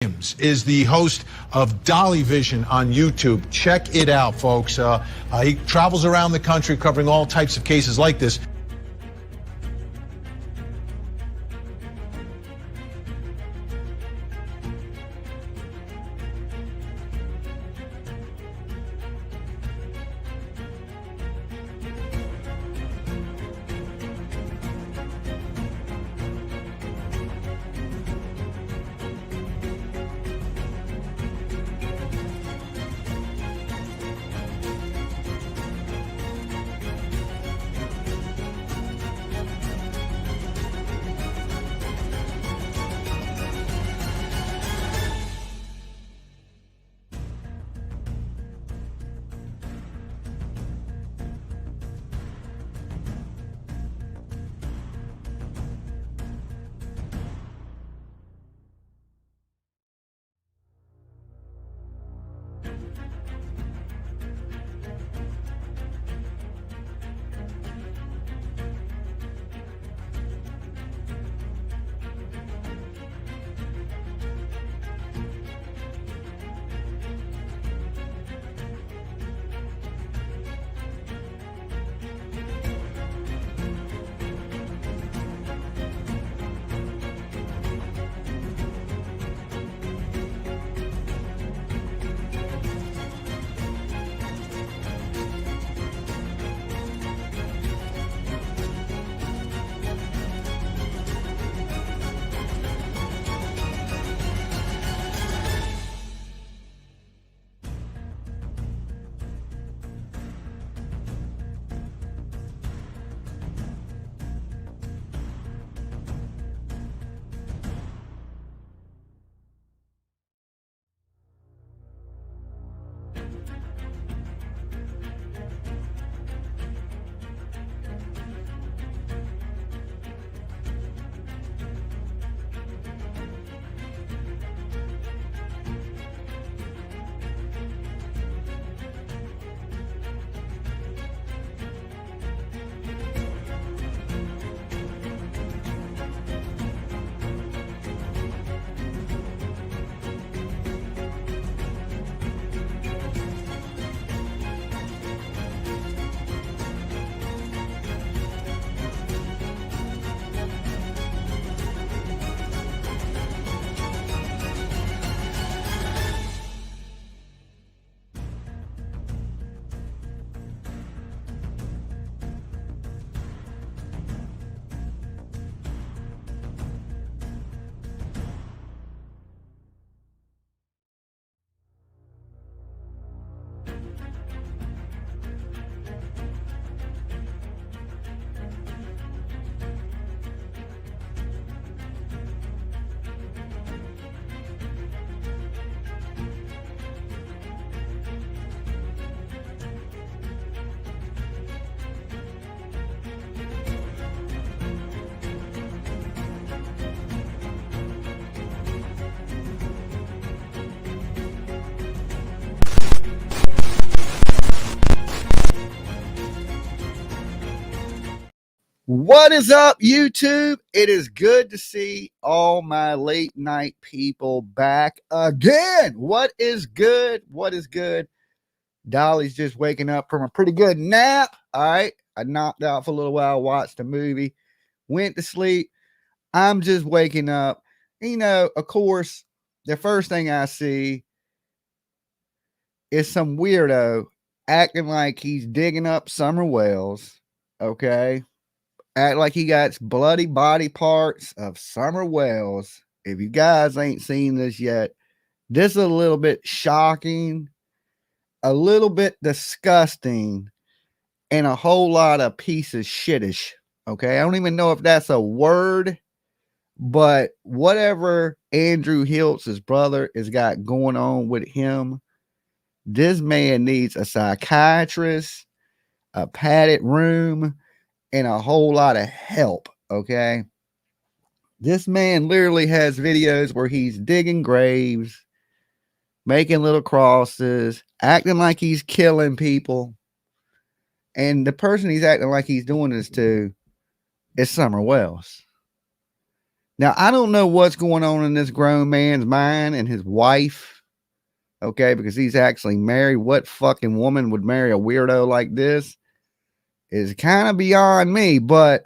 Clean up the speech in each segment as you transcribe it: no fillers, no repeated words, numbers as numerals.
is the host of Dolly Vision on YouTube. Check it out, folks. He travels around the country covering all types of cases like this. What is up, YouTube? It is good to see all my late night people back again. What is good? What is good? Dolly's just waking up from a pretty good nap. All right. I knocked out for a little while, watched a movie, went to sleep. I'm just waking up. You know, of course, the first thing I see is some weirdo acting like he's digging up summer wells. Okay. Act like he got bloody body parts of Summer Wells. If you guys ain't seen this yet, this is a little bit shocking, a little bit disgusting, and a whole lot of piece of shitish. Okay, I don't even know if that's a word, but whatever Andrew HILTZ, brother, has got going on with him, this man needs a psychiatrist, a padded room, and a whole lot of help. Okay, this man literally has videos where he's digging graves, making little crosses, acting like he's killing people, and the person he's acting like he's doing this to is Summer Wells. Now, I don't know what's going on in this grown man's mind and his wife, okay, because he's actually married. What fucking woman would marry a weirdo like this is kind of beyond me, but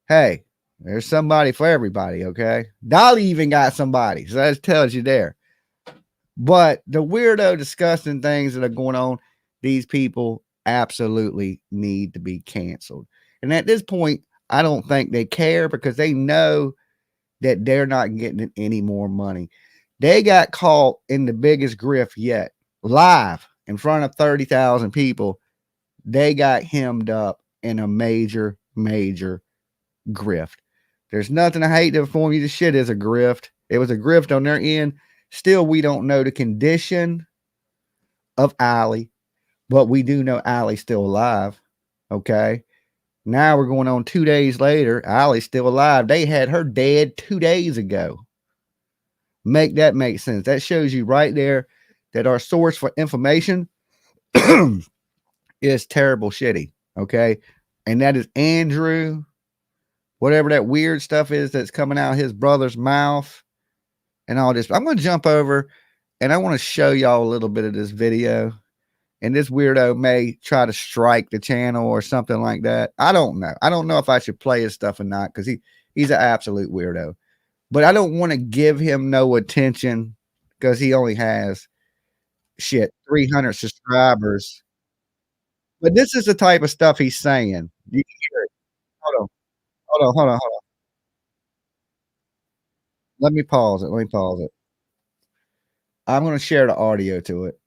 hey, there's somebody for everybody, okay? Dolly even got somebody, so that tells you there. But the weirdo, disgusting things that are going on, these people absolutely need to be canceled. And at this point, I don't think they care because they know that they're not getting any more money. They got caught in the biggest grift yet, live in front of 30,000 people. They got hemmed up in a major, major grift. There's nothing I hate to inform you. This shit is a grift. It was a grift on their end. Still, we don't know the condition of Allie, but we do know Allie's still alive. Okay. Now we're going on 2 days later. Allie's still alive. They had her dead 2 days ago. Make that make sense. That shows you right there that our source for information is terrible shitty. Okay. And that is Andrew, whatever that weird stuff is that's coming out of his brother's mouth and all this. I'm going to jump over and I want to show y'all a little bit of this video. And this weirdo may try to strike the channel or something like that. I don't know. I don't know if I should play his stuff or not because he's an absolute weirdo. But I don't want to give him no attention because he only has 300 subscribers. But this is the type of stuff he's saying. You can hear it. Hold on. Let me pause it. I'm going to share the audio to it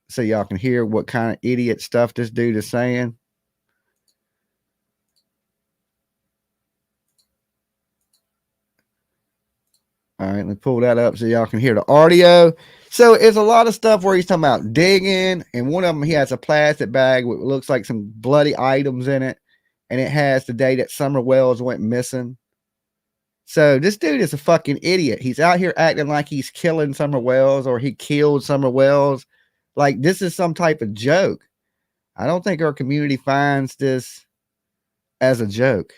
so y'all can hear what kind of idiot stuff this dude is saying. All right, let me pull that up so y'all can hear the audio. So it's a lot of stuff where he's talking about digging, and one of them he has a plastic bag with looks like some bloody items in it, and it has the day that Summer Wells went missing. So this dude is a fucking idiot. He's out here acting like he's killing Summer Wells or he killed Summer Wells. Like this is some type of joke. I don't think our community finds this as a joke.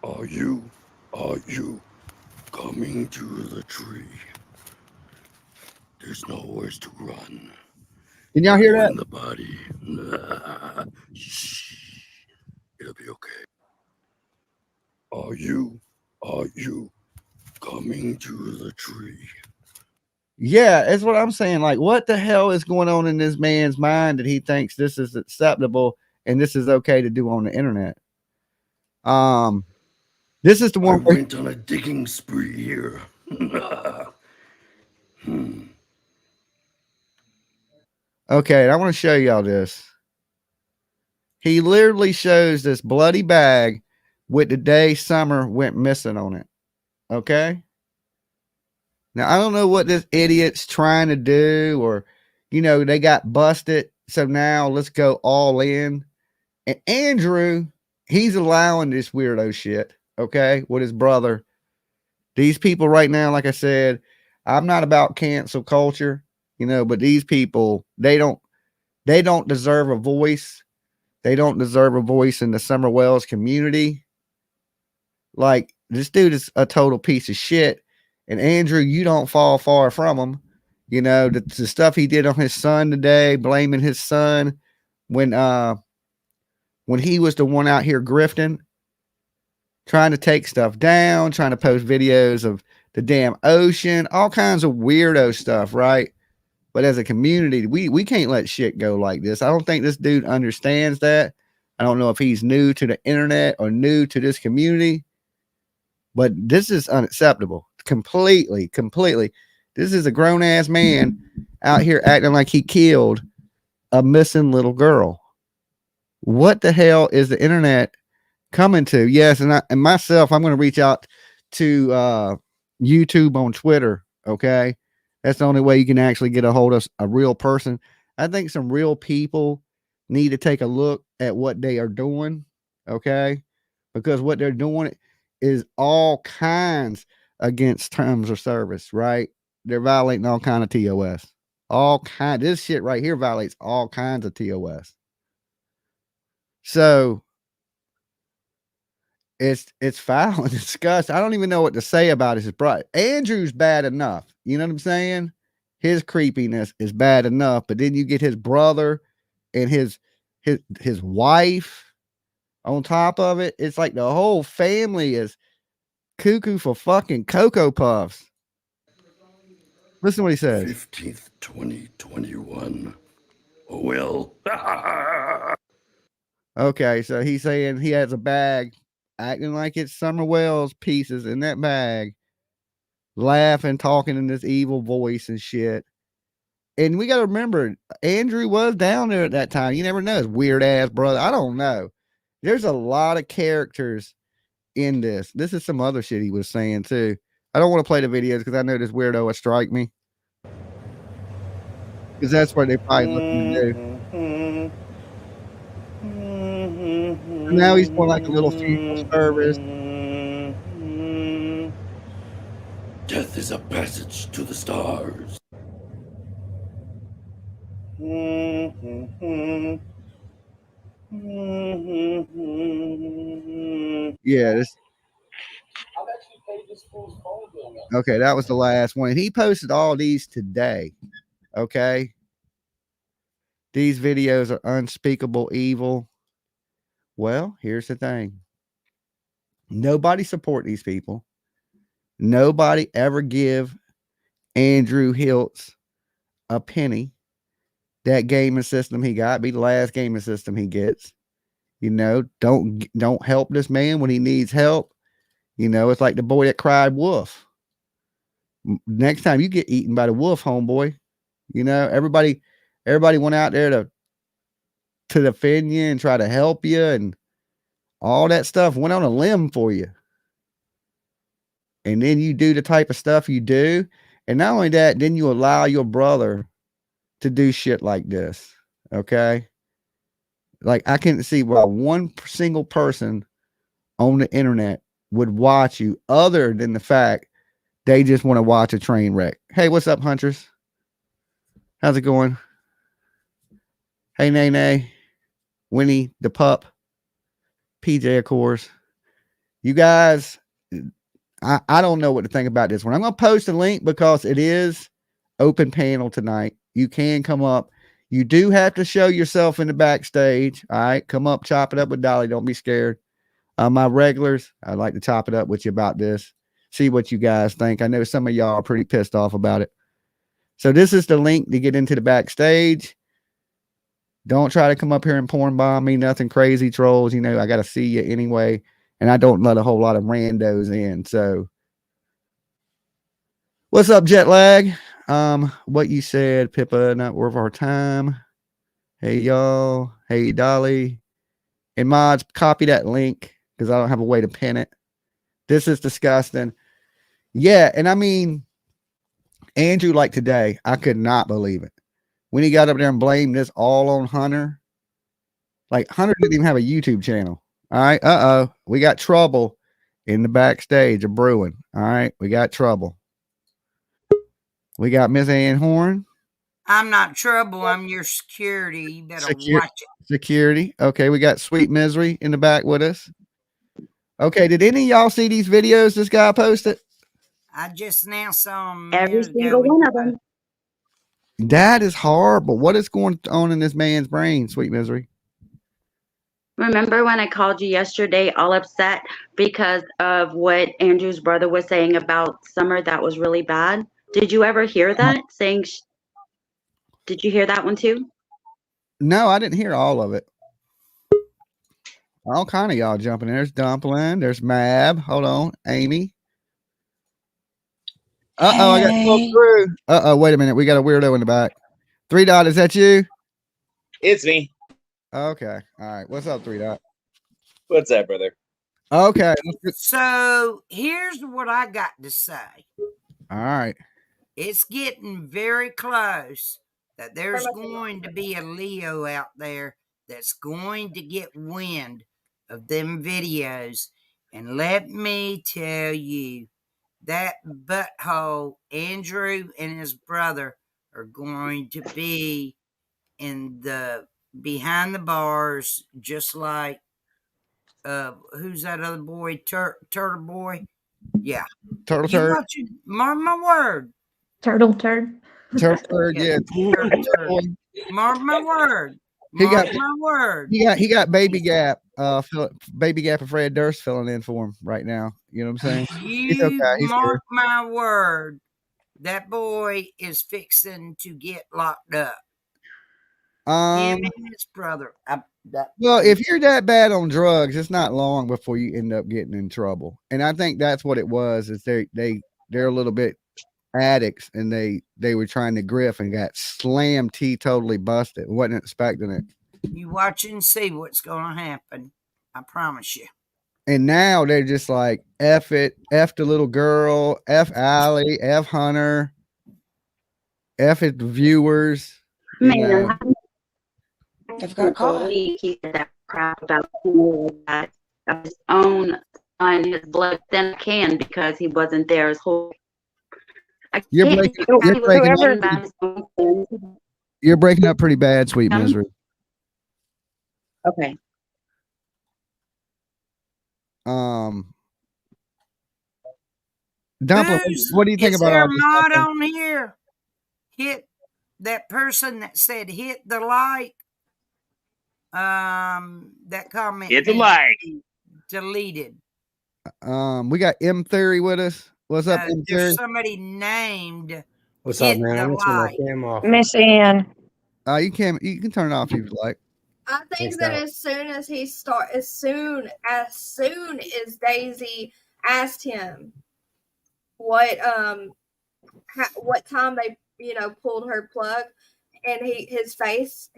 Are you coming to the tree? There's nowhere to run. Can y'all hear that? In the body. Shh. It'll be okay. Are you coming to the tree? Yeah, that's what I'm saying. Like, what the hell is going on in this man's mind that he thinks this is acceptable and this is okay to do on the internet? This is the one I went on a digging spree here. Okay, I want to show y'all this. He literally shows this bloody bag with the day Summer went missing on it. Okay. Now, I don't know what this idiot's trying to do, or, you know, they got busted. So now let's go all in. And Andrew, he's allowing this weirdo shit. Okay. With his brother. These people right now, like I said, I'm not about cancel culture, you know, but these people, they don't deserve a voice. They don't deserve a voice in the Summer Wells community. Like, this dude is a total piece of shit. And Andrew, you don't fall far from him. You know, the stuff he did on his son today, blaming his son when he was the one out here grifting, trying to take stuff down, trying to post videos of the damn ocean, all kinds of weirdo stuff, right? But as a community, we can't let shit go like this. I don't think this dude understands that. I don't know if he's new to the internet or new to this community, but this is unacceptable. Completely. This is a grown ass man out here acting like he killed a missing little girl. What the hell is the internet coming to? Yes, and myself, I'm going to reach out to YouTube on Twitter. Okay. That's the only way you can actually get a hold of a real person. I think some real people need to take a look at what they are doing. Okay. Because what they're doing is all kinds against terms of service, right? They're violating all kind of TOS. This shit right here violates all kinds of TOS. So it's foul and disgusting. I don't even know what to say about his brother. Andrew's bad enough. You know what I'm saying? His creepiness is bad enough, but then you get his brother and his wife on top of it. It's like the whole family is cuckoo for fucking Cocoa Puffs. Listen to what he says. 15th, 2021. Oh, well. Okay, so he's saying he has a bag, acting like it's Summer Wells pieces in that bag, laughing, talking in this evil voice and shit. And we got to remember, Andrew was down there at that time. You never know, his weird ass brother. I don't know. There's a lot of characters in this. This is some other shit he was saying too. I don't want to play the videos because I know this weirdo would strike me. Because that's what they probably looking to do. And now he's going like a little funeral service. Death is a passage to the stars. Yeah, this. Okay, that was the last one. He posted all these today. Okay. These videos are unspeakable evil. Well, here's the thing. Nobody support these people. Nobody ever give Andrew HILTZ a penny. That gaming system he got be the last gaming system he gets. You know, don't help this man when he needs help. You know, it's like the boy that cried wolf. Next time you get eaten by the wolf, homeboy. You know, everybody went out there to defend you and try to help you, and all that stuff went on a limb for you. And then you do the type of stuff you do. And not only that, then you allow your brother to do shit like this. Okay. Like, I can't see why one single person on the internet would watch you other than the fact they just want to watch a train wreck. Hey, what's up, hunters? How's it going? Hey, Nay, Winnie the pup, PJ, of course. You guys, I don't know what to think about this one. I'm going to post a link because it is open panel tonight. You can come up. You do have to show yourself in the backstage. All right, come up, chop it up with Dolly. Don't be scared. My regulars, I'd like to chop it up with you about this. See what you guys think. I know some of y'all are pretty pissed off about it. So this is the link to get into the backstage. Don't try to come up here and porn bomb me. Nothing crazy, trolls. You know, I got to see you anyway. And I don't let a whole lot of randos in. So what's up, jet lag? What you said, Pippa, not worth our time. Hey, y'all. Hey, Dolly. And mods, copy that link because I don't have a way to pin it. This is disgusting. Yeah, and I mean, Andrew, like today, I could not believe it. When he got up there and blamed this all on Hunter. Like, Hunter didn't even have a YouTube channel. All right, we got trouble in the backstage of brewing. All right, we got trouble. We got Miss Ann Horn. I'm not trouble. I'm your security. You better watch it. Security. Okay, we got Sweet Misery in the back with us. Okay, did any of y'all see these videos this guy posted? I just now saw him. Every single one of them. That is horrible. What is going on in this man's brain, Sweet Misery? Remember when I called you yesterday all upset because of what Andrew's brother was saying about Summer that was really bad? Did you ever hear that? Did you hear that one too? No, I didn't hear all of it. All kind of y'all jumping in. There's Dumpling. There's Mab. Hold on. Amy. Uh-oh, I got pulled through. Uh-oh, wait a minute. We got a weirdo in the back. 3 Dot, is that you? It's me. Okay. All right. What's up, 3 Dot? What's up, brother? Okay. So here's what I got to say. All right. It's getting very close that there's going to be a Leo out there that's going to get wind of them videos. And let me tell you, that butthole, Andrew and his brother, are going to be in the behind the bars, just like who's that other boy? Turtle Boy. Yeah. Turtle You turd. watch it. Mark my word. Turtle turd. Turtle turd. Yeah. Yeah. Turtle turd. Mark my word. He Mark got- my word. He got Baby Gap. Baby Gap and Fred Durst filling in for him right now. You know what I'm saying? He's You okay. He's mark my word. That boy is fixing to get locked up. good. Him and his brother. Well, if you're that bad on drugs, it's not long before you end up getting in trouble. And I think that's what it was. Is they're a little bit addicts, and they were trying to grift and got slammed, totally busted. Wasn't expecting it. You watch and see what's going to happen. I promise you. And now they're just like, F it, F the little girl, F Allie, F Hunter, F it the viewers. You know. Man, They've got caught. he said that crap about that of his own son, his blood thin can, because he wasn't there his whole. You're breaking up pretty bad, sweet misery. Okay. Dumpling, what do you think Is about there all this not stuff? on here? Hit that person that said hit the like. That comment. Hit the like. Deleted. We got M Theory with us. What's up, M Theory? There's somebody named. What's Hit up, man? the I'm gonna turn my like. cam off. Miss Ann. You can turn it off if you like. I think Thanks, that Doc. as soon as Daisy asked him what time they pulled her plug, and his face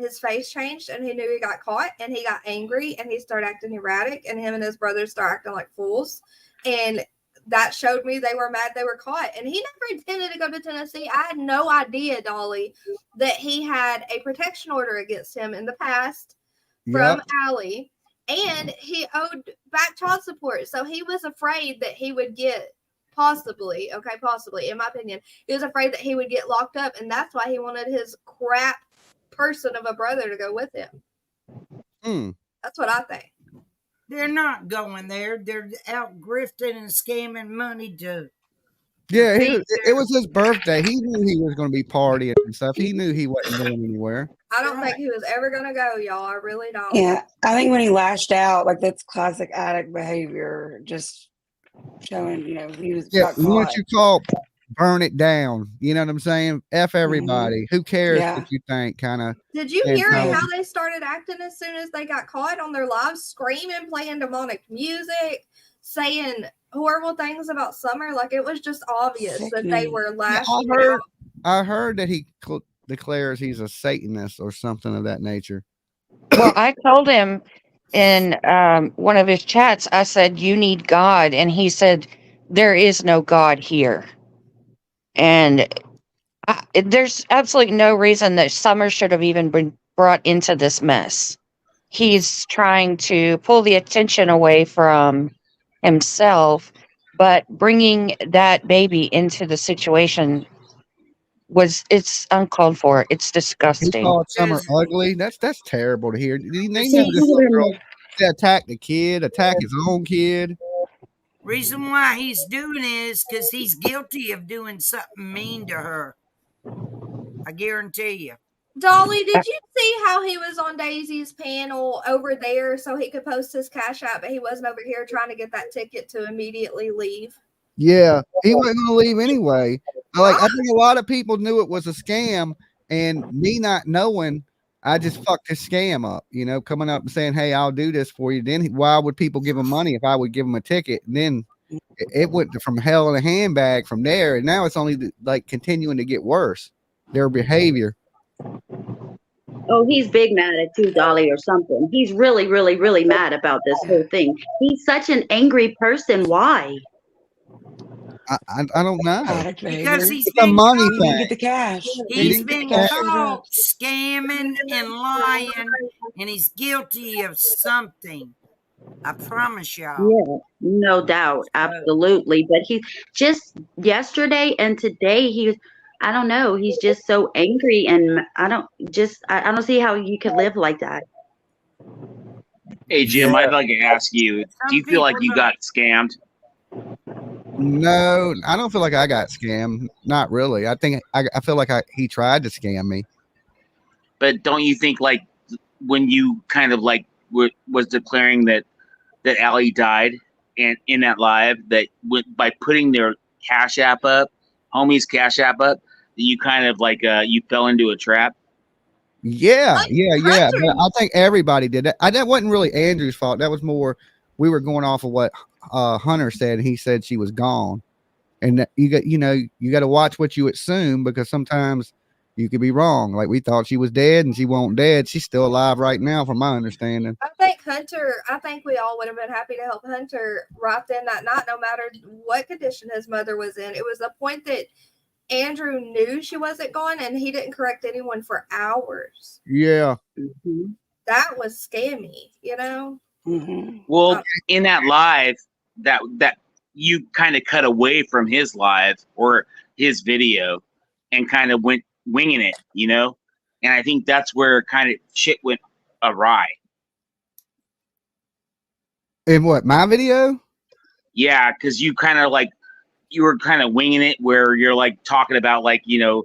changed, and he knew he got caught, and he got angry, and he started acting erratic, and him and his brother started acting like fools, and that showed me they were mad they were caught. And he never intended to go to Tennessee. I had no idea, Dolly, that he had a protection order against him in the past from Allie, and he owed back child support. So he was afraid that he would get possibly, in my opinion, he was afraid that he would get locked up, and that's why he wanted his crap person of a brother to go with him. That's what I think. They're not going there. They're out grifting and scamming money to. Yeah, it was his birthday. He knew he was going to be partying and stuff. He knew he wasn't going anywhere. I don't think he was ever going to go, y'all. I really don't. Yeah, I think when he lashed out, like that's classic addict behavior, just showing, he was got caught. What you call burn it down. You know what I'm saying? F everybody. Who cares what you think? Kind of. Did you hear how they started acting as soon as they got caught on their lives, screaming, playing demonic music, saying horrible things about Summer? Like, it was just obvious that they were lashing out. I heard that he declares he's a Satanist or something of that nature. Well, I told him in one of his chats, I said, you need God. And he said, there is no God here. And there's absolutely no reason that Summer should have even been brought into this mess. He's trying to pull the attention away from himself, but bringing that baby into the situation it's uncalled for. It's disgusting. He called Summer ugly. That's terrible to hear. They named this little girl to attack the kid, attack his own kid. Reason why he's doing it is because he's guilty of doing something mean to her. I guarantee you. Dolly, did you see how he was on Daisy's panel over there so he could post his cash out, but he wasn't over here trying to get that ticket to immediately leave? Yeah, he wasn't going to leave anyway. I think a lot of people knew it was a scam, and me not knowing, I just fucked his scam up, coming up and saying, hey, I'll do this for you. Then why would people give him money if I would give him a ticket? And then it went from hell in a handbag from there. And now it's only like continuing to get worse, their behavior. Oh, he's big mad at you, Dolly, or something. He's really, really, really mad about this whole thing. He's such an angry person. Why? I don't know. Because he's it's a money thing. Get the cash. He's been caught scamming and lying, and he's guilty of something. I promise y'all. Yeah, no doubt, absolutely. But he just yesterday and today I don't know. He's just so angry, and I don't see how you could live like that. Hey Jim, I'd like to ask you: do you feel like you got scammed? No, I don't feel like I got scammed. Not really. I think I feel like he tried to scam me. But don't you think, like, when you kind of like was declaring that Allie died, and in that live, that by putting their Cash App up, homie's Cash App up, that you kind of like you fell into a trap? Yeah. But I think everybody did that. That wasn't really Andrew's fault. That was more we were going off of what Hunter said. He said she was gone, and you got to watch what you assume, because sometimes you could be wrong. Like, we thought she was dead, and she won't dead. She's still alive right now, from my understanding. I think we all would have been happy to help Hunter right then that night, no matter what condition his mother was in. It was the point that Andrew knew she wasn't gone, and he didn't correct anyone for hours. Yeah. That was scammy, you know? Well, in that live, that you kind of cut away from his live or his video and kind of went winging it, you know? And I think that's where kind of shit went awry. In what, my video? Yeah, because you kind of like, you were kind of winging it, where you're like talking about, like, you know,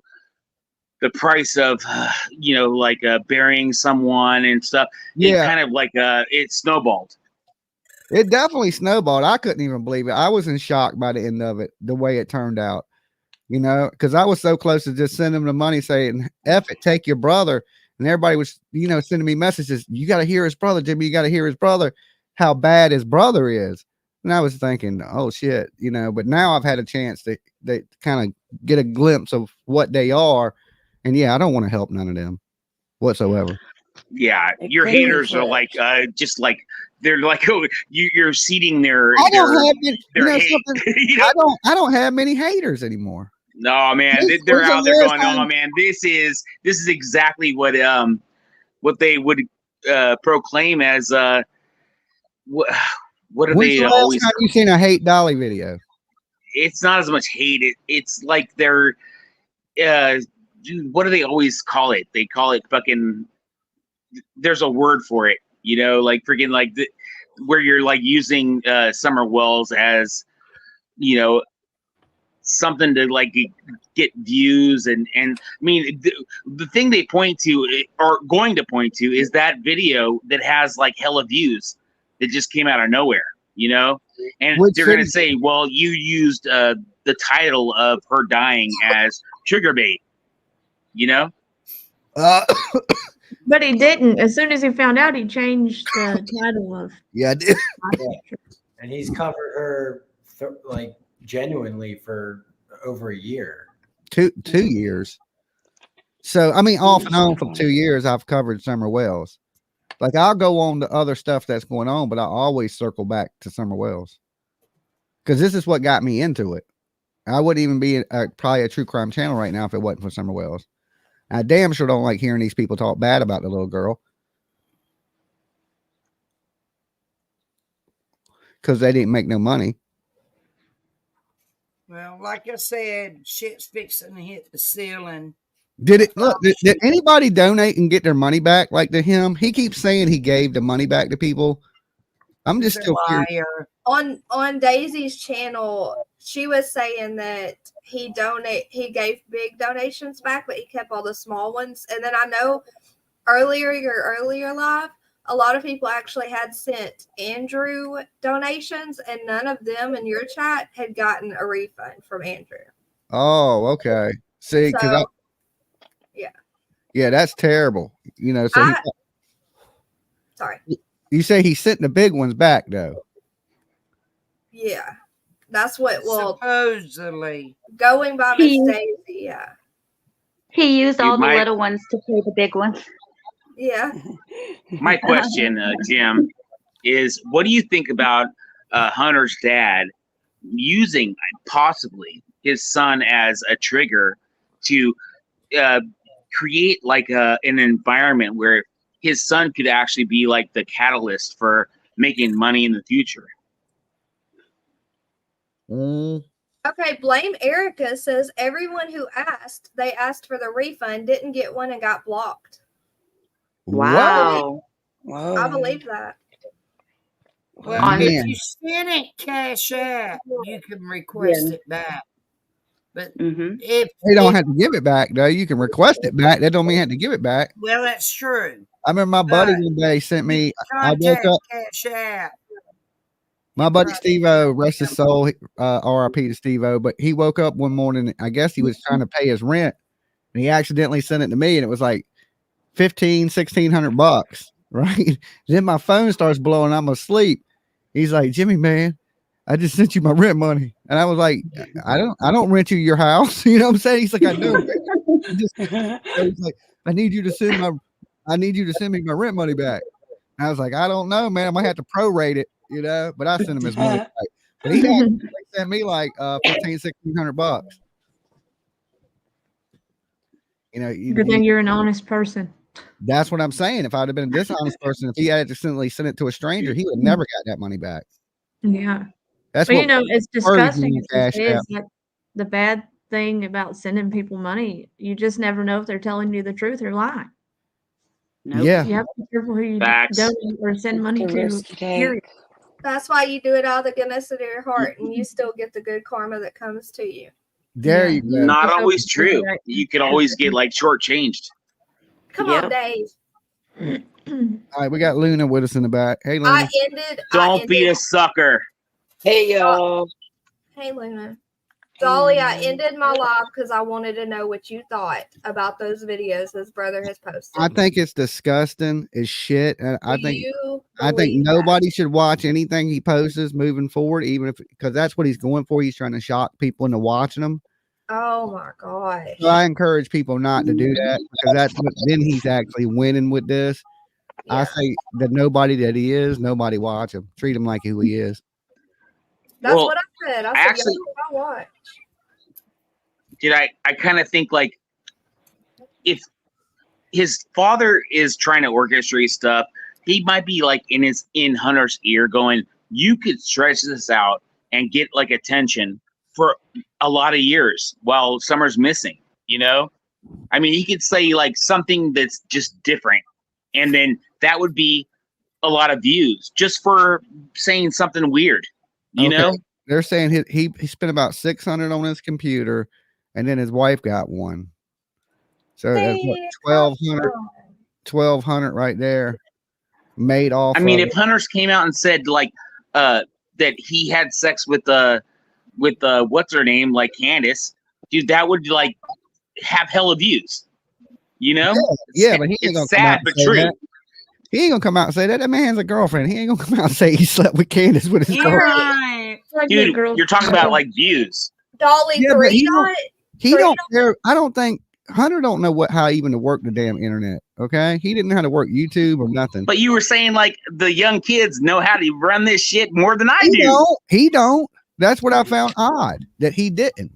the price of, you know, like burying someone and stuff. Yeah. It kind of like, it snowballed. It definitely snowballed. I couldn't even believe it. I was in shock by the end of it, the way it turned out, you know, because I was so close to just sending him the money saying, F it, take your brother. And everybody was, you know, sending me messages. You got to hear his brother, Jimmy. You got to hear his brother, how bad his brother is. And I was thinking, oh shit, you know, but now I've had a chance to kind of get a glimpse of what they are. And yeah, I don't want to help none of them whatsoever. Yeah, your haters are like, just like, they're like, oh, you're seeding their I don't have hate. You know? I don't have many haters anymore. No, man, they're out there going, oh man, this is exactly what they would proclaim as what are they always? Time you seen a hate Dolly video? It's not as much hate. It's like they're dude, what do they always call it? They call it fucking. There's a word for it, you know, like freaking like where you're like using Summer Wells as, you know, something to like get views and I mean the thing they point to or going to point to is that video that has like hella views that just came out of nowhere, you know, and they're gonna say, well, you used the title of her dying as trigger bait, you know. But he didn't. As soon as he found out, he changed the title of. Yeah, I did. And he's covered her like genuinely for over a year. Two years. So I mean, off and on for 2 years, I've covered Summer Wells. Like, I'll go on to other stuff that's going on, but I always circle back to Summer Wells because this is what got me into it. I wouldn't even be probably a true crime channel right now if it wasn't for Summer Wells. I damn sure don't like hearing these people talk bad about the little girl because they didn't make no money. Well, like I said, shit's fixing to hit the ceiling. Did anybody donate and get their money back like to him? He keeps saying he gave the money back to people. I'm just still curious. On Daisy's channel, she was saying that he gave big donations back, but he kept all the small ones. And then I know your earlier live, a lot of people actually had sent Andrew donations, and none of them in your chat had gotten a refund from Andrew. Oh, okay. See, because yeah, that's terrible. You know, so sorry. You say he sent the big ones back though. Yeah, that's what. Well, supposedly going by Miss Daisy, yeah. He used all the little ones to pay the big ones. Yeah. My question, Jim, is what do you think about Hunter's dad using possibly his son as a trigger to create like an environment where his son could actually be like the catalyst for making money in the future? Okay, Blame Erica says everyone who they asked for the refund, didn't get one and got blocked. Wow. I believe that. Well, On- if Man. you send it cash out, you can request it back. But if They don't have to give it back though. You can request it back. That don't mean you have to give it back. well, that's true. I remember my buddy But one day sent me. I woke contact up. cash out. My buddy Steve-O, rest his soul, R.I.P. to Steve-O, but he woke up one morning. I guess he was trying to pay his rent, and he accidentally sent it to me, and it was like $1,600, right? Then my phone starts blowing. I'm asleep. He's like, Jimmy, man, I just sent you my rent money, and I was like, I don't rent you your house. You know what I'm saying? He's like, I know. He's like, I need you to send me my rent money back. And I was like, I don't know, man. I might have to prorate it. You know, but I sent him his money back. But he sent me like $1,500-$1,600. You know, Good thing you're an honest person. That's what I'm saying. If I'd have been a dishonest person, if he had accidentally sent it to a stranger, he would never got that money back. Yeah. That's But what you know, it's disgusting as cash it is. out. Like, the bad thing about sending people money, you just never know if they're telling you the truth or lying. Nope. Yeah. You have to be careful who you Facts. donate or send money The to. risk you take. Period. That's why you do it out of the goodness of your heart, and you still get the good karma that comes to you. There Yeah. you go. Not Just always hope- true. You can always get like shortchanged. Come Yep. on, Dave. All right, we got Luna with us in the back. Hey, Luna. I ended. Don't be a sucker. Hey y'all. Hey, Luna. Dolly, I ended my live because I wanted to know what you thought about those videos his brother has posted. I think it's disgusting as shit. And I Do think you I think believe that? nobody should watch anything he posts moving forward, even if because that's what he's going for. He's trying to shock people into watching them. Oh my gosh. So I encourage people not to do that because that's what then he's actually winning with this. I say that nobody that he is, nobody watch him. Treat him like who he is. That's Well, what I said. I said, actually- I watch. Dude, I kind of think like if his father is trying to orchestrate stuff, he might be like in Hunter's ear going, you could stretch this out and get like attention for a lot of years while Summer's missing, you know? I mean, he could say like something that's just different, and then that would be a lot of views just for saying something weird, you Okay. know? They're saying he spent about 600 on his computer, and then his wife got one. So that's what, 1,200 right there made off. I mean, of if Hunters came out and said like that he had sex with what's her name, like Candace, dude, that would like have hella views. You know? Yeah, but he ain't it's gonna come out sad and but say true. that. He ain't gonna come out and say that. That man has a girlfriend. He ain't gonna come out and say he slept with Candace with his girlfriend. Right. Like Dude, the girls- you're talking about like views. Dolly, Yeah, but he don't- dot. He Three don't care. I don't think Hunter don't know how even to work the damn internet. Okay, he didn't know how to work YouTube or nothing. But you were saying like the young kids know how to run this shit more than I He do. don't. He don't. That's what I found odd that he didn't.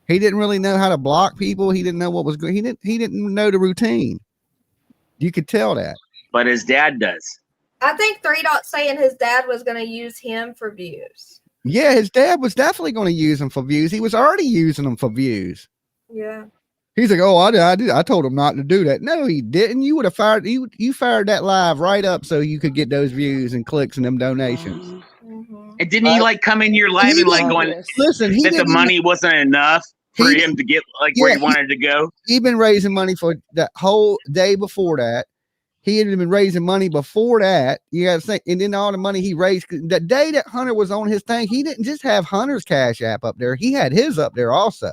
He didn't really know how to block people. He didn't know what was going. He didn't know the routine. You could tell that. But his dad does. I think 3 Dot saying his dad was going to use him for views. Yeah, his dad was definitely going to use him for views. He was already using them for views. Yeah. He's like, oh, I told him not to do that. No, he didn't. You would have fired. You fired that live right up so you could get those views and clicks and them donations. And didn't he like come in your live and like going Listen, he that the didn't money wasn't enough for He- him to get like where Yeah, he wanted to go? He'd been raising money for that whole day before that. He had been raising money before that. You got to think, and then all the money he raised the day that Hunter was on his thing, he didn't just have Hunter's Cash App up there. He had his up there also.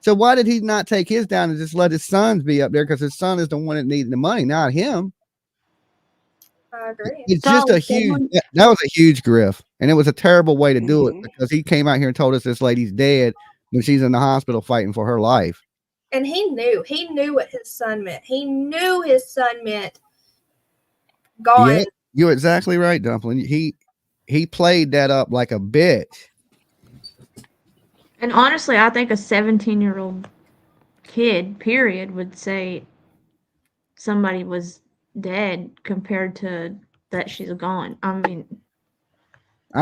So why did he not take his down and just let his sons be up there? Because his son is the one that needed the money, not him. I agree. It's just a huge. That was a huge grift, and it was a terrible way to do it because he came out here and told us this lady's dead when she's in the hospital fighting for her life. And he knew what his son meant. He knew his son meant gone. Yeah, you're exactly right, Dumpling. He played that up like a bitch. And honestly, I think a 17-year-old kid, period, would say somebody was dead compared to that she's gone. I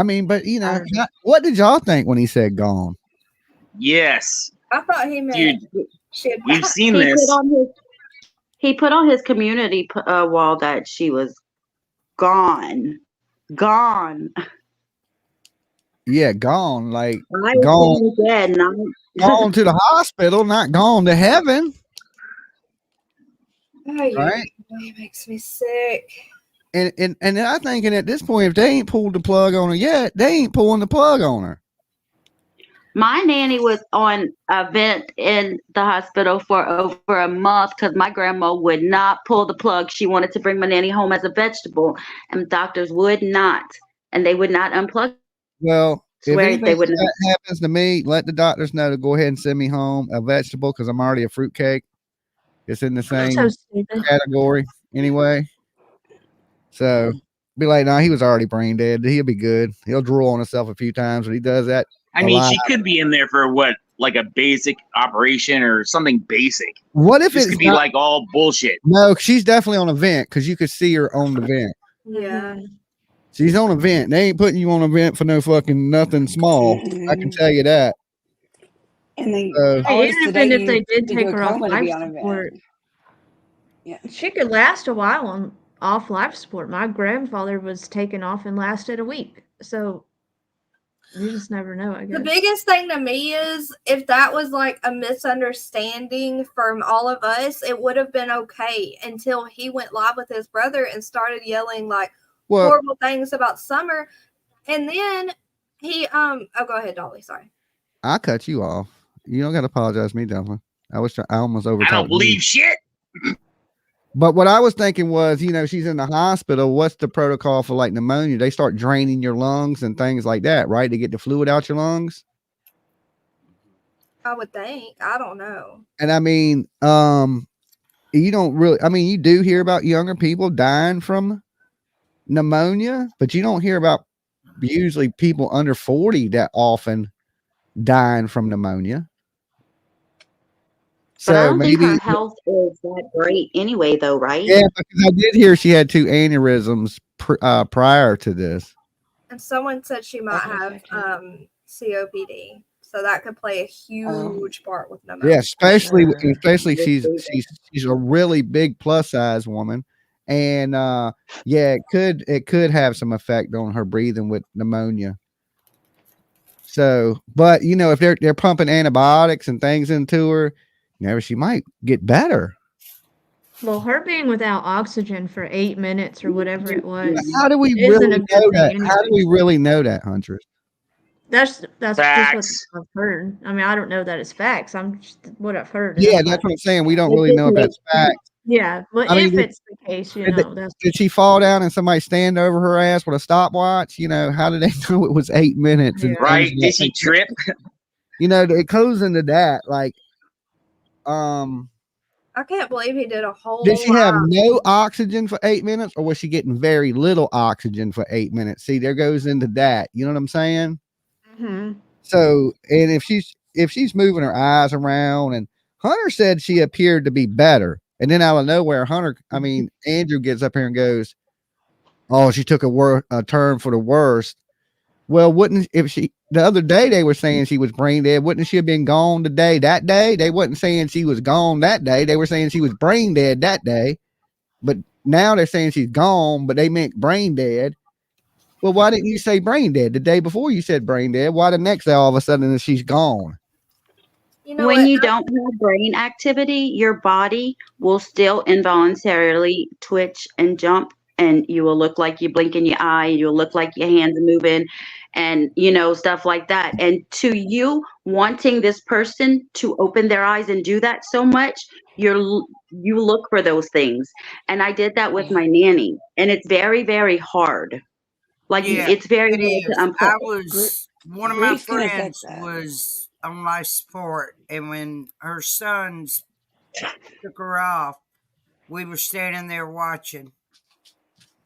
mean, but you know, what did y'all think when he said gone? Yes. I thought he meant Dude, shit. we've seen He this. He put on his community wall that she was gone. Yeah, gone. Like I gone, assume dead, not gone to the hospital, not gone to heaven, Oh, yeah. right? It makes me sick. And I thinking at this point, if they ain't pulled the plug on her yet, they ain't pulling the plug on her. My nanny was on a vent in the hospital for over a month because my grandma would not pull the plug. She wanted to bring my nanny home as a vegetable, and doctors would not, and they would not unplug. Well, if Swear anything they would not. that happens to me, let the doctors know to go ahead and send me home a vegetable because I'm already a fruitcake. It's in the same So stupid. category anyway. So be like, no, he was already brain dead. He'll be good. He'll drool on himself a few times, but he does that. I mean, she could be in there for what, like a basic operation or something basic. What if This it's could be not- like all bullshit? No, she's definitely on a vent because you could see her on the vent. Yeah. She's on a vent. They ain't putting you on a vent for no fucking nothing small. I can tell you that. And they Hey, even if they did take her off life on support, yeah, she could last a while on off life support. My grandfather was taken off and lasted a week. So you just never know, I guess. The biggest thing to me is if that was like a misunderstanding from all of us, it would have been okay until he went live with his brother and started yelling like horrible things about Summer. And then he go ahead, Dolly. Sorry. I cut you off. You don't got to apologize to me, Dumpling. I almost over. I don't believe shit. But what I was thinking was, she's in the hospital. What's the protocol for like pneumonia? They start draining your lungs and things like that, right? To get the fluid out your lungs. I would think. I don't know. And I mean, you don't really. I mean, you do hear about younger people dying from pneumonia, but you don't hear about usually people under 40 that often dying from pneumonia. But I So don't maybe think her health is that great anyway, though, right? Yeah, because I did hear she had 2 aneurysms prior to this. And someone said she might have COPD, so that could play a huge part with pneumonia. Yeah, especially she's a really big plus size woman, and it could have some effect on her breathing with pneumonia. So, but if they're pumping antibiotics and things into her, she might get better. Well, her being without oxygen for 8 minutes or whatever it was. How do we really know that? How do we really know that, Huntress? That's Facts. just what I've heard. I mean, I don't know that it's facts. I'm just what I've heard. Yeah, that's what I'm saying. We don't really know if that's facts. Yeah, but if it's the case, did she fall down and somebody stand over her ass with a stopwatch? How did they know it was 8 minutes? Yeah. Right? Did she trip? It goes into that. Like, I can't believe he did a whole. did she have no oxygen for 8 minutes, or was she getting very little oxygen for 8 minutes? See, there goes into that. You know what I'm saying? Mm-hmm. So, and if she's moving her eyes around, and Hunter said she appeared to be better, and then out of nowhere, Andrew gets up here and goes, "Oh, she took a turn for the worst." Well, the other day they were saying she was brain dead, wouldn't she have been gone that day? They wasn't saying she was gone that day. They were saying she was brain dead that day. But now they're saying she's gone, but they meant brain dead. Well, why didn't you say brain dead the day before you said brain dead? Why the next day all of a sudden she's gone? When you don't have brain activity, your body will still involuntarily twitch and jump, and you will look like you're blinking your eye, you'll look like your hands are moving, and stuff like that. And to you wanting this person to open their eyes and do that so much, you look for those things. And I did that with my nanny, and it's very, very hard. Like, it's very hard to unplug. One of my friends was on life support, and when her sons took her off, we were standing there watching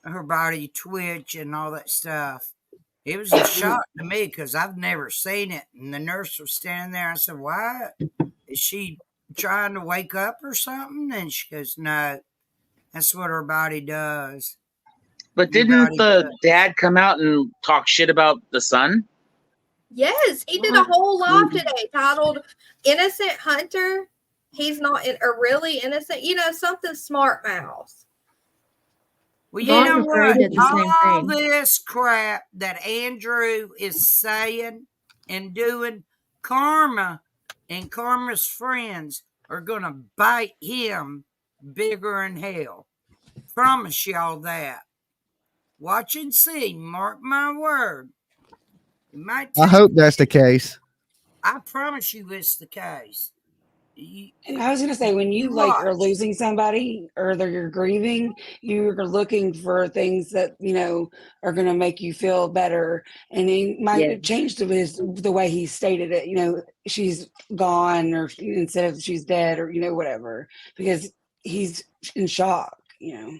her body twitch and all that stuff. It was a shock to me because I've never seen it. And the nurse was standing there. I said, "Why? Is she trying to wake up or something?" And she goes, "No, that's what her body does." But didn't the dad come out and talk shit about the son? Yes, he did a whole live today titled "Innocent Hunter." He's not a really innocent, something smart mouth. Well, you know Veronica Gray what? did the same All thing. this crap that Andrew is saying and doing, karma and karma's friends are going to bite him bigger in hell. Promise y'all that. Watch and see. Mark my word. It might I take, hope that's the case. I promise you it's the case. And I was going to say, when you like are losing somebody or you're grieving, you're looking for things that, you know, are going to make you feel better. And he might have changed the way he stated it. You know, she's gone, or instead of she's dead, or, you know, whatever, because he's in shock, you know.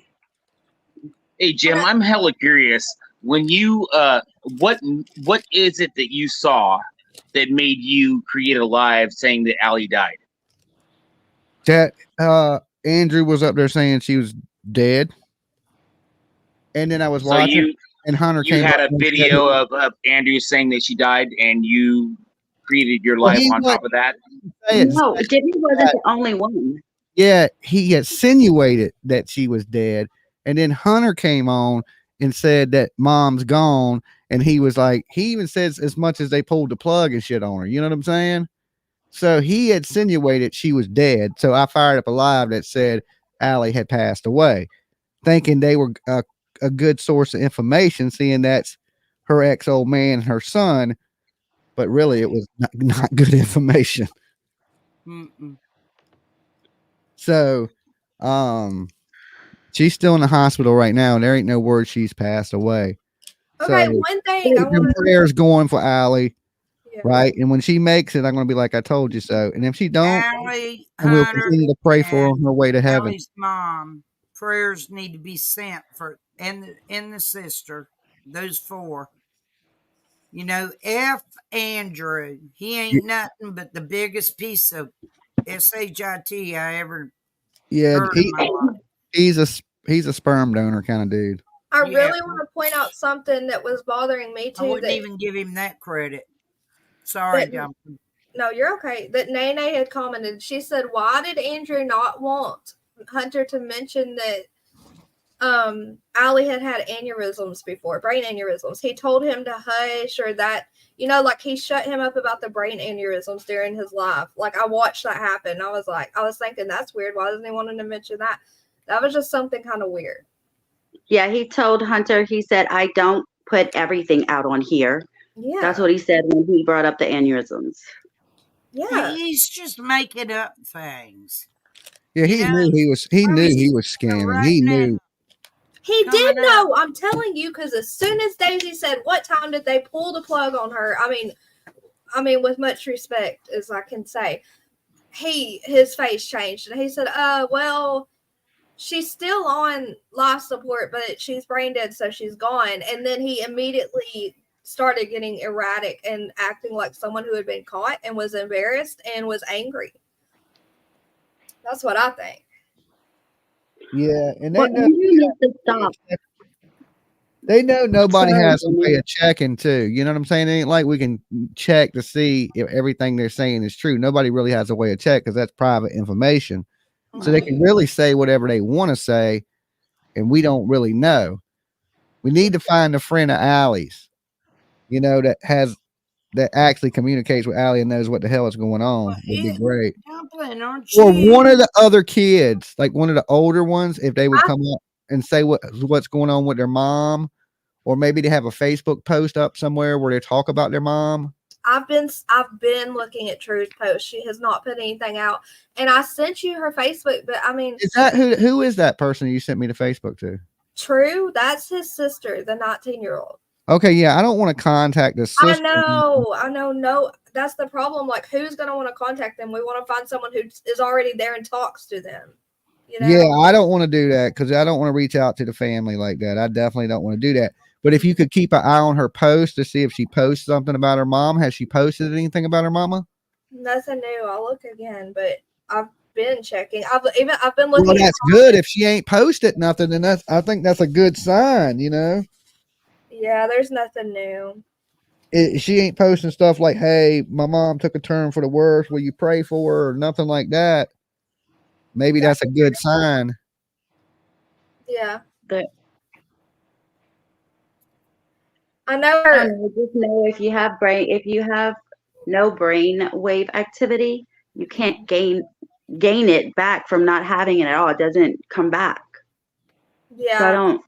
Hey Jim, I'm hella curious. When you what is it that you saw that made you create a live saying that Allie died? That Andrew was up there saying she was dead, and then I was So watching, and Hunter you came had up a and said- video of Andrew saying that she died, and you created your live on top of that. No, Jimmy wasn't the only one. Yeah, he insinuated that she was dead, and then Hunter came on and said that mom's gone, and he was like, he even says as much as they pulled the plug and shit on her. You know what I'm saying? So he insinuated she was dead. So I fired up a live that said Allie had passed away, thinking they were a good source of information, seeing that's her ex old man and her son. But really, it was not good information. Mm-mm. So, she's still in the hospital right now, and there ain't no word she's passed away. Okay, So, one thing I want to. prayers going for Allie, Yeah. right? And when she makes it, I'm going to be like, I told you so. And if she don't, Allie, we'll Hunter, continue to pray for her on her way to heaven. Allie's mom. Prayers need to be sent for and the sister. Those four. You know, F. Andrew. He ain't nothing but the biggest piece of shit I ever Yeah, heard in my life. he's a sperm donor kind of dude. I really want to point out something that was bothering me too. I wouldn't even give him that credit. Sorry, Jonathan. No, you're okay. That Nene had commented. She said, "Why did Andrew not want Hunter to mention that Allie had aneurysms before, brain aneurysms? He told him to hush, or that, you know, like he shut him up about the brain aneurysms during his life. Like I watched that happen. I was thinking, that's weird. Why doesn't he want him to mention that? That was just something kind of weird." Yeah, he told Hunter, he said, I don't put everything out on here. Yeah. That's what he said when he brought up the aneurysms. Yeah. He's just making up things. Yeah, he knew he was scamming. Right he now. knew. He did know. I'm telling you, because as soon as Daisy said, "What time did they pull the plug on her?" I mean, with much respect as I can say, his face changed, and he said, well, she's still on life support, but she's brain dead, so she's gone." And then he immediately started getting erratic and acting like someone who had been caught and was embarrassed and was angry. That's what I think. Yeah, and Well, you need to stop. They know nobody Sorry, has a way Jimmy. of checking too. You know what I'm saying? It ain't like we can check to see if everything they're saying is true. Nobody really has a way of check because that's private information. So they can really say whatever they want to say, and we don't really know. We need to find a friend of Allie's, you know, that actually communicates with Allie and knows what the hell is going on. Would be great. Dumpling, aren't Or you? one of the other kids, like one of the older ones, if they would come up and say what's going on with their mom, or maybe they have a Facebook post up somewhere where they talk about their mom. I've been looking at True's post. She has not put anything out, and I sent you her Facebook. But I mean, Is that who is that person you sent me to Facebook to? True, that's his sister, the 19-year-old. Okay, yeah, I don't want to contact the sister. I know. No, that's the problem. Like, who's going to want to contact them? We want to find someone who is already there and talks to them. You know? Yeah, I don't want to do that because I don't want to reach out to the family like that. I definitely don't want to do that. But if you could keep an eye on her post to see if she posts something about her mom. Has she posted anything about her mama? Nothing new. I'll look again, but I've been checking. I've been looking. Well, that's good. If she ain't posted nothing, then I think that's a good sign, you know. Yeah, there's nothing new. She ain't posting stuff like, "Hey, my mom took a turn for the worse. Will you pray for her?" or nothing like that. Maybe that's a good sign. Yeah. I know I her. don't know, just know if you have no brain wave activity, you can't gain it back from not having it at all. It doesn't come back. So I Yeah. don't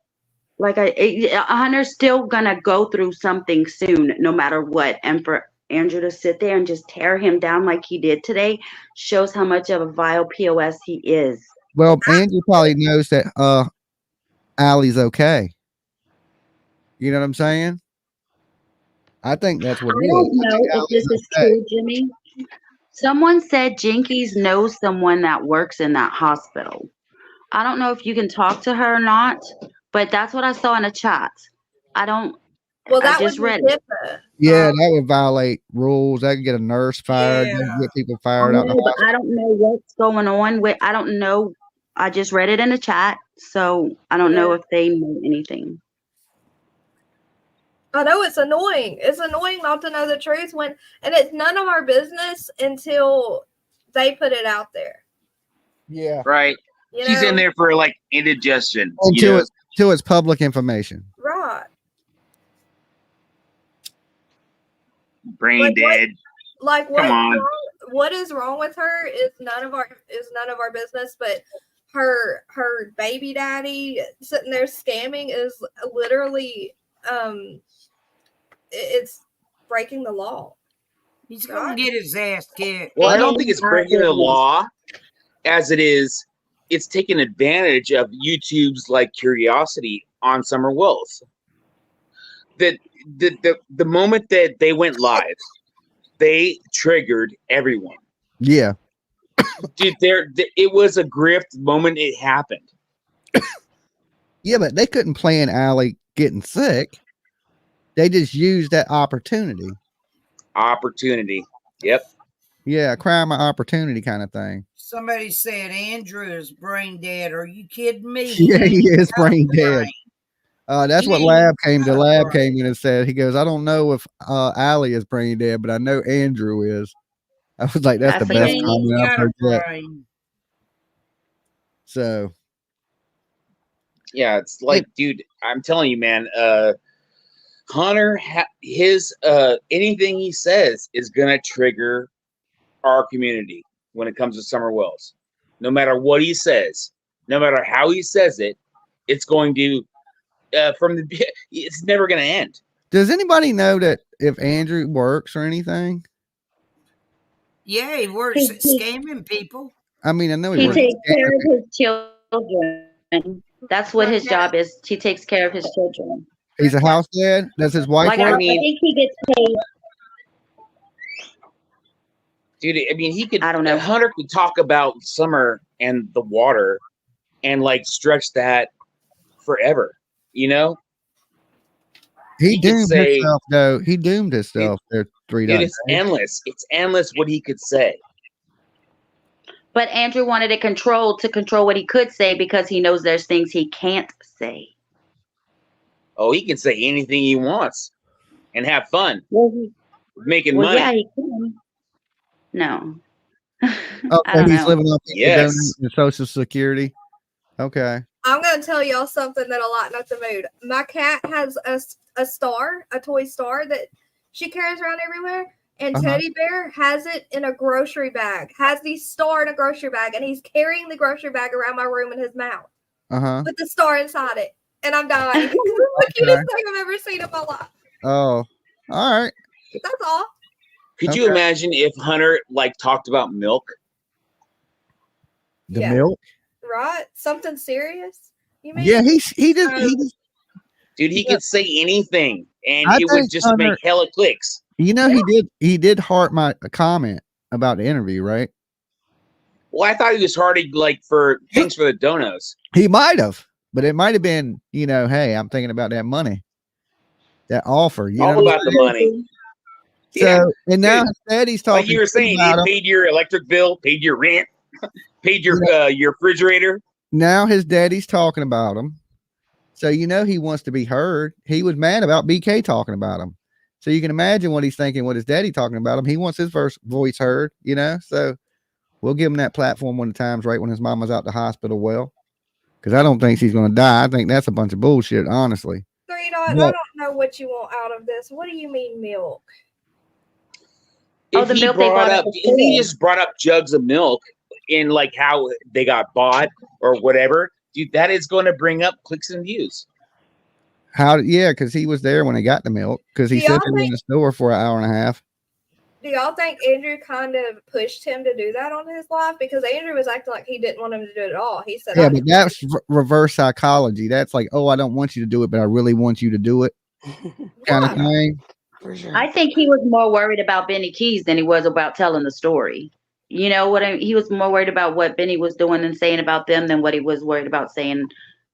Hunter's still gonna go through something soon, no matter what. And for Andrew to sit there and just tear him down like he did today shows how much of a vile POS he is. Well, Andrew probably knows that Allie's okay. You know what I'm saying? I think that's what it I is. don't know if Allie's this is okay. true, Jimmy. Someone said Jinkies knows someone that works in that hospital. I don't know if you can talk to her or not, but that's what I saw in a chat. Well, I that just would read be it. HIPAA. Yeah, that would violate rules. That could get a nurse fired. That could get people I fired out the know, but hospital. I don't know what's going on with. I don't know. I just read it in the chat, so I don't know if they know anything. I know it's annoying. It's annoying not to know the truth and it's none of our business until they put it out there. Yeah. Right. You She's in know? there for like indigestion. Until it's public information. Right. Brain dead. What is wrong with her is none of our business, but her baby daddy sitting there scamming is literally it's breaking the law. He's gonna get his ass kicked. Well, I don't think it's breaking the law as it is. It's taking advantage of YouTube's like curiosity on Summer Wills. That the moment that they went live, they triggered everyone. Yeah. Dude, it was a grift moment it happened. Yeah, but they couldn't plan Allie getting sick. They just used that opportunity. Yep. Yeah, crime of opportunity kind of thing. Somebody said Andrew is brain dead. Are you kidding me? Yeah, he is brain dead. That's what Lab came in and said. He goes, I don't know if Allie is brain dead, but I know Andrew is. I was like, that's the best comment I've heard yet. So yeah, it's like, dude, I'm telling you, man, Hunter, his anything he says is gonna trigger our community when it comes to Summer Wells. No matter what he says, no matter how he says it, it's going to it's never gonna end. Does anybody know that if Andrew works or anything? Yeah, he works at scamming people. I mean, I know he takes care of his children. That's what his job is. He takes care of his children. He's a house dad. Does his wife work? I think he gets paid. Dude, I mean, he could. I don't know. Hunter could talk about summer and the water, and like stretch that forever. You know. He doomed himself, though. He doomed himself. There 3 days. It's endless. It's endless what he could say. But Andrew wanted it controlled to control what he could say because he knows there's things he can't say. Oh, he can say anything he wants and have fun. Making money. Yeah, he can. No. Okay, he's living off the Social Security. Okay. I'm going to tell y'all something that'll lighten up the mood. My cat has a star, a toy star that she carries around everywhere. And Teddy Bear has it in a grocery bag, has the star in a grocery bag, and he's carrying the grocery bag around my room in his mouth with the star inside it. And I'm dying. It's the cutest thing I've ever seen in my life. Oh, all right. That's all. Could you imagine if Hunter like talked about milk? The milk? Right? Something serious? You mean? Yeah, he just dude, he could say anything and it would just Hunter, make hella clicks. You know, he did heart my comment about the interview, right? Well, I thought he was hearty like for thanks for the donos. He might have, but it might have been, you know, hey, I'm thinking about that money. That offer. You know about the money. So and now instead he's talking like you were saying, he paid your electric bill, paid your rent, paid your refrigerator. Now his daddy's talking about him. So you know he wants to be heard. He was mad about BK talking about him. So you can imagine what he's thinking, what his daddy talking about him. He wants his voice heard, you know. So we'll give him that platform when the time's right, when his mama's out the hospital. Well, because I don't think she's going to die. I think that's a bunch of bullshit, honestly. 3 T-Dot, I don't know what you want out of this. What do you mean milk? If the he milk they brought bought at up, the if he store. just brought up jugs of milk in like how they got bought or whatever, dude, that is going to bring up clicks and views. Yeah, because he was there when he got the milk. Because he said he was in the store for an hour and a half. Do y'all think Andrew kind of pushed him to do that on his live? Because Andrew was acting like he didn't want him to do it at all. He said, "Yeah, but that's reverse psychology. That's like, oh, I don't want you to do it, but I really want you to do it," kind of thing. For sure. I think he was more worried about Benny Keys than he was about telling the story. You know what I mean? He was more worried about what Benny was doing and saying about them than what he was worried about saying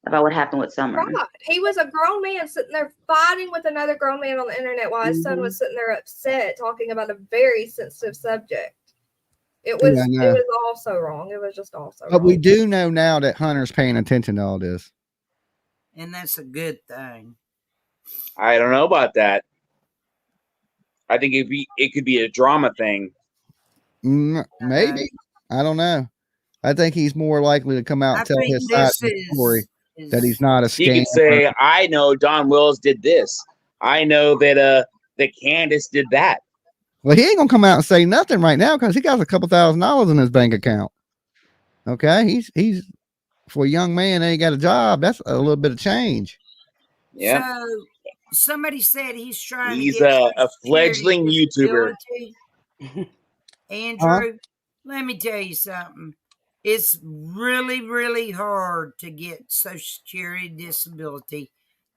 about what happened with Summer. Right. He was a grown man sitting there fighting with another grown man on the internet while his son was sitting there upset talking about a very sensitive subject. It was also wrong. It was just also But wrong. we do know now that Hunter's paying attention to all this. And that's a good thing. I don't know about that. I think it could be a drama thing. Maybe. I don't know. I think he's more likely to come out and tell his side of the story that he's not a scam. He could say, I know Don Wills did this. I know that Candus did that. Well, he ain't gonna come out and say nothing right now because he got a couple $1,000s in his bank account. Okay, he's for a young man that ain't got a job. That's a little bit of change. Yeah. So somebody said he's trying. He's to get a fledgling YouTuber. Andrew, let me tell you something. It's really, really hard to get Social Security disability.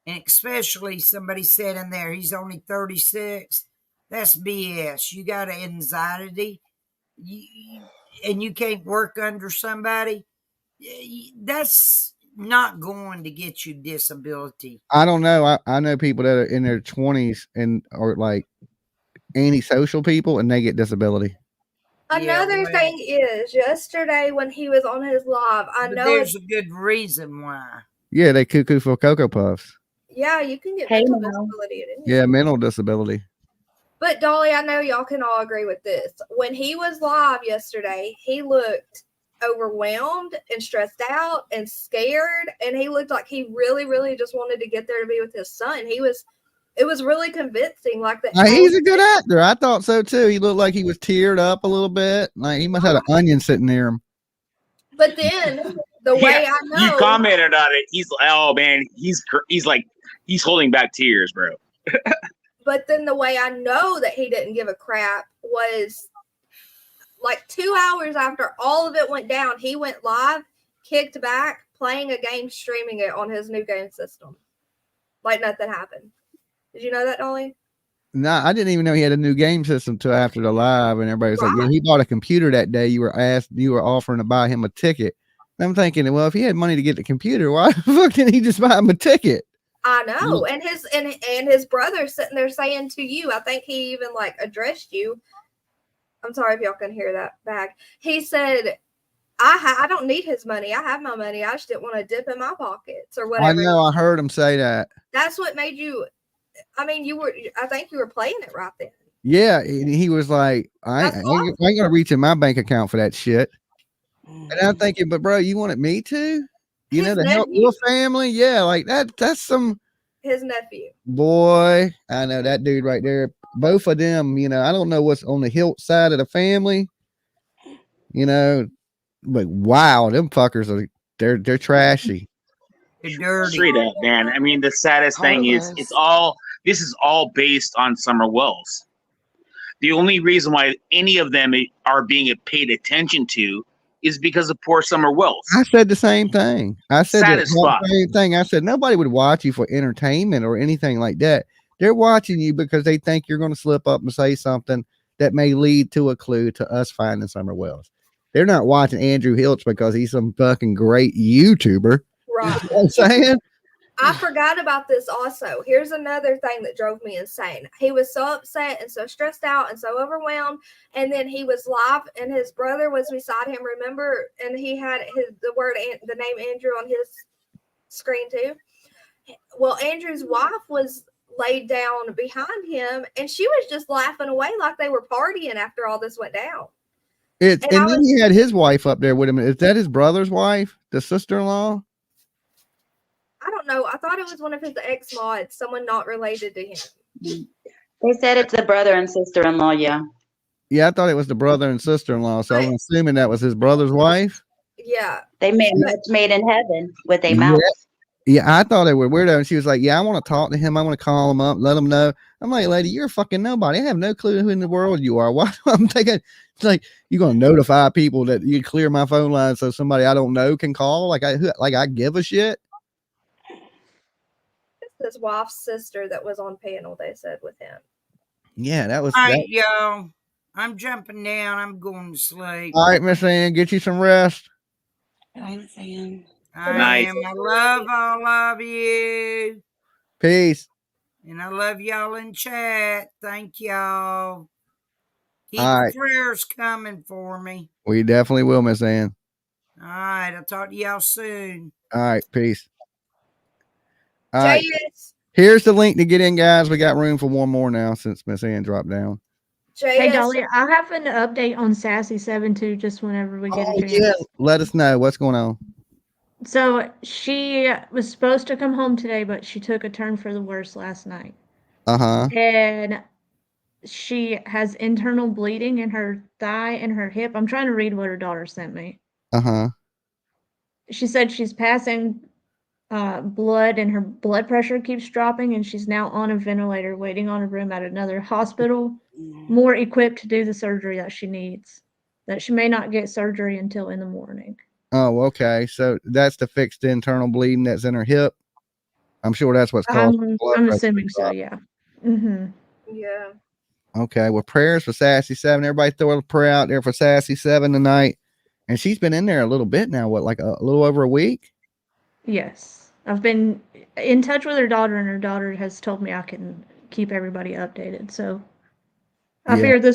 And especially somebody said in there, he's only 36. That's BS. You got an anxiety and you can't work under somebody. That's not going to get you disability. I don't know. I know people that are in their 20s and are like antisocial people and they get disability. Another thing is, yesterday when he was on his live, I know there's a good reason why. Yeah, they cuckoo for Cocoa Puffs. Yeah, you can get mental disability at any time. Mental disability. But Dolly, I know y'all can all agree with this. When he was live yesterday, he looked overwhelmed and stressed out and scared, and he looked like he really, really just wanted to get there to be with his son. It was really convincing. Like that. He's a good actor. I thought so too. He looked like he was teared up a little bit. Like he must have an onion sitting near him. But then the way I know, you commented on it. He's oh man, he's like he's holding back tears, bro. But then the way I know that he didn't give a crap was like 2 hours after all of it went down, he went live, kicked back, playing a game, streaming it on his new game system. Like nothing happened. Did you know that, Dolly? No, I didn't even know he had a new game system till after the live, and everybody's like, "Yeah, he bought a computer that day. You were offering to buy him a ticket." And I'm thinking, well, if he had money to get the computer, why the fuck didn't he just buy him a ticket? I know, and his brother sitting there saying to you, I think he even like addressed you. I'm sorry if y'all can hear that back. He said, I don't need his money. I have my money. I just didn't want to dip in my pockets or whatever. I know. I heard him say that. That's what made you. I mean, I think you were playing it right then. Yeah, he was like, I ain't gonna reach in my bank account for that shit. And I'm thinking, but bro, you wanted me to? You know, to help your family? Yeah, like that's some his nephew. Boy, I know that dude right there. Both of them, you know, I don't know what's on the HILTZ side of the family, you know, but wow, them fuckers they're trashy. They're dirty. Straight up, man. I mean, the saddest thing is this is all based on Summer Wells. The only reason why any of them are being paid attention to is because of poor Summer Wells. I said the same thing. I said the same thing. I said nobody would watch you for entertainment or anything like that. They're watching you because they think you're going to slip up and say something that may lead to a clue to us finding Summer Wells. They're not watching Andrew HILTZ because he's some fucking great YouTuber. Right. You know what I'm saying? I forgot about this also. Here's another thing that drove me insane. He was so upset and so stressed out and so overwhelmed. And then he was live and his brother was beside him, remember? And he had the name Andrew on his screen too. Well, Andrew's wife was laid down behind him and she was just laughing away like they were partying after all this went down. And then he had his wife up there with him. Is that his brother's wife? The sister-in-law? I don't know. I thought it was one of his ex mods, someone not related to him. They said it's a brother and sister-in-law. Yeah. Yeah, I thought it was the brother and sister-in-law. So I'm assuming that was his brother's wife. Yeah. They made a match made in heaven with a Yeah. mouse. Yeah, I thought they were weirdo. And she was like, yeah, I want to talk to him. I want to call him up, let him know. I'm like, lady, you're a fucking nobody. I have no clue who in the world you are. Why? I'm thinking, it's like, you're going to notify people that you clear my phone line so somebody I don't know can call? Like I give a shit? It's his wife's sister that was on panel, they said, with him. Yeah, that was. All right, y'all. I'm jumping down. I'm going to sleep. All right, Miss Ann, get you some rest. I'm saying. I love all of you. Peace. And I love y'all in chat. Thank y'all. Keep All the right. prayers coming for me. We definitely will, Miss Ann. All right. I'll talk to y'all soon. All right, peace. All right. JS. Here's the link to get in, guys. We got room for one more now since Miss Ann dropped down. Hey, Dolly, I have an update on Sassy 7 too, just whenever we get a chance. Yeah, let us know what's going on. So she was supposed to come home today, but she took a turn for the worse last night. Uh-huh. And she has internal bleeding in her thigh and her hip. I'm trying to read what her daughter sent me. Uh-huh. She said she's passing blood and her blood pressure keeps dropping, and she's now on a ventilator waiting on a room at another hospital, more equipped to do the surgery that she needs. That she may not get surgery until in the morning. Oh, okay. So that's the fixed internal bleeding that's in her hip. I'm sure that's what's called. I'm assuming so, yeah. Mm-hmm. Yeah. Okay. Well, prayers for Sassy 7. Everybody throw a prayer out there for Sassy 7 tonight. And she's been in there a little bit now. What, like a little over a week? Yes. I've been in touch with her daughter, and her daughter has told me I can keep everybody updated. So I figured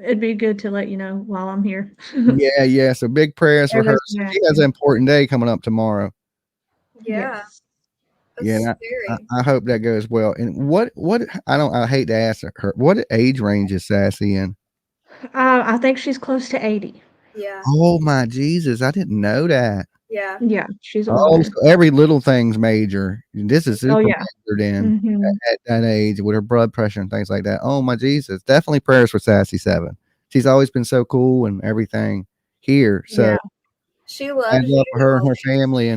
it'd be good to let you know while I'm here. Yeah. So big prayers for her. She has an important day coming up tomorrow. Yeah. Yeah, I hope that goes well. And what I hate to ask her, what age range is Sassy in? I think she's close to 80. Yeah. Oh my Jesus, I didn't know that. Yeah. Yeah, she's Oh, older. so every little thing's major. This is super yeah. majored in at that age with her blood pressure and things like that. Oh my Jesus. Definitely prayers for Sassy 7. She's always been so cool and everything here. So she loves I love her and her family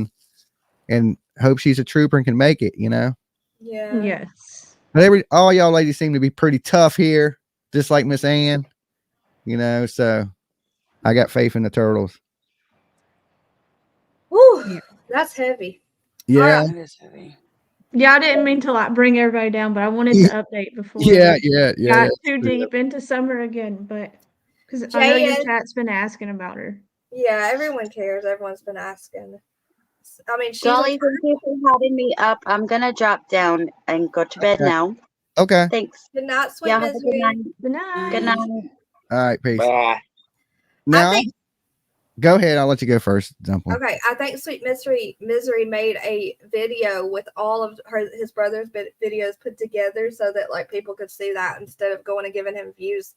and hope she's a trooper and can make it, you know? Yeah. Yes. But all y'all ladies seem to be pretty tough here, just like Miss Ann, you know, so I got faith in the turtles. Woo, that's heavy. Yeah. That is heavy. Yeah, I didn't mean to bring everybody down, but I wanted to update before got too deep into summer again. But because I know your chat's been asking about her. Yeah, everyone cares. Everyone's been asking. I mean, she's Dolly, thank you for having me up. I'm gonna drop down and go to bed now. Okay. Thanks. Good night, sweet Y'all have a Misery. good night. Good night. Good night. All right, peace. Bye. Now, go ahead. I'll let you go first. Okay, I think Sweet Misery made a video with all of his brother's videos put together so that people could see that instead of going and giving him views.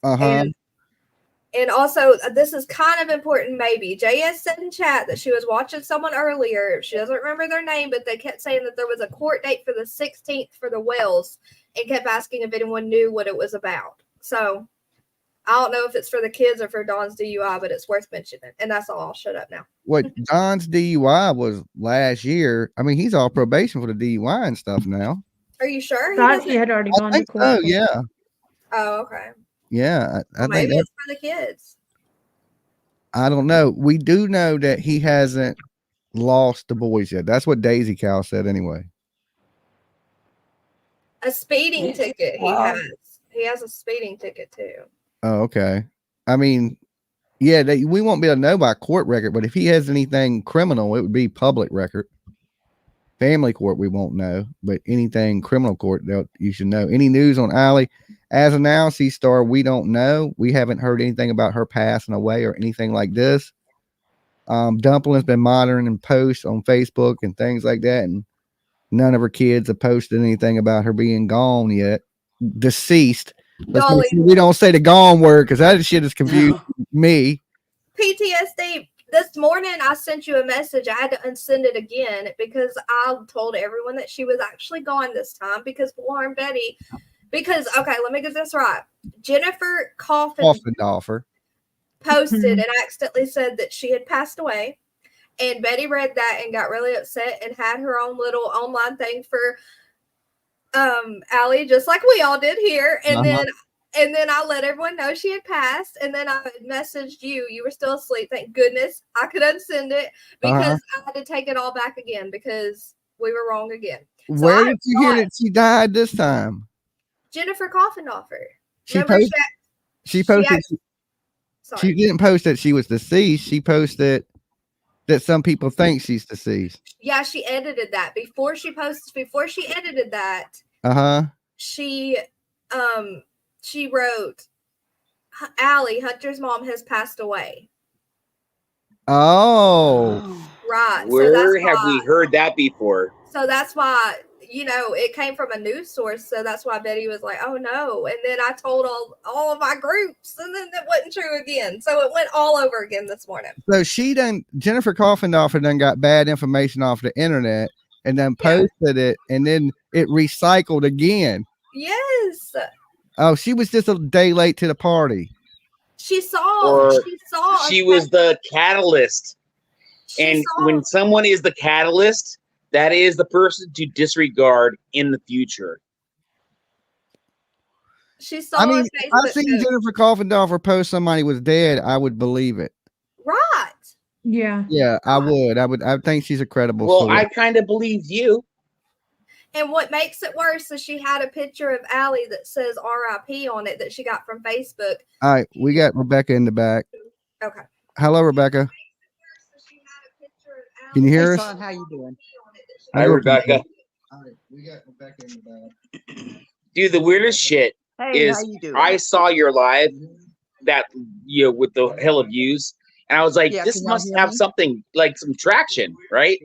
And also, this is kind of important, maybe. JS said in chat that she was watching someone earlier. She doesn't remember their name, but they kept saying that there was a court date for the 16th for the Wells and kept asking if anyone knew what it was about. So I don't know if it's for the kids or for Don's DUI, but it's worth mentioning. And that's all. I'll shut up now. What Don's DUI was last year. I mean, he's all probation for the DUI and stuff now. Are you sure? Thought he had already gone to court. Oh, yeah. Oh, okay. Yeah. I Maybe think it's for the kids. I don't know. We do know that he hasn't lost the boys yet. That's what Daisy Cow said anyway. A speeding ticket he has. He has a speeding ticket too. Oh, okay. I mean, yeah, we won't be able to know by court record, but if he has anything criminal, it would be public record. Family court, we won't know, but anything criminal court, you should know. Any news on Allie? As of now, C-Star, we don't know. We haven't heard anything about her passing away or anything like this. Dumpling's been monitoring and posts on Facebook and things like that, and none of her kids have posted anything about her being gone yet. Deceased. Let's make sure we don't say the gone word because that shit is confusing me. PTSD. This morning I sent you a message. I had to unsend it again because I told everyone that she was actually gone this time because Lauren Betty. Because okay, let me get this right. Jennifer Coffindoffer posted and accidentally said that she had passed away. And Betty read that and got really upset and had her own little online thing for Allie, just like we all did here. And then I let everyone know she had passed. And then I messaged you. You were still asleep. Thank goodness I could unsend it because I had to take it all back again because we were wrong again. Where did you hear that she died this time? Jennifer Coffindoffer. She posted. She didn't post that she was deceased. She posted that some people think she's deceased. Yeah, she edited that before she edited that. She wrote, Allie, Hunter's mom has passed away. Oh. Right. Where have we heard that before? So that's why, it came from a news source. So that's why Betty was like, oh no. And then I told all of my groups and then it wasn't true again. So it went all over again this morning. So Jennifer Coffindoffer done got bad information off the internet and then posted it and then it recycled again. Yes. Oh, she was just a day late to the party. She was the catalyst. When someone is the catalyst, that is the person to disregard in the future. She saw. I mean, I've seen Jennifer Coffindoffer post somebody was dead. I would believe it. Right. Yeah. Yeah, I would. I think she's a credible source. Well, I kind of believe you. And what makes it worse is she had a picture of Allie that says RIP on it that she got from Facebook. All right, we got Rebecca in the back. Okay. Hello, Rebecca. Can you hear us? Son, how you doing? Hi, Rebecca. All right, we got Rebecca in the back. Dude, the weirdest shit is I saw your live that with the hell of views, and I was like, this must have something like some traction, right?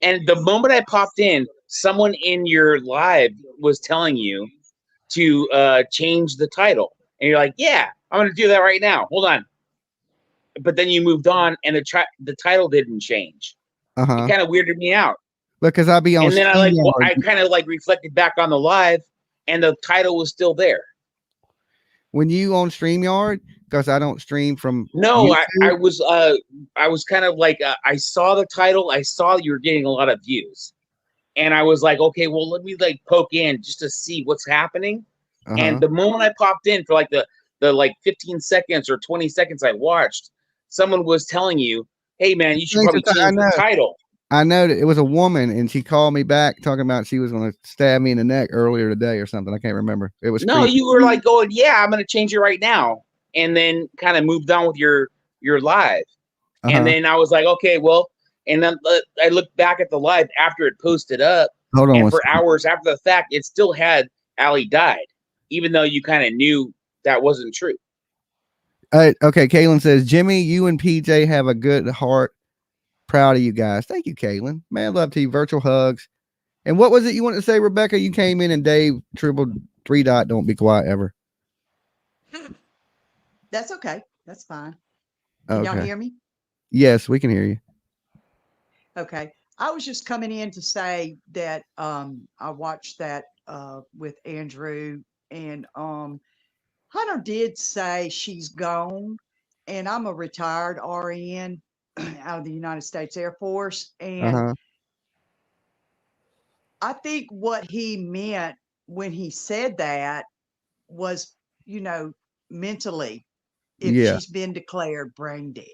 And the moment I popped in, someone in your live was telling you to change the title, and you're like, yeah, I'm gonna do that right now. Hold on. But then you moved on, and the title didn't change. It kind of weirded me out because I'll be on. And then I kind of reflected back on the live, and the title was still there. When you on StreamYard, because I don't stream from. No, I was kind of like I saw the title, I saw you were getting a lot of views, and I was like, okay, well, let me poke in just to see what's happening. And the moment I popped in for the 15 seconds or 20 seconds I watched, someone was telling you, hey man, you should probably change the title. I know that it was a woman, and she called me back talking about she was going to stab me in the neck earlier today or something. I can't remember. It was creepy. You were going, yeah, I'm going to change it right now, and then kind of moved on with your live. And then I was like, okay, well, and then I looked back at the live after it posted up. Hold on, and for hours after the fact, it still had Allie died, even though you kind of knew that wasn't true. Okay, Kaylin says, Jimmy, you and PJ have a good heart. Proud of you guys. Thank you, Kaylin. Man, love to you. Virtual hugs. And what was it you wanted to say, Rebecca? You came in and Dave tripled 3 dot. Don't be quiet ever. That's okay. That's fine. Can y'all hear me? Yes, we can hear you. Okay. I was just coming in to say that I watched that with Andrew, and Hunter did say she's gone, and I'm a retired RN out of the United States Air Force. And I think what he meant when he said that was, mentally, if she's been declared brain dead.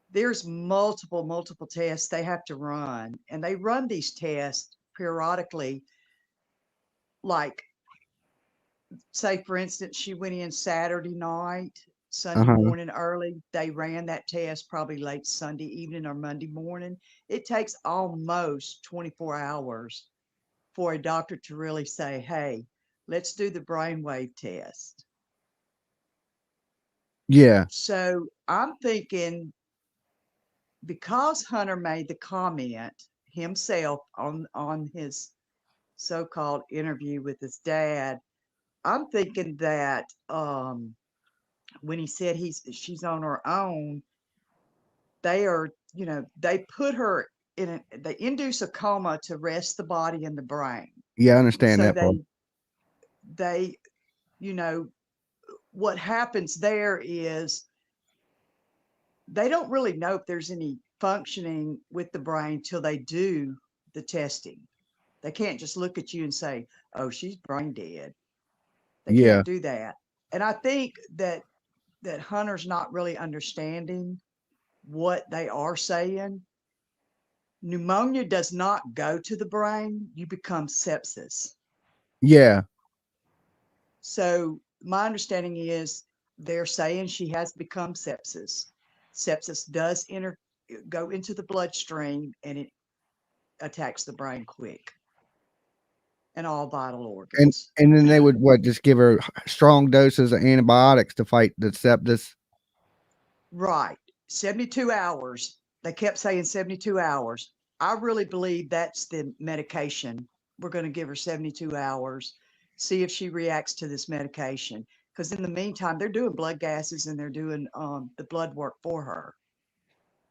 There's multiple tests they have to run, and they run these tests periodically. Like, say, for instance, she went in Saturday night, Sunday morning early. They ran that test probably late Sunday evening or Monday morning. It takes almost 24 hours for a doctor to really say, hey, let's do the brainwave test. Yeah. So I'm thinking, because Hunter made the comment himself on his so-called interview with his dad, I'm thinking that when he said she's on her own, they are, they put her in they induce a coma to rest the body and the brain. Yeah, I understand So that part. they, what happens there is they don't really know if there's any functioning with the brain till they do the testing. They can't just look at you and say, oh, she's brain dead. They Yeah. can't do that. And I think that Hunter's not really understanding what they are saying. Pneumonia does not go to the brain. You become sepsis. Yeah. So my understanding is they're saying she has become sepsis. Sepsis does go into the bloodstream and it attacks the brain quick and all vital organs. And then they would just give her strong doses of antibiotics to fight the sepsis. Right. 72 hours. They kept saying 72 hours. I really believe that's the medication. We're going to give her 72 hours, see if she reacts to this medication. Because in the meantime, they're doing blood gases and they're doing the blood work for her.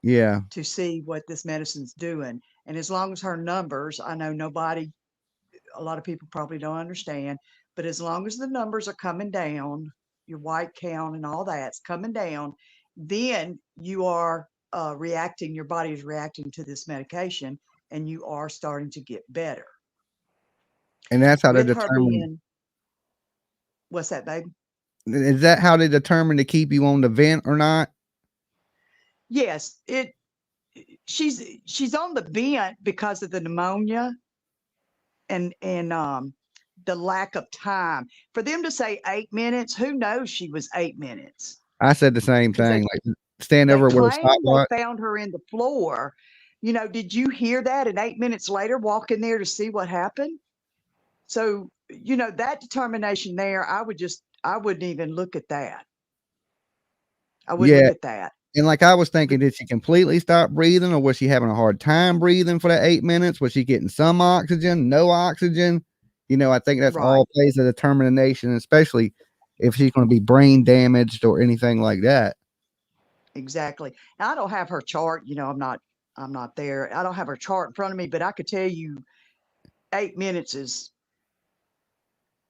Yeah. To see what this medicine's doing. And as long as her numbers, I know a lot of people probably don't understand, but as long as the numbers are coming down, your white count and all that's coming down, then you are reacting, your body is reacting to this medication and you are starting to get better. And that's how they With her determine. being, what's that, baby? Is that how they determine to keep you on the vent or not? Yes, she's on the vent because of the pneumonia and the lack of time. For them to say 8 minutes, who knows she was 8 minutes? I said the same thing. Like stand over with a stopwatch. They found her in the floor. Did you hear that? And 8 minutes later, walk in there to see what happened. So, that determination there, I wouldn't even look at that. I wouldn't look at that. And like I was thinking, did she completely stop breathing, or was she having a hard time breathing for that 8 minutes? Was she getting some oxygen, no oxygen? I think that's all plays a determination, especially if she's going to be brain damaged or anything like that. Exactly. Now, I don't have her chart. I'm not there. I don't have her chart in front of me, but I could tell you 8 minutes is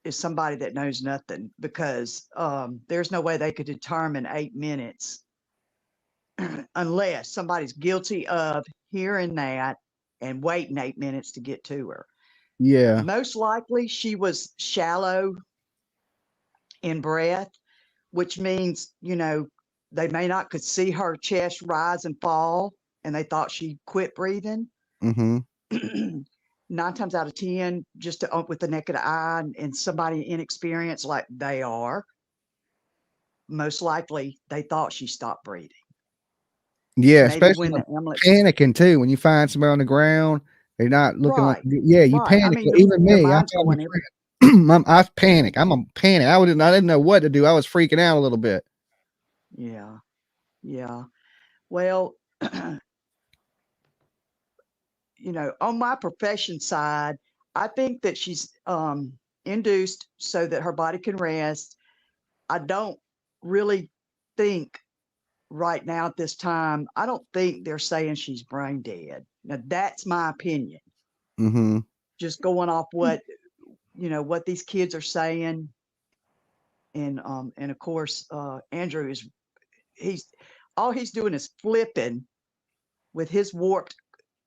somebody that knows nothing, because there's no way they could determine 8 minutes unless somebody's guilty of hearing that and waiting 8 minutes to get to her. Yeah. Most likely she was shallow in breath, which means, they may not could see her chest rise and fall and they thought she quit breathing. Mm-hmm. 9 times out of 10, just with the naked eye and somebody inexperienced like they are, most likely they thought she stopped breathing. Yeah, maybe especially when the ambulance panicking too. When you find somebody on the ground, they're not looking right. like you right. panic. I mean, Even your me, mind's going every... I panic. I'm a panic. I didn't know what to do. I was freaking out a little bit. Yeah. Yeah. Well, on my profession side, I think that she's induced so that her body can rest. I don't really think right now at this time, I don't think they're saying she's brain dead. Now, that's my opinion. Mm-hmm. Just going off what these kids are saying. And of course, Andrew he's doing is flipping with his warped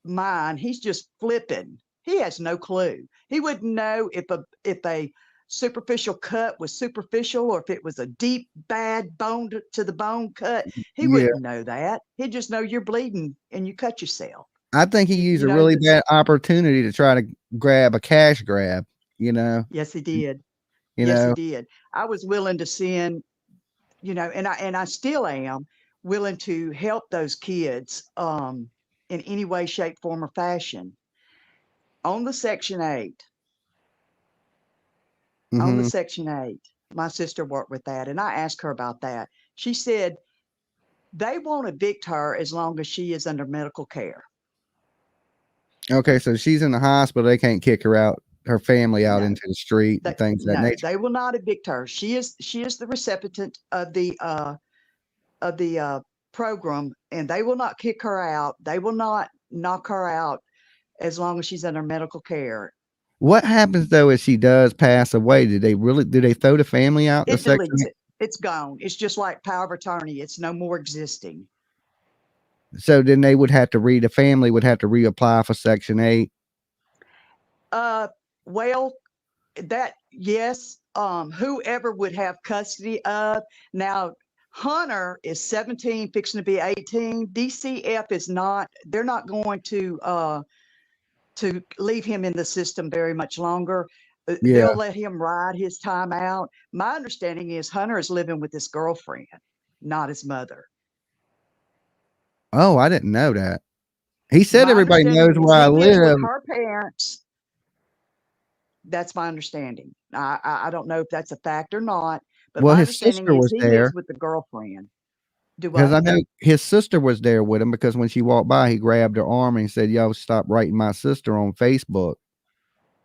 mind. He's just flipping. He has no clue. He wouldn't know if a superficial cut was superficial or if it was a deep, bad bone to the bone cut. He wouldn't know that. He'd just know you're bleeding and you cut yourself. I think he used a really bad opportunity to try to grab a cash grab, Yes, he did. He did. I was willing to send, and I still am willing to help those kids in any way, shape, form, or fashion. On the Section 8, on the Section 8, my sister worked with that, and I asked her about that. She said they won't evict her as long as she is under medical care. Okay, so she's in the hospital. They can't kick her out, her family out into the street and things of that nature. They will not evict her. She is the recipient of the program, and they will not kick her out. They will not knock her out as long as she's under medical care. What happens though if she does pass away? Do they throw the family out? It deletes it. It's gone. It's just like power of attorney. It's no more existing. So then they would have to the family would have to reapply for Section 8. Well, that, yes, whoever would have custody of. Now, Hunter is 17, fixing to be 18. DCF is not, they're not going to leave him in the system very much longer. Yeah. They'll let him ride his time out. My understanding is Hunter is living with his girlfriend, not his mother. Oh, I didn't know that. He said My everybody knows understanding is where I he lives live. with her parents. That's my understanding. I don't know if that's a fact or not, but Well, my his understanding sister is was he there. lives with the girlfriend. Do Because I what? know his sister was there with him, because when she walked by, he grabbed her arm and said, "Yo, stop writing my sister on Facebook."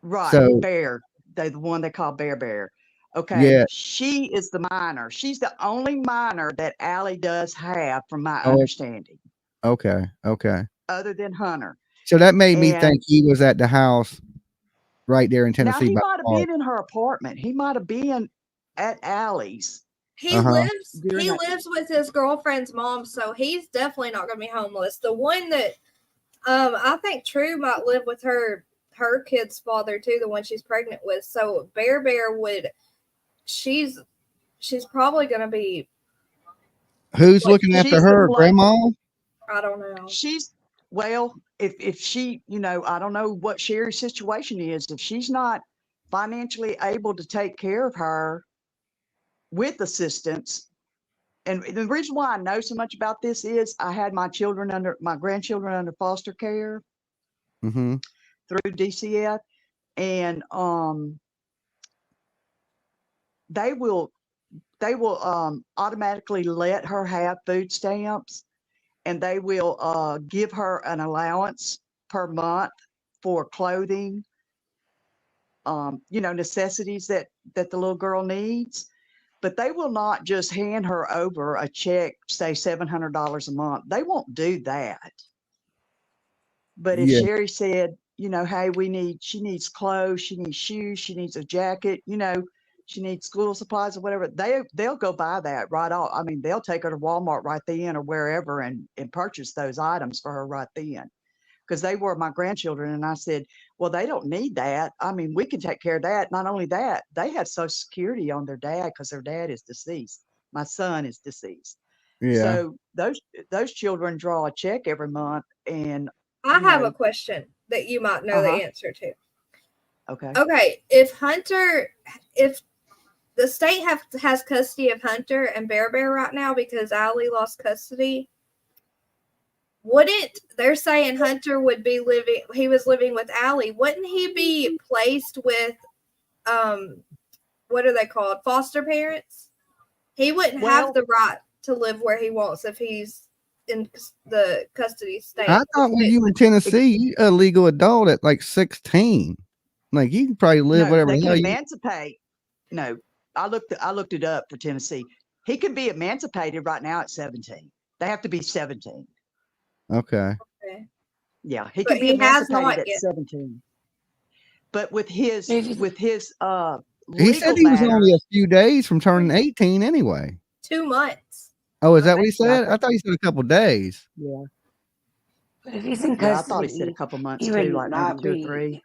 Right, So Bear. The one they call Bear. Okay, yeah. she is the minor. She's the only minor that Allie does have, from my Oh, understanding, okay. other than Hunter. So that made me And think he was at the house right there in now Tennessee. he By might the have park. been in her apartment. He might have been at Allie's. He Uh-huh. lives with his girlfriend's mom, so he's definitely not going to be homeless. The one that I think True might live with her kid's father too, the one she's pregnant with. So Bear would, she's probably going to be. Who's looking after her? Grandma? I don't know. Well, if she, I don't know what Sherry's situation is. If she's not financially able to take care of her with assistance, and the reason why I know so much about this is I had my grandchildren under foster care Mm-hmm. through DCF, and they will automatically let her have food stamps, and they will give her an allowance per month for clothing, necessities that the little girl needs. But they will not just hand her over a check, say $700 a month. They won't do that. But if Yeah. Sherry said, hey, she needs clothes, she needs shoes, she needs a jacket, she needs school supplies or whatever, they'll go buy that right off. I mean, they'll take her to Walmart right then or wherever and purchase those items for her right then. Because they were my grandchildren. And I said, well, they don't need that. I mean, we can take care of that. Not only that, they have Social Security on their dad because their dad is deceased. My son is deceased. Yeah. So those children draw a check every month. And I have a question that you might know the answer to. Okay. If the state has custody of Hunter and Bear right now because Allie lost custody, they're saying Hunter he was living with Allie, wouldn't he be placed with, what are they called? Foster parents? He wouldn't have the right to live where he wants if he's in the custody state. I thought when you in Tennessee, you a legal adult at like 16. Like you can probably live whatever they the can hell you. emancipate. No, I looked it up for Tennessee. He can be emancipated right now at 17. They have to be 17. Okay. Yeah, he can be emancipated at 17. But with his He legal said he was matter, only a few days from turning 18 anyway. 2 months. Oh, is that what he said? I thought he said a couple days. Yeah. But if he's in Yeah, I custody, thought he said a couple months he too, would like not maybe 2 or be. 3.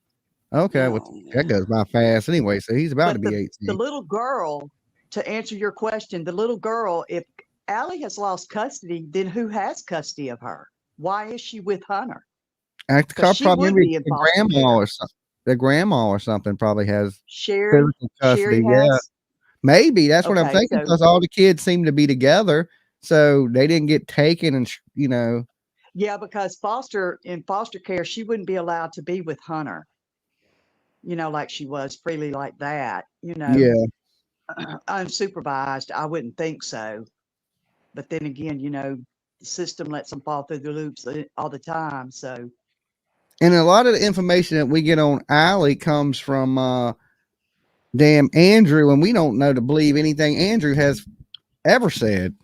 Okay, well, that goes by fast anyway. So he's about to be 18. The little girl, to answer your question, the little girl, if Allie has lost custody, then who has custody of her? Why is she with Hunter? Probably the grandma or something. The grandma or something probably has Sherry custody. Sherry Yeah, has? maybe that's what I'm Okay, thinking, so- because all the kids seem to be together, so they didn't get taken, and Yeah, because in foster care, she wouldn't be allowed to be with Hunter, like she was freely like that, Yeah. Unsupervised, I wouldn't think so. But then again, the system lets them fall through the loops all the time. So, And a lot of the information that we get on Allie comes from damn Andrew, and we don't know to believe anything Andrew has ever said,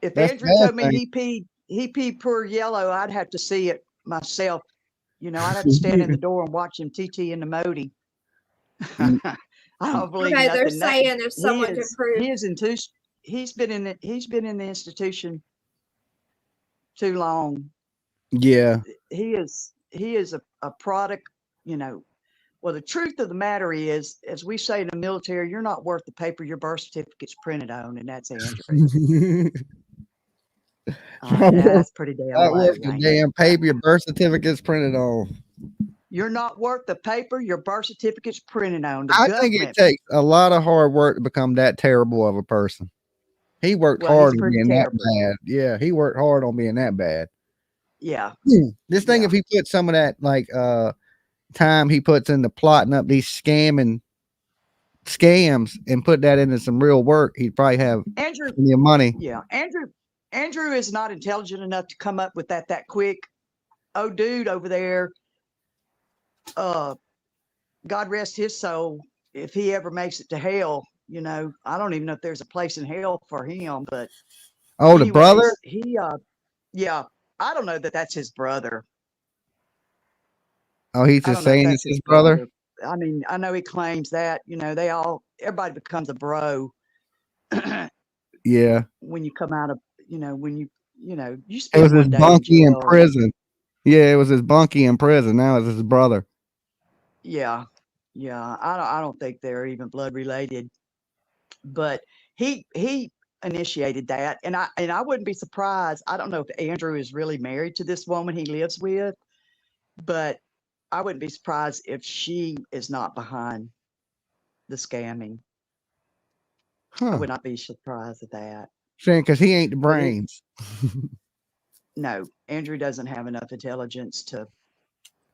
If That's Andrew the told other me he peed poor yellow, I'd have to see it myself. You know, I'd have to stand in the door and watch him TT in the Modi. thing. I don't believe Okay, they're nothing. saying if someone can prove. He's been in the institution too long. Yeah. He is a product, you know. Well, the truth of the matter is, as we say in the military, you're not worth the paper your birth certificate's printed on, and that's Andrew. That's pretty damn Not low. worth the damn paper your birth certificate's printed on. You're not worth the paper your birth certificate's printed on. The I think it government. takes a lot of hard work to become that terrible of a person. He worked hard on being that bad. Yeah, he worked hard on being that bad. Yeah. Just think if he put some of that time he puts into plotting up these scams and put that into some real work, he'd probably have plenty of money. Yeah, Andrew is not intelligent enough to come up with that quick. Oh, dude over there, God rest his soul, if he ever makes it to hell, you know, I don't even know if there's a place in hell for him, but anyways, the brother? Yeah, I don't know that that's his brother. Oh, he's just saying it's his brother? I mean, I know he claims that, you know, everybody becomes a bro. Yeah. When you come out of, you it spend was his one day bunkie in jail. prison. Yeah, it was his bunkie in prison. Now it's his brother. Yeah. I don't think they're even blood related, but he initiated that, and I wouldn't be surprised. I don't know if Andrew is really married to this woman he lives with, but I wouldn't be surprised if she is not behind the scamming. I would not be surprised at that. Saying because he ain't the brains. No, Andrew doesn't have enough intelligence to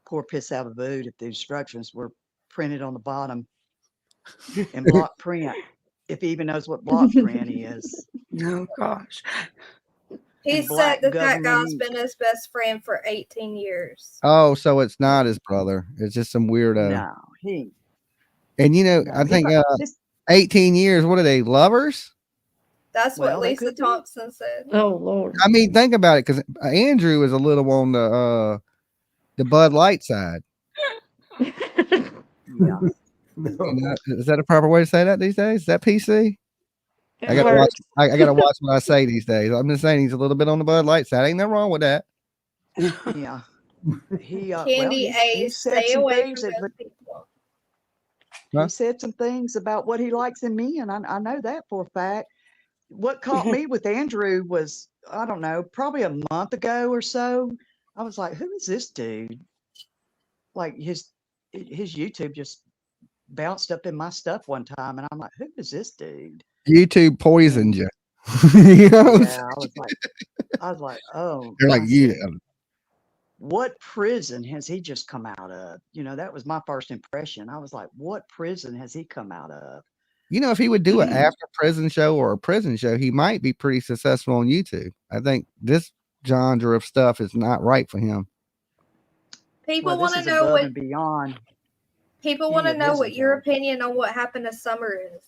pour piss out of a boot if the instructions were printed on the bottom in block print. If he even knows what block print is. Oh gosh. He said that guy's been his best friend for 18 years. Oh, so it's not his brother. It's just some weirdo. No, he. And I think 18 years. What are they, lovers? That's what Lisa Thompson said. Oh Lord. I mean, think about it, because Andrew is a little on the Bud Light side. Yeah. Is that a proper way to say that these days? Is that PC? I gotta watch. I gotta watch what I say these days. I'm just saying he's a little bit on the Bud Light side. Ain't nothing wrong with that. Yeah. Candy A, stay away from those people. He said some things about what he likes in me, and I know that for a fact. What caught me with Andrew was, I don't know, probably a month ago or so. I was like, who is this dude? Like his YouTube just bounced up in my stuff one time, and I'm like, who is this dude? YouTube poisoned you. Yeah, I was like, oh. They're like, yeah. What prison has he just come out of? You know, that was my first impression. I was like, what prison has he come out of? You know, if he would do an after prison show or a prison show, he might be pretty successful on YouTube. I think this genre of stuff is not right for him. People want to know what beyond. People want to know what your opinion on what happened to Summer is.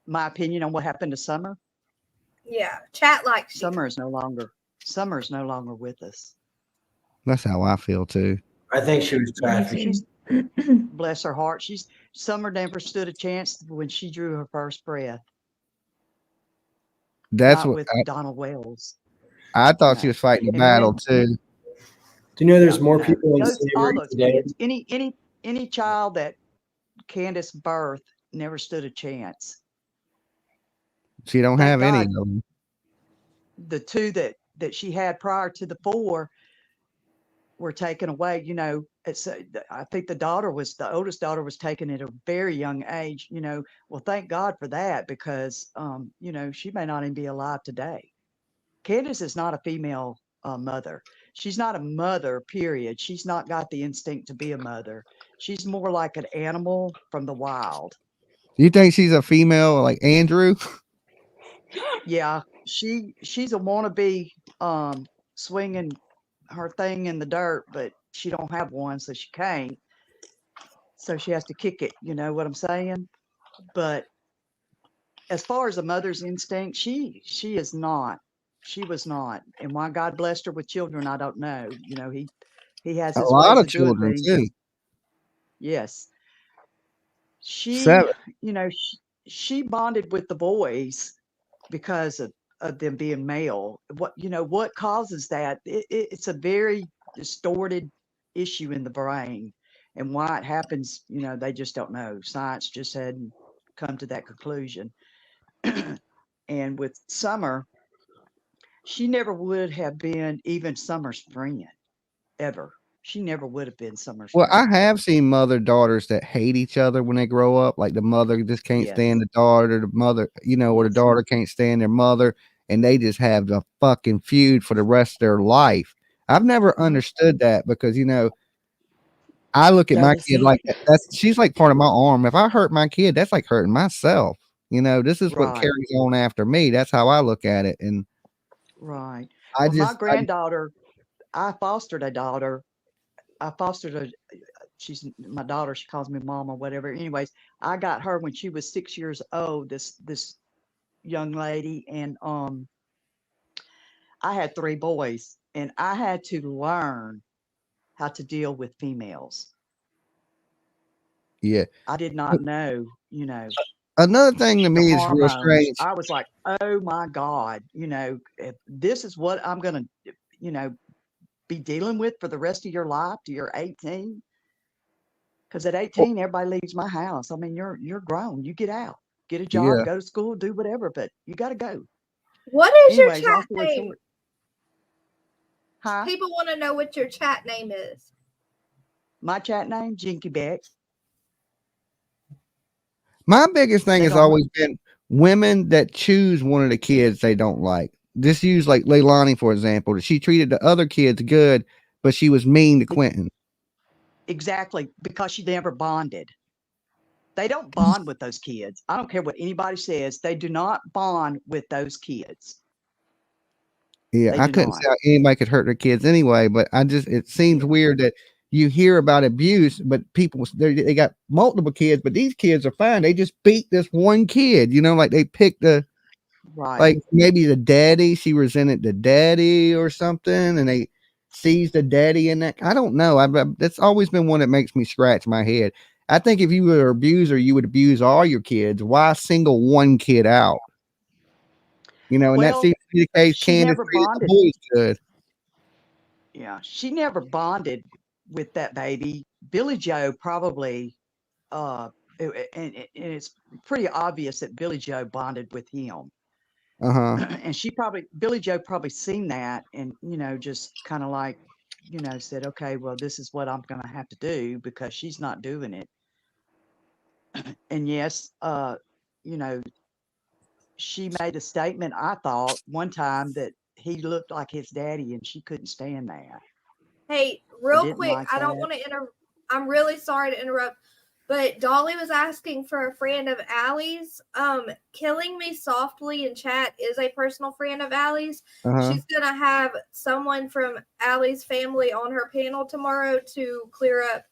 My opinion on what happened to Summer? Yeah, chat like Summer is no longer with us. That's how I feel too. I think she was trafficking. Bless her heart. Summer never stood a chance when she drew her first breath. That's Not what with Donald Wells. I thought she was fighting a battle too. Do you know there's more people in slavery today? Kids, any child that Candace birthed never stood a chance. She don't have any of them. The two that she had prior to the 4 were taken away. You know, I think the oldest daughter was taken at a very young age. You know, well, thank God for that, because you know, she may not even be alive today. Candace is not a female mother. She's not a mother, period. She's not got the instinct to be a mother. She's more like an animal from the wild. You think she's a female like Andrew? Yeah, she's a wannabe swinging her thing in the dirt, but she don't have one, so she can't. So she has to kick it. You know what I'm saying? But as far as a mother's instinct, she is not. She was not. And why God blessed her with children, I don't know. You know, he has A his lot ways of of doing children things. too. Yes. She, 7. you know, she bonded with the boys because of them being male. What causes that? It's a very distorted issue in the brain. And why it happens, they just don't know. Science just hadn't come to that conclusion. And with Summer, she never would have been even Summer's friend, ever. She never would have been Summer's Well, I friend. have seen mother-daughters that hate each other when they grow up. Like the mother just can't stand Yes. the daughter, the mother, or the Yes. daughter can't stand their mother, and they just have a fucking feud for the rest of their life. I've never understood that because, I look at my Doesn't kid seem like that. She's like part of my arm. If I hurt my kid, that's like hurting myself. This is what right. carries on after me. That's how I look at it. And Right. I Well, my just, granddaughter, I fostered a daughter. I fostered a, she's my daughter. She calls me mom or whatever. Anyways, I got her when she was 6 years old, this young lady. And I had 3 boys, and I had to learn how to deal with females. yeah. I did not know, Another thing to the me is real hormones. strange. I was like, oh my God, if this is what I'm going to, be dealing with for the rest of your life till you're 18. Because at 18, everybody leaves my house. I mean, you're grown. You get out, get a job, Yeah. go to school, do whatever, but you got to go. What is your Anyways, long chat story name? short. Huh? People want to know what your chat name is. My chat name, Jinky Beck. My biggest thing They has don't. always been women that choose one of the kids they don't like. Just use like Leilani, for example. She treated the other kids good, but she was mean to Quentin. Exactly, because she never bonded. They don't bond with those kids. I don't care what anybody says. They do not bond with those kids. Yeah, They I do couldn't not. see how anybody could hurt their kids anyway, but it seems weird that you hear about abuse, but people, they got multiple kids, but these kids are fine. They just beat this one kid, like they picked Right. like maybe the daddy, she resented the daddy or something, and they sees the daddy in that. I don't know. That's always been one that makes me scratch my head. I think if you were an abuser, you would abuse all your kids. Why single one kid out? And that Well, seems to be the case. she Candus never treated the bonded. boys good. Yeah, she never bonded with that baby. Billy Joe probably, and it's pretty obvious that Billy Joe bonded with him. And Billy Joe probably seen that and, just kind of like, said, okay, well, this is what I'm going to have to do because she's not doing it. And yes, she made a statement, I thought, one time that he looked like his daddy and she couldn't stand that. Hey, real quick, I don't want to interrupt. I'm really sorry to interrupt, but Dolly was asking for a friend of Allie's. Killing Me Softly in chat is a personal friend of Allie's. She's gonna have someone from Allie's family on her panel tomorrow to clear up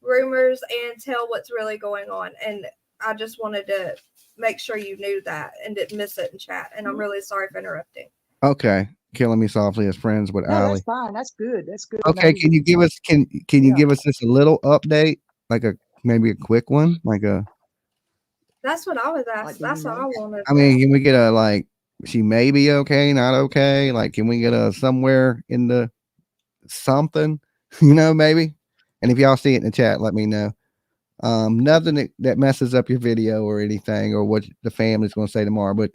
rumors and tell what's really going on. And I just wanted to make sure you knew that and didn't miss it in chat. And I'm really sorry for interrupting. Okay. Killing Me Softly as friends with No, Allie. that's fine. That's good. That's good. Okay, can you give us you give us just a little update, like maybe a quick one, like a? That's what I was asking. That's what I wanted. I mean, can we get a like? She may be okay, not okay. Like, can we get a somewhere in the something? Maybe. And if y'all see it in the chat, let me know. Nothing that messes up your video or anything, or what the family's going to say tomorrow, but.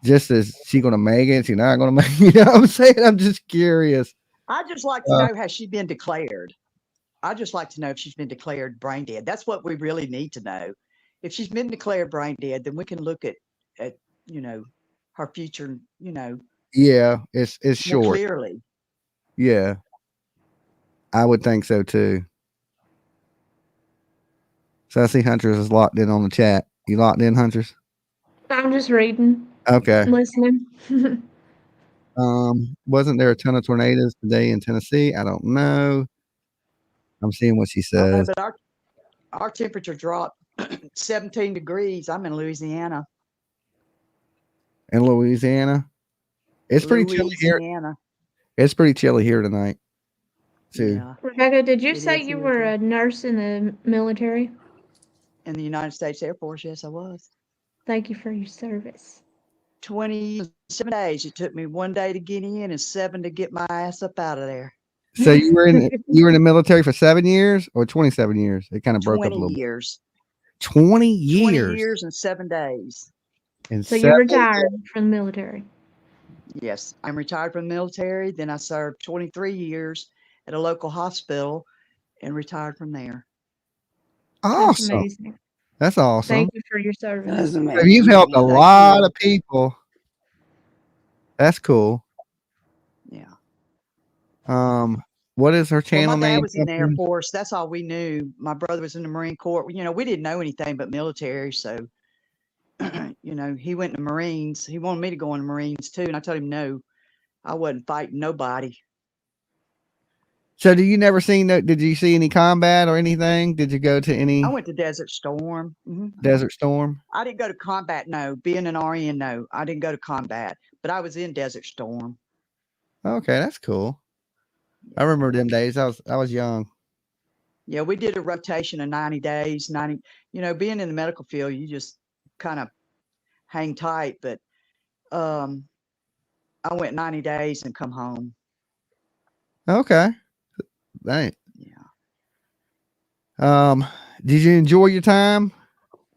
Just as she gonna make it, she's not gonna make it. You know what I'm saying? I'm just curious. I just like to know, has she been declared? I just like to know if she's been declared brain dead. That's what we really need to know. If she's been declared brain dead, then we can look at her future, Yeah, it's short. more clearly. Yeah. I would think so too. Sassy Huntress is locked in on the chat. You locked in, Huntress? I'm just reading. Okay. Listening. Wasn't there a ton of tornadoes today in Tennessee? I don't know. I'm seeing what she says. But our temperature dropped 17 degrees. I'm in Louisiana. in Louisiana. It's pretty chilly here. Louisiana. It's pretty chilly here tonight, too. Yeah, Rebecca, did you it say is you here were too. a nurse in the military? In the United States Air Force, yes, I was. Thank you for your service. 27 days. It took me 1 day to get in and 7 to get my ass up out of there. So you were in the military for 7 years or 27 years? It kind of broke up a 20 little bit. years. 20 20 years. years and 7 days. And So you retired from the military. Yes, I'm retired from the military. Then I served 23 years at a local hospital and retired from there. That's Awesome. amazing. That's awesome. Thank you for your service. That's So amazing. you've helped a Thank lot you. of people. That's cool. Yeah. What is her Well, channel my dad name? was in the Air Force. That's all we knew. My brother was in the Marine Corps. You know, we didn't know anything but military. So, you know, he went in the Marines. He wanted me to go in the Marines too. And I told him, no, I wasn't fighting nobody. So did you see any combat or anything? Did you go to any I went to Desert Storm. Desert Storm? I didn't go to combat. No, being an RN, no, I didn't go to combat, but I was in Desert Storm. Okay, that's cool. I remember them days. I was young. Yeah, we did a rotation of 90 days, 90, you know, being in the medical field, you just kind of hang tight, but I went 90 days and come home. Okay. Dang. Yeah. Did you enjoy your time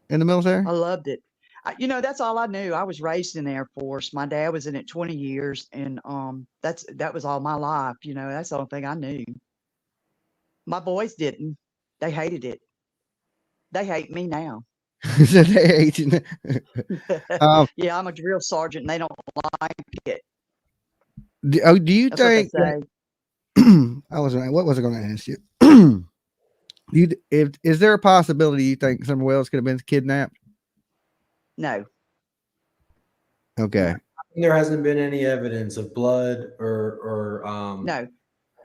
in the military? I loved it. You know, that's all I knew. I was raised in the Air Force. My dad was in it 20 years, and that was all my life. You know, that's the only thing I knew. My boys didn't. They hated it. They hate me now. So they hate you. Yeah, I'm a drill sergeant, and they don't like it. Do you That's what they think? say. What was I going to ask you? Is there a possibility you think Summer Wells could have been kidnapped? No. Okay. There hasn't been any evidence of blood or No,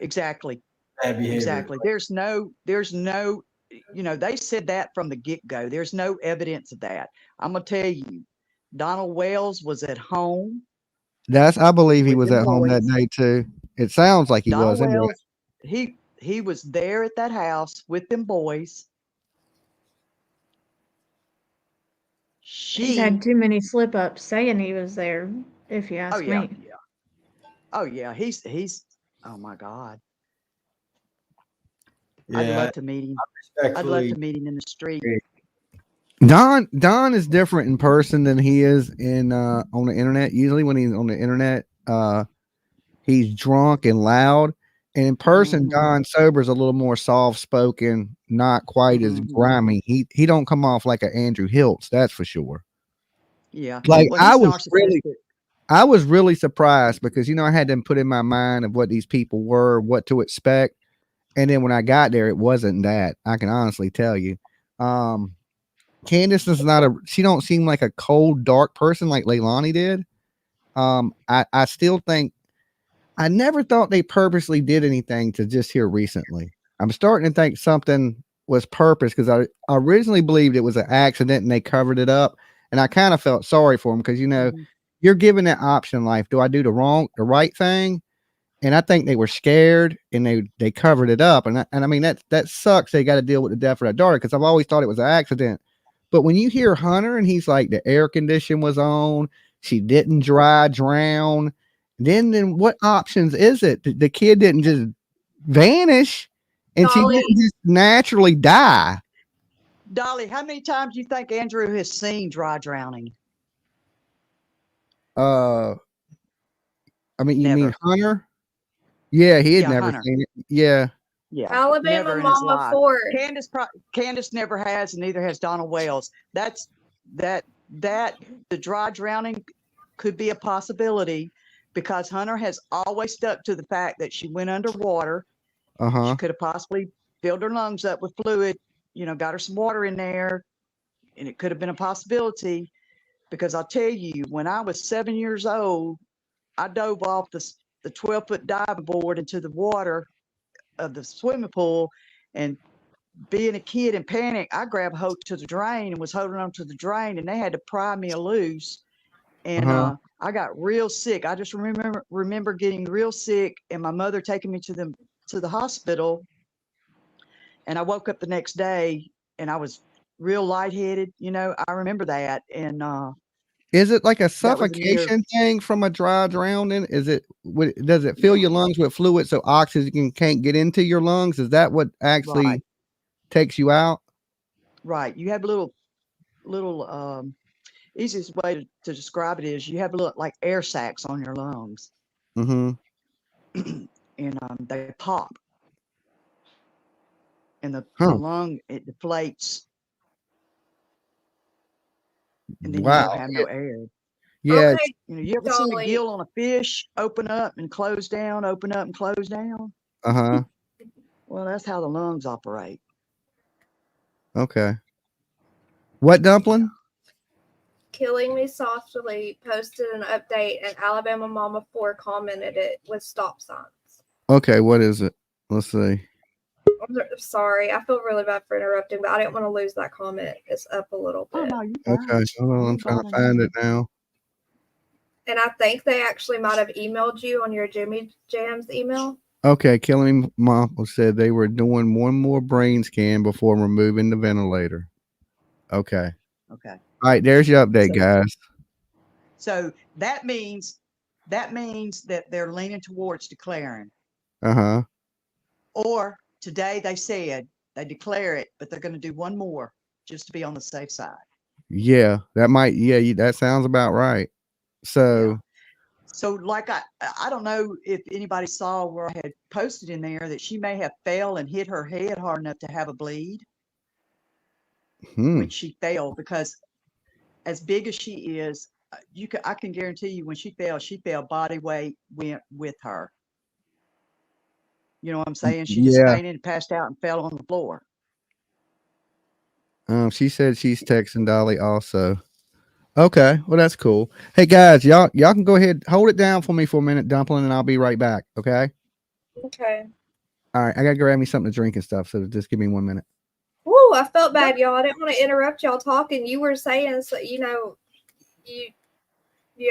exactly. bad behavior. Exactly. There's no, you know, they said that from the get-go. There's no evidence of that. I'm gonna tell you, Donald Wells was at home. I believe he with was them at home that boys. day too. It sounds like he Donald was. Anyway. Wells, he was there at that house with them boys. He's had too many slip ups saying he was there, if you ask me. Yeah. Oh yeah, he's oh my God. Yeah, I'd love to meet him. I'd love to meet him in the street. Don is different in person than he is in on the internet. Usually when he's on the internet, he's drunk and loud. And in person, Don sober's a little more soft spoken, not quite as grimy. He don't come off like an Andrew HILTZ, that's for sure. Yeah. Like Well, I was really surprised because I had them put in my mind of what these people were, what to expect. And then when I got there, it wasn't that. I can honestly tell you. Candus is she don't seem like a cold, dark person like Leilani did. I still think I never thought they purposely did anything to just here recently. I'm starting to think something was purpose because I originally believed it was an accident and they covered it up. And I kind of felt sorry for them because, you're given that option in life. Do I do the right thing? And I think they were scared and they covered it up. And I mean, that sucks. They got to deal with the death of their daughter because I've always thought it was an accident. But when you hear Hunter and he's like, the air condition was on, she didn't drown. Then what options is it? The kid didn't just vanish and she didn't just naturally die. Dolly, how many times do you think Andrew has seen dry drowning? I mean, you Never. mean Hunter? Yeah, he had never Hunter. seen it. Yeah. Yeah. Alabama never in his Mama life. 4. Candace never has, and neither has Donald Wells. The dry drowning could be a possibility because Hunter has always stuck to the fact that she went underwater. She could have possibly filled her lungs up with fluid, got her some water in there, and it could have been a possibility. Because I'll tell you, when I was 7 years old, I dove off the 12-foot diving board into the water of the swimming pool, and being a kid in panic, I grabbed hold to the drain and was holding on to the drain, and they had to pry me loose And I got real sick. I just remember getting real sick, and my mother taking me to the hospital. And I woke up the next day, and I was real lightheaded. You know, I remember that. And is it like a that was near, suffocation thing from a dry drowning? Does it fill your lungs with fluid so oxygen can't get into your lungs? Is that what actually right, takes you out? right. You have little easiest way to describe it is you have little like air sacs on your lungs. Mm-hmm. And they pop, and the lung, it deflates, and then you Wow. don't have no air. Yeah. Okay, You know, you ever seen the gill on a fish open up and close down, open up and close down? Uh-huh. Well, that's how the lungs operate. Okay. What, Dumpling? Killing Me Softly posted an update, and Alabama Mama 4 commented it with stop signs. Okay, what is it? Let's see. I'm sorry, I feel really bad for interrupting, but I didn't want to lose that comment. It's up a little bit. Oh, no, you Okay, hold on, I'm trying to find it now. And I think they actually might have emailed you on your Jimmy Jams email. Okay, Killing Me Mom said they were doing one more brain scan before removing the ventilator. Okay. Okay. All right, there's your update, guys. So that means that they're leaning towards declaring. Uh-huh. Or today they said they declare it, but they're going to do one more just to be on the safe side. Yeah, that sounds about right. So, so like I don't know if anybody saw where I had posted in there that she may have fell and hit her head hard enough to have a bleed when she fell, because as big as she is, I can guarantee you when she fell, body weight went with her. You know what I'm saying? She just fainted and passed out and fell on the floor. She said she's texting Dolly also. Okay, well that's cool. Hey guys, y'all can go ahead, hold it down for me for a minute, Dumpling, and I'll be right back. Okay. Okay. All right, I gotta grab me something to drink and stuff, so just give me 1 minute. Woo, I felt bad, y'all. I didn't want to interrupt y'all talking. You were saying, so you know, you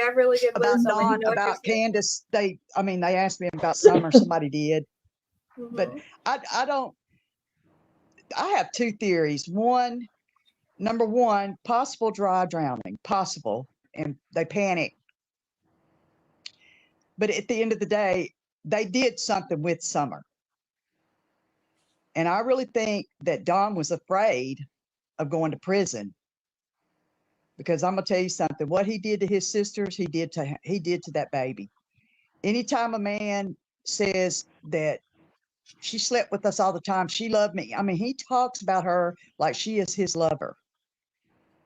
have really good about wisdom. Dawn, about Candus. They asked me about Summer. Somebody did, but I don't. I have two theories. Number one, possible dry drowning, possible, and they panic. But at the end of the day, they did something with Summer. And I really think that Don was afraid of going to prison. Because I'm gonna tell you something, what he did to his sisters, he did to that baby. Anytime a man says that she slept with us all the time, she loved me. I mean, he talks about her like she is his lover.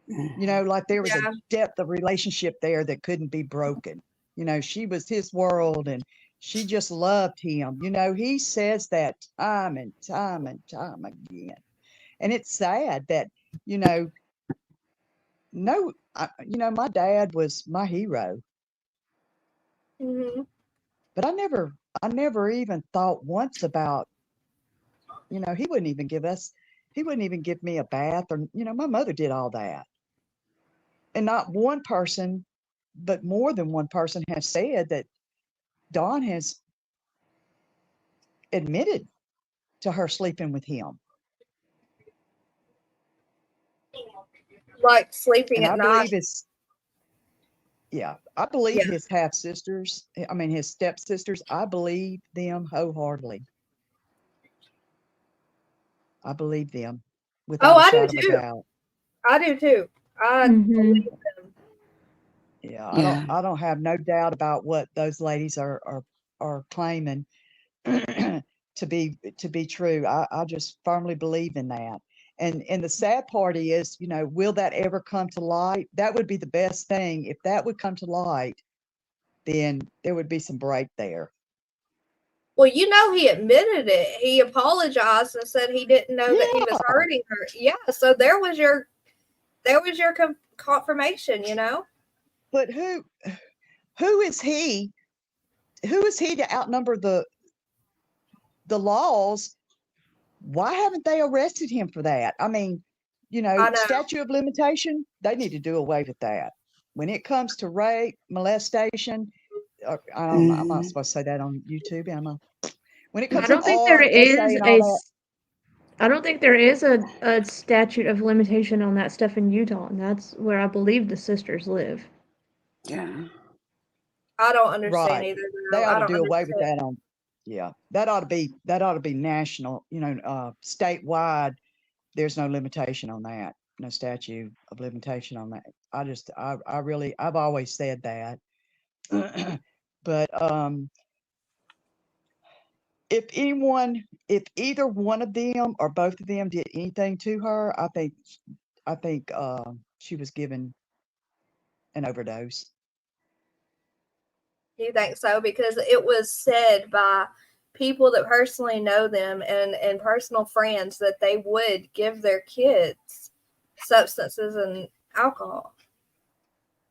You know, like there was a depth of relationship there that couldn't be broken. You know, she was his world and she just loved him. You know, he says that time and time and time again. And it's sad that, you know, my dad was my hero. But I never even thought once about, you know, he wouldn't even give me a bath, or, you know, my mother did all that. And not one person, but more than one person has said that Dawn has admitted to her sleeping with him. Like sleeping And at I night. believe his half sisters, his stepsisters, I believe them wholeheartedly. I believe them without a shadow of a doubt. I do too. I believe them. Yeah, I don't have no doubt about what those ladies are claiming to be true. I just firmly believe in that. And the sad part is, you know, will that ever come to light? That would be the best thing. If that would come to light, then there would be some break there. Well, you know, he admitted it. He apologized and said he didn't know that he was hurting her. Yeah, so there was your confirmation, you know. But who is he? Who is he to outnumber the laws? Why haven't they arrested him for that? I mean, you know, statute of limitation, they need to do away with that. when it comes to rape, molestation, I don't know, I'm not supposed to say that on YouTube, am I? When it I comes to don't think there RSA is and all that, I don't think there is a statute of limitation on that stuff in Utah, and that's where I believe the sisters live. Yeah. I don't understand right? either. They Though. ought I to don't do away with understand. that on. Yeah, that ought to be national. You know, statewide. There's no limitation on that. No statute of limitation on that. I really, I've always said that. But if either one of them or both of them did anything to her, I think she was given an overdose. You think so? Because it was said by people that personally know them and personal friends that they would give their kids substances and alcohol.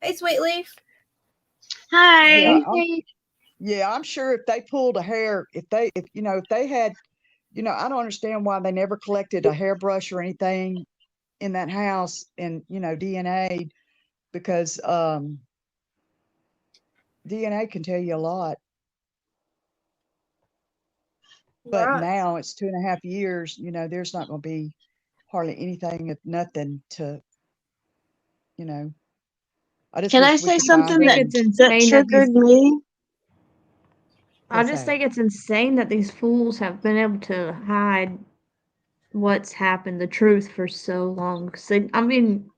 Hey, Sweet Leaf. Hi. Yeah, I'm sure if they pulled a hair, if they had, I don't understand why they never collected a hairbrush or anything in that house and, DNA, because DNA can tell you a lot. But Right. now it's 2.5 years, there's not going to be hardly anything, nothing to, I just Can I wish we say could something find that, It's them. that insane that triggered me? I What's just that? think it's insane that these fools have been able to hide what's happened, the truth, for so long. 'Cause I mean,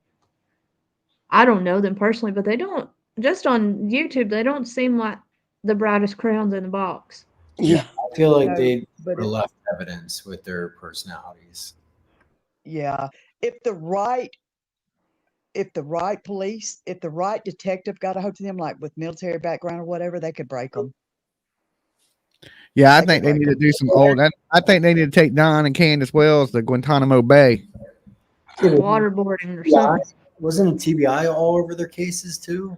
I don't know them personally, but they don't, just on YouTube, they don't seem like the brightest crowns in the box. Yeah. I feel like No, they but would have left evidence with their personalities. yeah, if the right police, if the right detective got a hold of them, like with military background or whatever, they could break them. Yeah, I They think could they break need to them. do some old. I think they need to take Don and Candace Wells to Guantanamo Bay. Waterboarding or something. Wasn't TBI all over their cases too?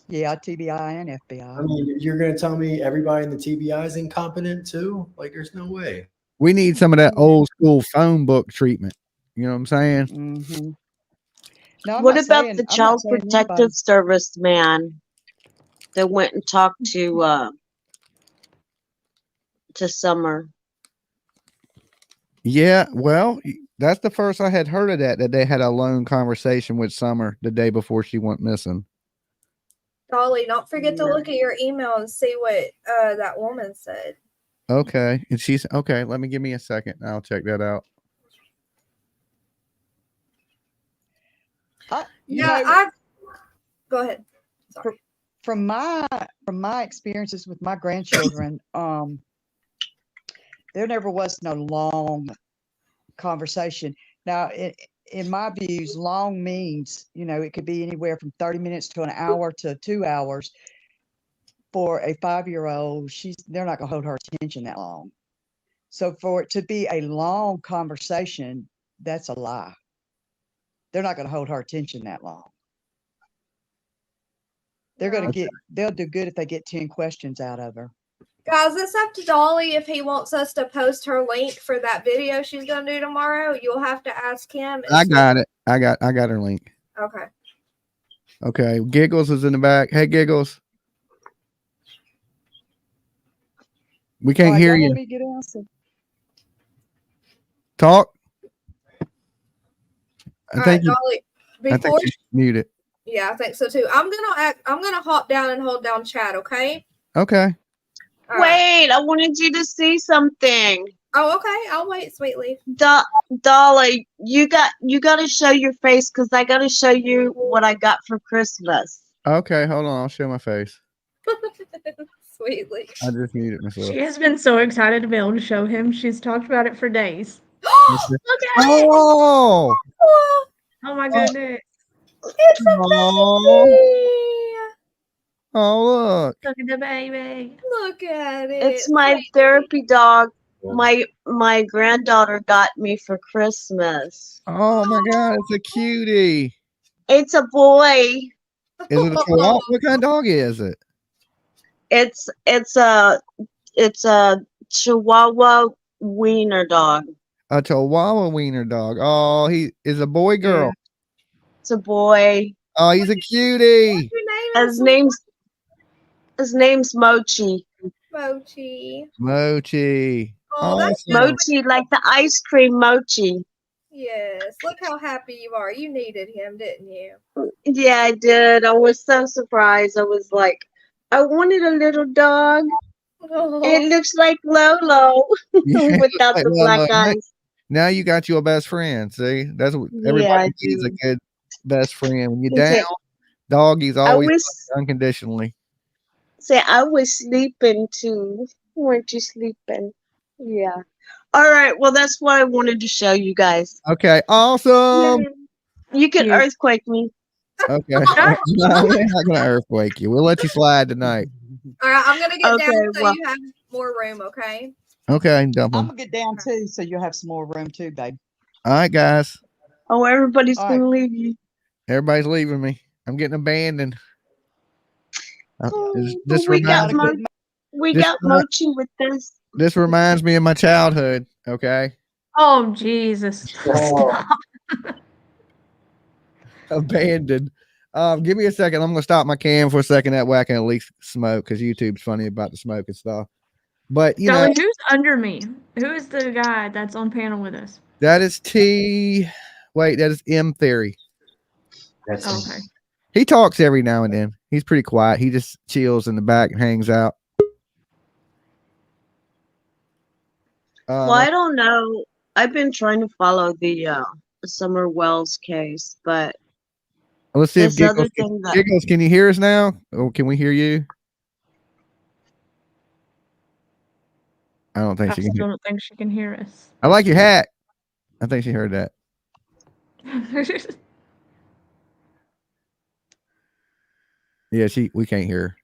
Yeah, TBI and I FBI. mean, you're going to tell me everybody in the TBI is incompetent too? Like, there's no way. We need some of that old school phone book treatment. You know what I'm saying? Mm-hmm. No, What about the I'm not Child saying Protective anybody. Service man that went and talked to Summer? Yeah, well, that's the first I had heard of that they had a lone conversation with Summer the day before she went missing. Dolly, don't forget to look at your email and see what that woman said. Okay. And she's okay. Let me give me a second. I'll check that out. Go ahead. Sorry. From my experiences with my grandchildren, there never was no long conversation. Now, in my views, long means, it could be anywhere from 30 minutes to an hour to 2 hours. For a 5-year-old, they're not going to hold her attention that long. So for it to be a long conversation, that's a lie. They're not going to hold her attention that long. They'll do good if they get 10 questions out of her. Guys, it's up to Dolly if he wants us to post her link for that video she's gonna do tomorrow. You'll have to ask him. I got it. I got her link. Okay. Okay. Giggles is in the back. Hey, Giggles. We can't hear you. Talk. I think Dolly, you're muted. Yeah, I think so too. I'm gonna hop down and hold down chat, okay? Okay. Wait, I wanted you to see something. Oh, okay. I'll wait, Sweet Leaf. Dolly, you got to show your face because I got to show you what I got for Christmas. Okay, hold on. I'll show my face. Sweet Leaf. I just muted myself. She has been so excited to be able to show him. She's talked about it for days. Look at it! Oh! Oh my goodness. It's a baby! Oh, look. Look at the baby. Look at it. It's my therapy dog. My granddaughter got me for Christmas. Oh my God, it's a cutie. It's a boy. Is it a chihuahua? What kind of dog is it? It's a Chihuahua wiener dog. A Chihuahua wiener dog. Oh, he is a boy, girl. It's a boy. Oh, he's a cutie. His name's Mochi. Mochi. Mochi. Oh, that's good. Mochi, like the ice cream mochi. Yes. Look how happy you are. You needed him, didn't you? Yeah, I did. I was so surprised. I was like, I wanted a little dog. It looks like Lolo without the black eyes. Now you got you a best friend. See, that's what everybody needs, a good best friend. When you're down, doggies always unconditionally. Say, I was sleeping too. Weren't you sleeping? Yeah. All right. Well, that's what I wanted to show you guys. Okay, awesome. You can earthquake me. Okay. We're not gonna earthquake you. We'll let you slide tonight. All right, I'm gonna get down so you have more room, okay? Okay, dump 'em. I'm gonna get down too, so you'll have some more room too, babe. All right, guys. Oh, everybody's gonna leave you. Everybody's leaving me. I'm getting abandoned. We got Mochi with this. This reminds me of my childhood. Okay. Oh Jesus! Stop. Abandoned. Give me a second. I'm gonna stop my cam for a second. That way I can at least smoke, because YouTube's funny about the smoke and stuff. But you know, who's under me? Who is the guy that's on panel with us? that is T. Wait, that is M Theory. That's okay. He talks every now and then. He's pretty quiet. He just chills in the back and hangs out. Well, I don't know. I've been trying to follow the Summer Wells case, but let's see if this Giggles, can you hear us now? Or can we hear you? I don't think I she can. still don't think she can hear us. I like your hat. I think she heard that. Yeah, we can't hear her.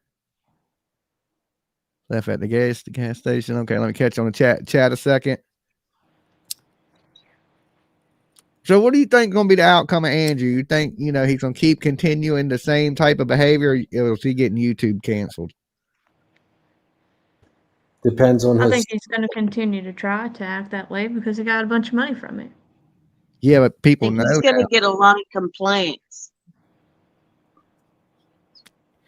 Left at the gas station. Okay, let me catch on the chat a second. So what do you think going to be the outcome of Andrew? You think, he's going to keep continuing the same type of behavior, or is he getting YouTube canceled? Depends on I think he's going to continue to try to act that way because he got a bunch of money from it. Yeah, but people know he's going to get a lot of complaints.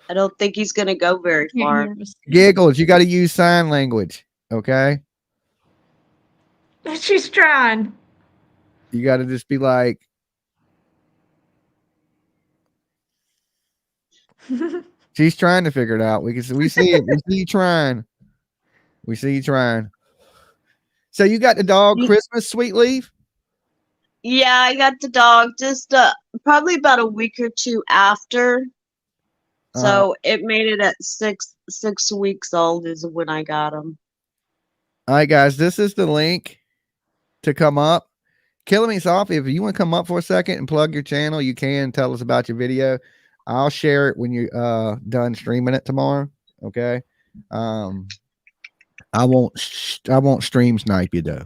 I don't think he's going to go very far. Giggles, you got to use sign language, okay? She's trying. You got to just be like, she's trying to figure it out. We see it. We see you trying. We see you trying. So you got the dog Christmas sweet leaf? Yeah, I got the dog just probably about a week or two after. So it made it at 6 weeks old is when I got him. All right, guys, this is the link to come up. Killing Me Softly, if you want to come up for a second and plug your channel, you can tell us about your video. I'll share it when you're done streaming it tomorrow. Okay. I won't stream snipe you though.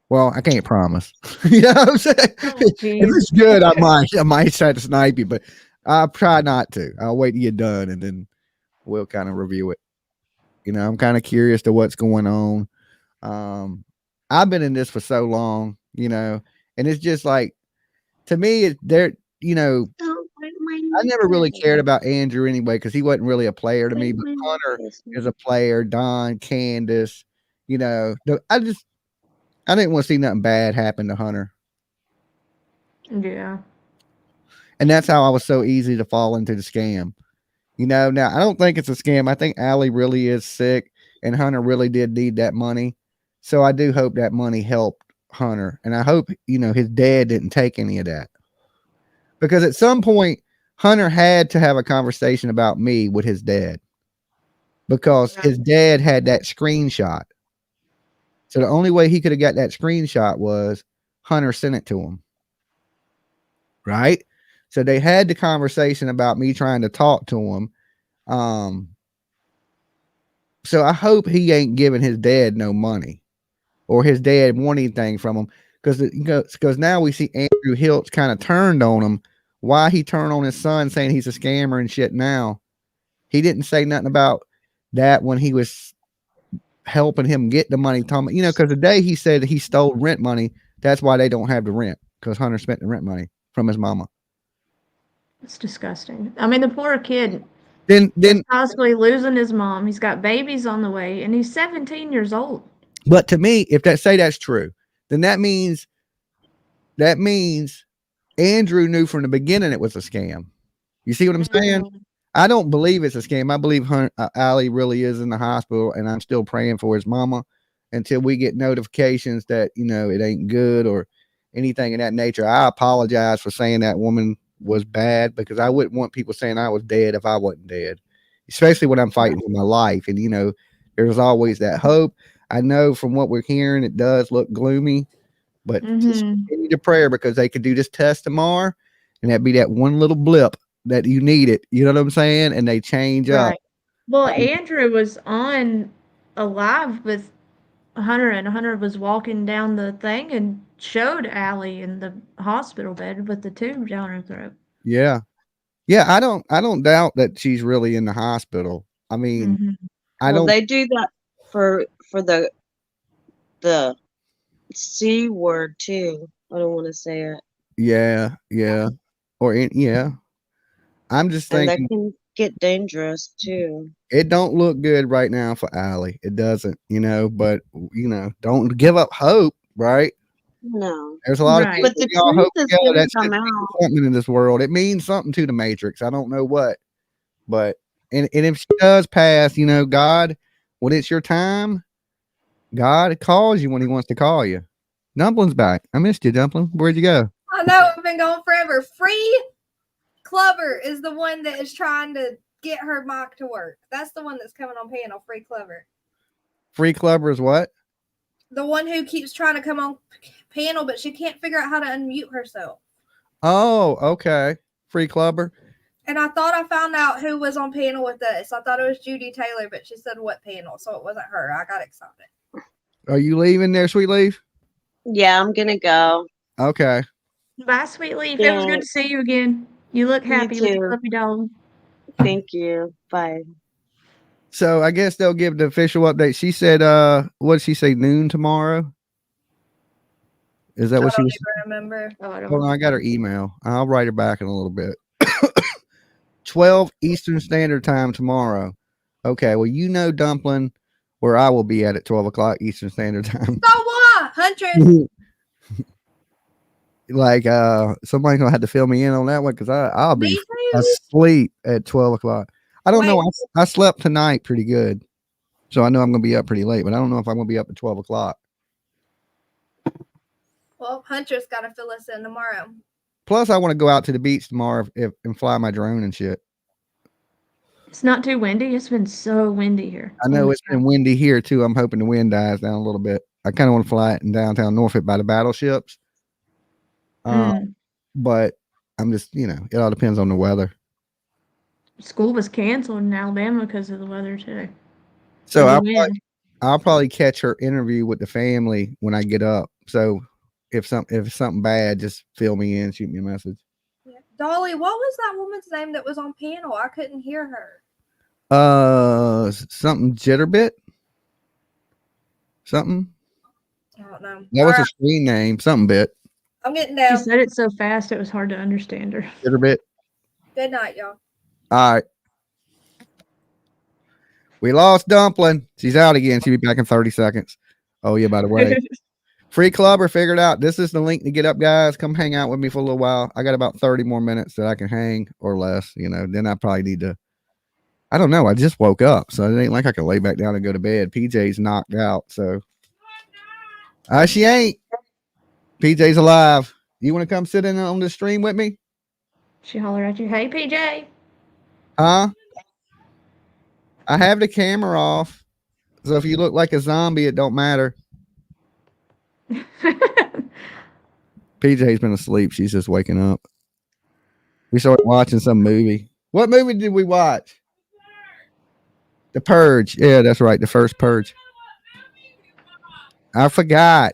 Well, I can't promise. You know what I'm saying? If it's good, I might try to snipe you, but I'll try not to. I'll wait till you're done and then we'll kind of review it. I'm kind of curious to what's going on. I've been in this for so long, and it's just like, to me, I never really cared about Andrew anyway, because he wasn't really a player to me, but Hunter is a player, Don, Candus, I didn't want to see nothing bad happen to Hunter. Yeah. And that's how I was so easy to fall into the scam. Now I don't think it's a scam. I think Allie really is sick and Hunter really did need that money. So I do hope that money helped Hunter. And I hope, his dad didn't take any of that. Because at some point, Hunter had to have a conversation about me with his dad. Because his dad had that screenshot. So the only way he could have got that screenshot was Hunter sent it to him. Right? So they had the conversation about me trying to talk to him. So I hope he ain't giving his dad no money or his dad want anything from him. Because now we see Andrew HILTZ kind of turned on him. Why he turned on his son saying he's a scammer and shit now. He didn't say nothing about that when he was helping him get the money. Because the day he said he stole rent money, that's why they don't have the rent. Because Hunter spent the rent money from his mama. It's disgusting. I mean, the poor kid Then is possibly losing his mom. He's got babies on the way, and he's 17 years old. But to me, if that's true, then that means Andrew knew from the beginning it was a scam. You see what I'm saying? I don't believe it's a scam. I believe Allie really is in the hospital, and I'm still praying for his mama until we get notifications that, it ain't good or anything of that nature. I apologize for saying that woman was bad, because I wouldn't want people saying I was dead if I wasn't dead, especially when I'm fighting for my life. And, there's always that hope. I know from what we're hearing, it does look gloomy, but just continue to prayer, because they could do this test tomorrow, and that'd be that one little blip that you need it. You know what I'm saying? And they change up. Well, Andrew was on a live with Hunter, and Hunter was walking down the thing and showed Allie in the hospital bed with the tube down her throat. Yeah. I don't doubt that she's really in the hospital. I mean, They do that for the C word too. I don't want to say it. Yeah. I'm just And thinking that can get dangerous too. it don't look good right now for Allie. It doesn't, but don't give up hope, right? No. There's a lot of people but the y'all hope truth is together. going to That's come out. something in this world. It means something to the Matrix. I don't know what, but and if she does pass, God, when it's your time, God calls you when he wants to call you. Dumpling's back. I missed you, Dumpling. Where'd you go? I know, I've been gone forever. Free Clover is the one that is trying to get her mic to work. That's the one that's coming on panel. Free Clover. Free Clubber is what? The one who keeps trying to come on panel, but she can't figure out how to unmute herself. Oh, okay. Free Clubber. And I thought I found out who was on panel with us. I thought it was Judy Taylor, but she said what panel, so it wasn't her. I got excited. Are you leaving there, Sweet Leaf? Yeah, I'm gonna go. Okay. Bye, Sweet Leaf. It was good to see you again. You look happy with your puppy dog. Thank you. Bye. So I guess they'll give the official update. She said, what did she say, noon tomorrow? Is that what she was? I don't even remember. Hold on, I got her email. I'll write her back in a little bit. 12 Eastern Standard Time tomorrow. Okay, well, Dumpling, where I will be at 12 o'clock Eastern Standard Time. So what? Huntress. Like, somebody's gonna have to fill me in on that one, because I'll be asleep at 12 o'clock. I don't know. I slept tonight pretty good, so I know I'm gonna be up pretty late, but I don't know if I'm gonna be up at 12 o'clock. Well, Huntress got to fill us in tomorrow. Plus, I want to go out to the beach tomorrow and fly my drone and shit. It's not too windy. It's been so windy here. I know it's been windy here too. I'm hoping the wind dies down a little bit. I kind of want to fly it in downtown Norfolk by the battleships. But I'm just, it all depends on the weather. School was canceled in Alabama because of the weather too. So I'll probably catch her interview with the family when I get up. So if something bad, just fill me in, shoot me a message. Yeah. Dolly, what was that woman's name that was on panel? I couldn't hear her. Something Jitterbit. Something. I don't know. That was a screen name. Something bit. I'm getting down. She said it so fast it was hard to understand her. Jitterbit. Good night, y'all. All right. We lost Dumpling. She's out again. She'll be back in 30 seconds. Oh, yeah, by the way. Free Clubber figured out. This is the link to get up, guys. Come hang out with me for a little while. I got about 30 more minutes that I can hang or less. Then I probably need to. I don't know. I just woke up, so it ain't like I can lay back down and go to bed. PJ's knocked out, so. She ain't. PJ's alive. You want to come sit in on the stream with me? She hollered at you, "Hey, PJ." Huh? I have the camera off, so if you look like a zombie, it don't matter. PJ's been asleep. She's just waking up. We started watching some movie. What movie did we watch? The Purge. Yeah, that's right. The first Purge. I forgot.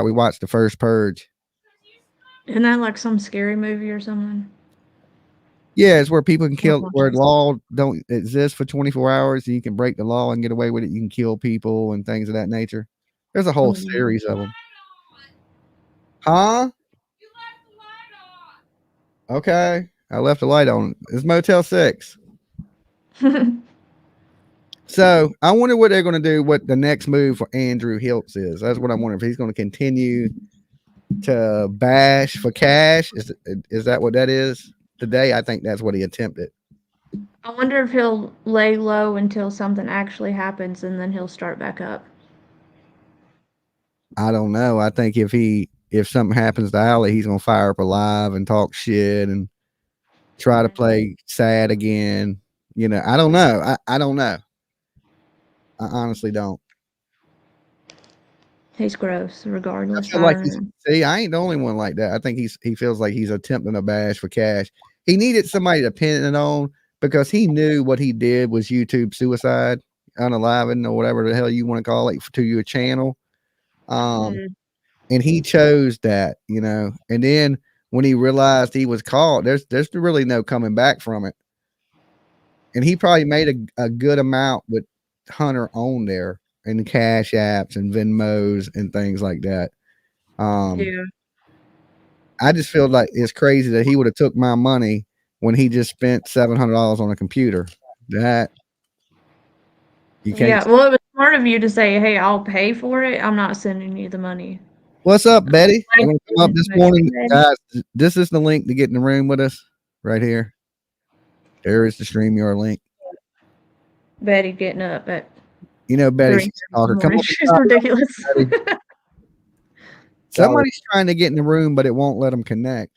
We watched the first Purge. Isn't that like some scary movie or something? Yeah, it's where people can kill, where law don't exist for 24 hours. And you can break the law and get away with it. You can kill people and things of that nature. There's a whole series of them. Huh? Okay. I left the light on. It's Motel 6. So I wonder what they're going to do, what the next move for Andrew HILTZ is. That's what I wonder, if he's going to continue to bash for cash. Is that what that is? Today, I think that's what he attempted. I wonder if he'll lay low until something actually happens and then he'll start back up. I don't know. I think if something happens to Allie, he's going to fire up a live and talk shit and try to play sad again. You know, I don't know. I don't know. I honestly don't. He's gross, regardless. I feel like see, I ain't the only one like that. I think he feels like he's attempting to bash for cash. He needed somebody to pin it on because he knew what he did was YouTube suicide, unaliving, or whatever the hell you want to call it, to your channel. And he chose that, you know. And then when he realized he was caught, there's really no coming back from it. And he probably made a good amount with Hunter on there and cash apps and Venmos and things like that. Yeah. I just feel like it's crazy that he would have took my money when he just spent $700 on a computer. That you can't. Yeah, well, it was smart of you to say, "Hey, I'll pay for it. I'm not sending you the money." What's up, Betty? I'm gonna come up this morning, guys. This is the link to get in the room with us right here. There is the StreamYard link. Betty getting up at, you know, Betty, come on, she's ridiculous. Somebody's trying to get in the room, but it won't let them connect.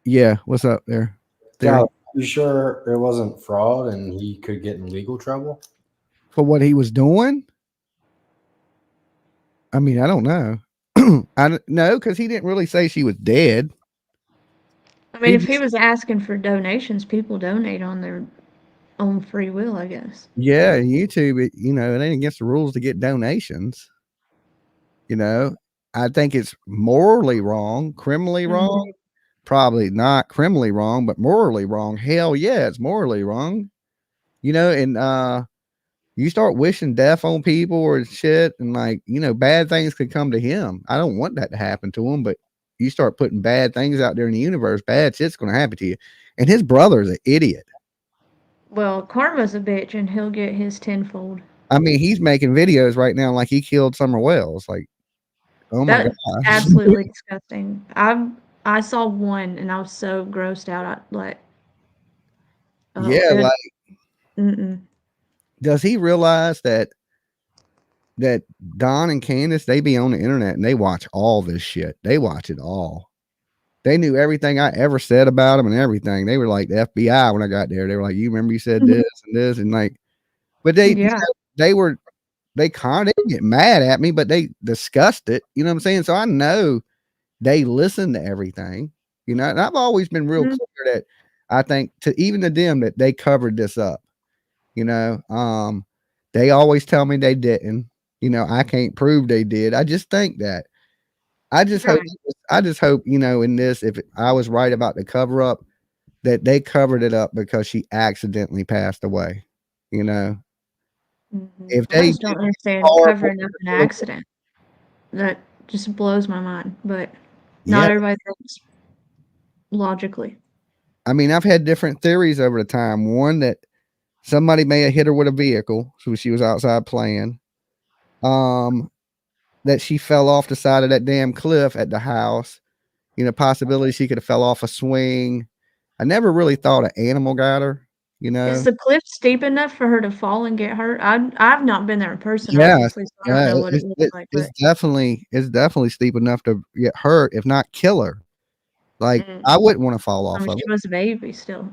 Yeah, what's up there? Yeah, you sure it wasn't fraud and he could get in legal trouble for what he was doing? I mean, I don't know. I don't know, because he didn't really say she was dead. I mean, if he was asking for donations, people donate on their own free will, I guess. Yeah, YouTube, it ain't against the rules to get donations. You know, I think it's morally wrong, criminally wrong. Probably not criminally wrong, but morally wrong. Hell yeah, it's morally wrong. You know, and you start wishing death on people or shit, and like, bad things could come to him. I don't want that to happen to him, but you start putting bad things out there in the universe, bad shit's going to happen to you. And his brother's an idiot. Well, karma's a bitch, and he'll get his tenfold. I mean, he's making videos right now like he killed Summer Wells. Like, oh my god, absolutely disgusting. I saw one, and I was so grossed out. Does he realize that Don and Candace, they be on the internet and they watch all this shit? They watch it all. They knew everything I ever said about him and everything. They were like the FBI when I got there. They were like, you remember you said this and this, and like, but they kind of didn't get mad at me, but they discussed it. You know what I'm saying? So I know they listen to everything, and I've always been real clear that I think even to them that they covered this up. They always tell me they didn't. I can't prove they did. I just think that. I just hope, in this, if I was right about the cover up, that they covered it up because she accidentally passed away. If they I just don't understand covering up an accident. That just blows my mind. But not everybody thinks logically. I mean, I've had different theories over the time. One, that somebody may have hit her with a vehicle, so she was outside playing. That she fell off the side of that damn cliff at the house. Possibility she could have fell off a swing. I never really thought an animal got her. Is the cliff steep enough for her to fall and get hurt? I've not been there in person. Yeah, obviously, so I don't know what it looks like. It's definitely steep enough to get hurt, if not kill her. Like, I wouldn't want to fall off of it. She was a baby still.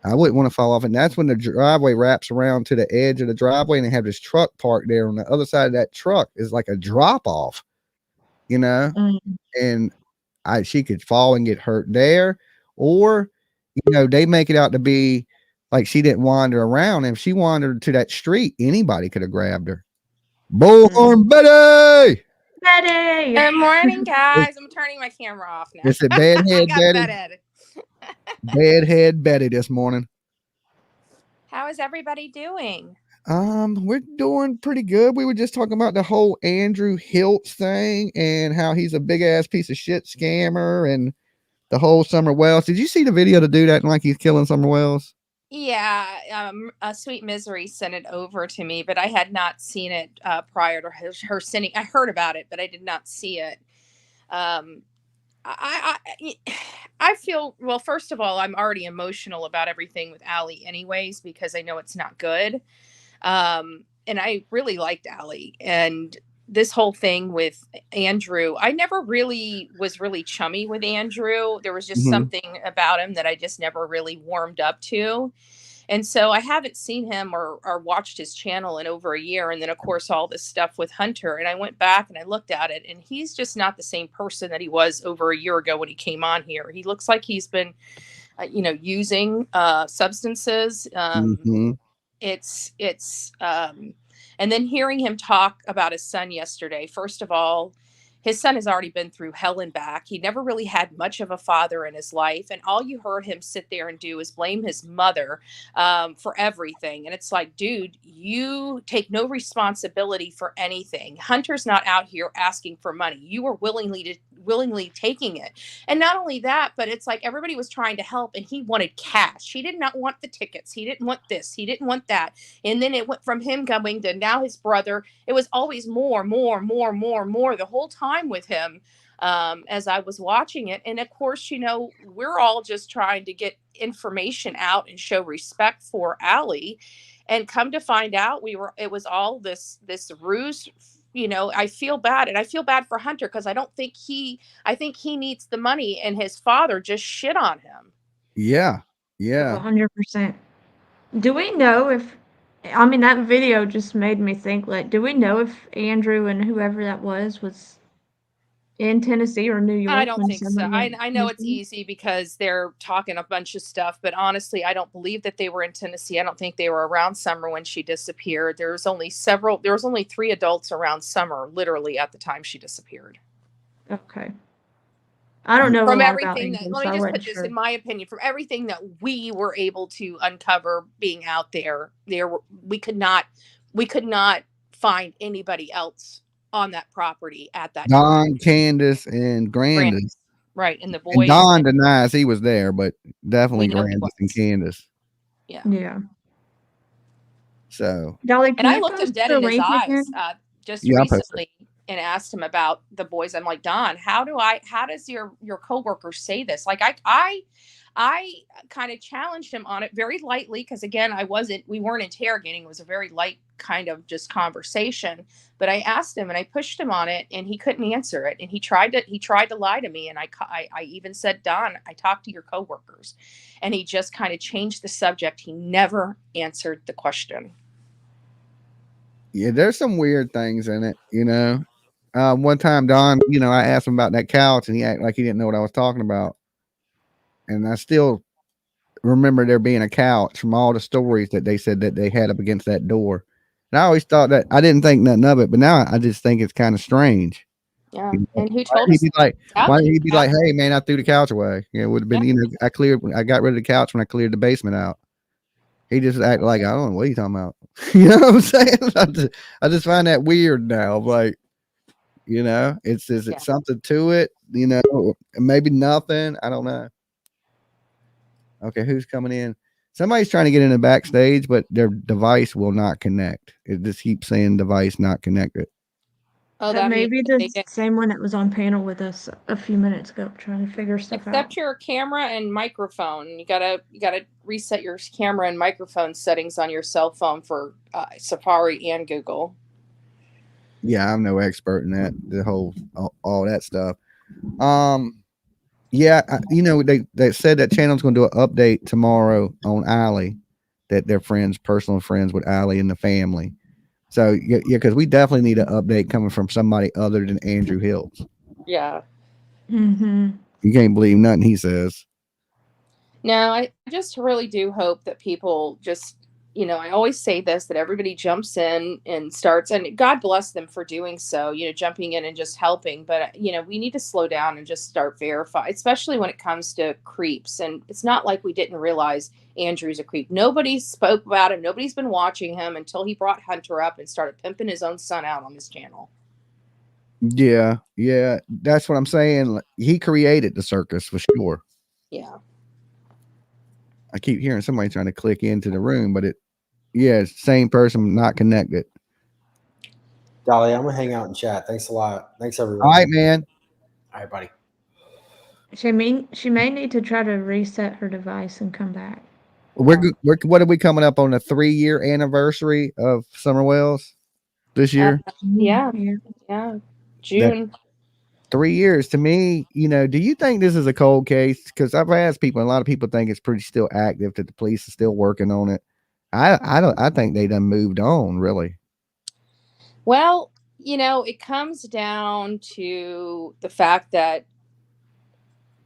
I wouldn't want to fall off. And that's when the driveway wraps around to the edge of the driveway, and they have this truck parked there. On the other side of that truck is like a drop off, and she could fall and get hurt there, or, they make it out to be like she didn't wander around. And if she wandered to that street, anybody could have grabbed her. Bullhorn Betty! Betty! Good morning, guys. I'm turning my camera off now. It's a bad head Betty. Bad head Betty this morning. How is everybody doing? We're doing pretty good. We were just talking about the whole Andrew HILTZ thing and how he's a big ass piece of shit scammer, and The whole Summer Wells. Did you see the video to do that like he's killing Summer Wells? Yeah, Sweet Misery sent it over to me, but I had not seen it prior to her sending. I heard about it, but I did not see it. Um, I feel, well, first of all, I'm already emotional about everything with Allie anyways, because I know it's not good. And I really liked Allie, and this whole thing with Andrew, I never really was really chummy with Andrew. There was just something about him that I just never really warmed up to. And so I haven't seen him or watched his channel in over a year. And then, of course, all this stuff with Hunter. And I went back and I looked at it, and he's just not the same person that he was over a year ago when he came on here. He looks like he's been, using substances. And then hearing him talk about his son yesterday, first of all, his son has already been through hell and back. He never really had much of a father in his life. And all you heard him sit there and do is blame his mother for everything. And it's like, dude, you take no responsibility for anything. Hunter's not out here asking for money. You were willingly taking it. And not only that, but it's like everybody was trying to help and he wanted cash. He did not want the tickets. He didn't want this. He didn't want that. And then it went from him going to now his brother. It was always more the whole time with him as I was watching it. And of course, we're all just trying to get information out and show respect for Allie. And come to find out, it was all this ruse. I feel bad, and I feel bad for Hunter because I think he needs the money, and his father just shit on him. Yeah. 100%. Do we know if, that video just made me think, like, do we know if Andrew and whoever that was in Tennessee or New York? I don't think so. I know it's easy because they're talking a bunch of stuff, but honestly, I don't believe that they were in Tennessee. I don't think they were around Summer when she disappeared. There was only 3 adults around Summer, literally, at the time she disappeared. Okay. I don't know. From everything let me just put this in my opinion, from everything that we were able to uncover being out there, we could not find anybody else on that property at that time. Don, Candus, and Grandis. Right. And the boys. And Don denies he was there, but definitely Grandis and Candus. Yeah. So. Dolly, and I looked him dead in his eyes just recently and asked him about the boys. I'm like, Don, how does your coworker say this? Like I kind of challenged him on it very lightly because again, we weren't interrogating. It was a very light kind of just conversation, but I asked him and I pushed him on it and he couldn't answer it. And he tried to lie to me. And I even said, Don, I talked to your coworkers, and he just kind of changed the subject. He never answered the question. Yeah. There's some weird things in it, one time Don, I asked him about that couch and he acted like he didn't know what I was talking about. And I still remember there being a couch from all the stories that they said that they had up against that door. And I always thought that I didn't think nothing of it, but now I just think it's kind of strange. Yeah. And who told us? Why did he be like, hey man, I threw the couch away? It would have been, I got rid of the couch when I cleared the basement out. He just acted like, I don't know what you talking about. You know what I'm saying? I just find that weird now. Like, is it something to it? Maybe nothing. I don't know. Okay, who's coming in? Somebody's trying to get in the backstage, but their device will not connect. It just keeps saying device not connected. Oh, that maybe the same one that was on panel with us a few minutes ago, trying to figure stuff out. Except your camera and microphone. You gotta reset your camera and microphone settings on your cell phone for Safari and Google. Yeah, I'm no expert in that. The whole all that stuff. Yeah, they said that channel's going to do an update tomorrow on Allie, that they're personal friends with Allie and the family. So yeah, because we definitely need an update coming from somebody other than Andrew HILTZ. Yeah. Mm-hmm. You can't believe nothing he says. No, I just really do hope that people just, I always say this, that everybody jumps in and starts, and God bless them for doing so, jumping in and just helping. But, we need to slow down and just start verifying, especially when it comes to creeps. And it's not like we didn't realize Andrew's a creep. Nobody spoke about him. Nobody's been watching him until he brought Hunter up and started pimping his own son out on this channel. Yeah, yeah, that's what I'm saying. He created the circus for sure. Yeah. I keep hearing somebody trying to click into the room, but same person, not connected. Dolly, I'm gonna hang out and chat. Thanks a lot. Thanks everyone. All right, man. All right, buddy. She may need to try to reset her device and come back. We're what are we coming up on the 3-year anniversary of Summer Wells this year? Yeah. June. 3 years to me, do you think this is a cold case? Because I've asked people, and a lot of people think it's pretty still active, that the police are still working on it. I think they done moved on, really. Well, it comes down to the fact that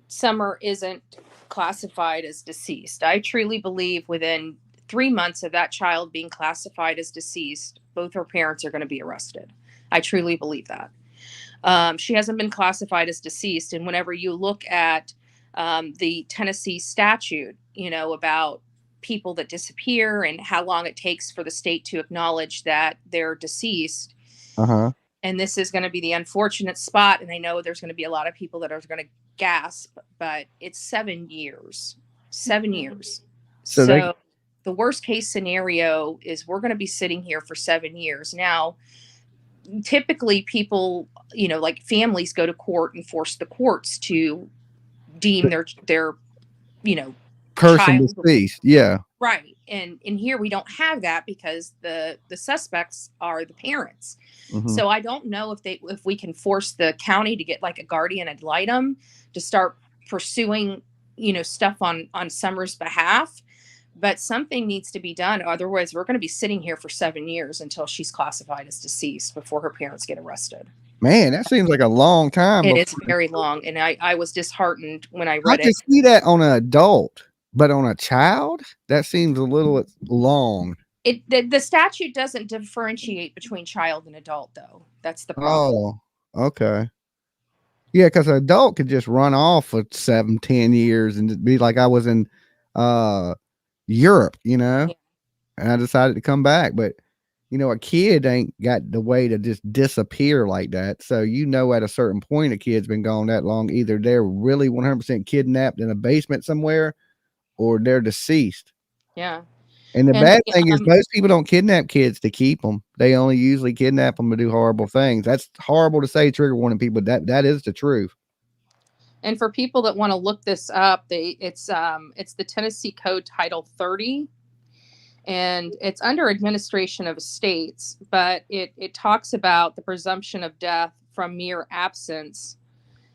Summer isn't classified as deceased. I truly believe within 3 months of that child being classified as deceased, both her parents are going to be arrested. I truly believe that. She hasn't been classified as deceased. And whenever you look at the Tennessee statute, about people that disappear and how long it takes for the state to acknowledge that they're deceased. And this is going to be the unfortunate spot. And I know there's going to be a lot of people that are going to gasp, but it's 7 years. 7 years. So the worst case scenario is we're going to be sitting here for 7 years. Now, typically people, like families go to court and force the courts to deem their person child deceased. Yeah. Right. And here we don't have that because the suspects are the parents. So I don't know if we can force the county to get like a guardian ad litem to start pursuing, stuff on Summer's behalf. But something needs to be done. Otherwise, we're going to be sitting here for 7 years until she's classified as deceased before her parents get arrested. Man, that seems like a long time. It is very long. And I was disheartened when I read I can see that on an adult, but on a child, that seems a little long. The statute doesn't differentiate between child and adult, though. That's the problem. Oh, okay. Yeah, because an adult could just run off for 7-10 years and be like, I was in Europe, and I decided to come back. But a kid ain't got the way to just disappear like that. So at a certain point a kid's been gone that long, either they're really 100% kidnapped in a basement somewhere or they're deceased. Yeah. And the bad thing is most people don't kidnap kids to keep them. They only usually kidnap them to do horrible things. That's horrible to say, trigger warning people, but that is the truth. And for people that want to look this up, it's the Tennessee Code Title 30, and it's under administration of estates, but it talks about the presumption of death from mere absence,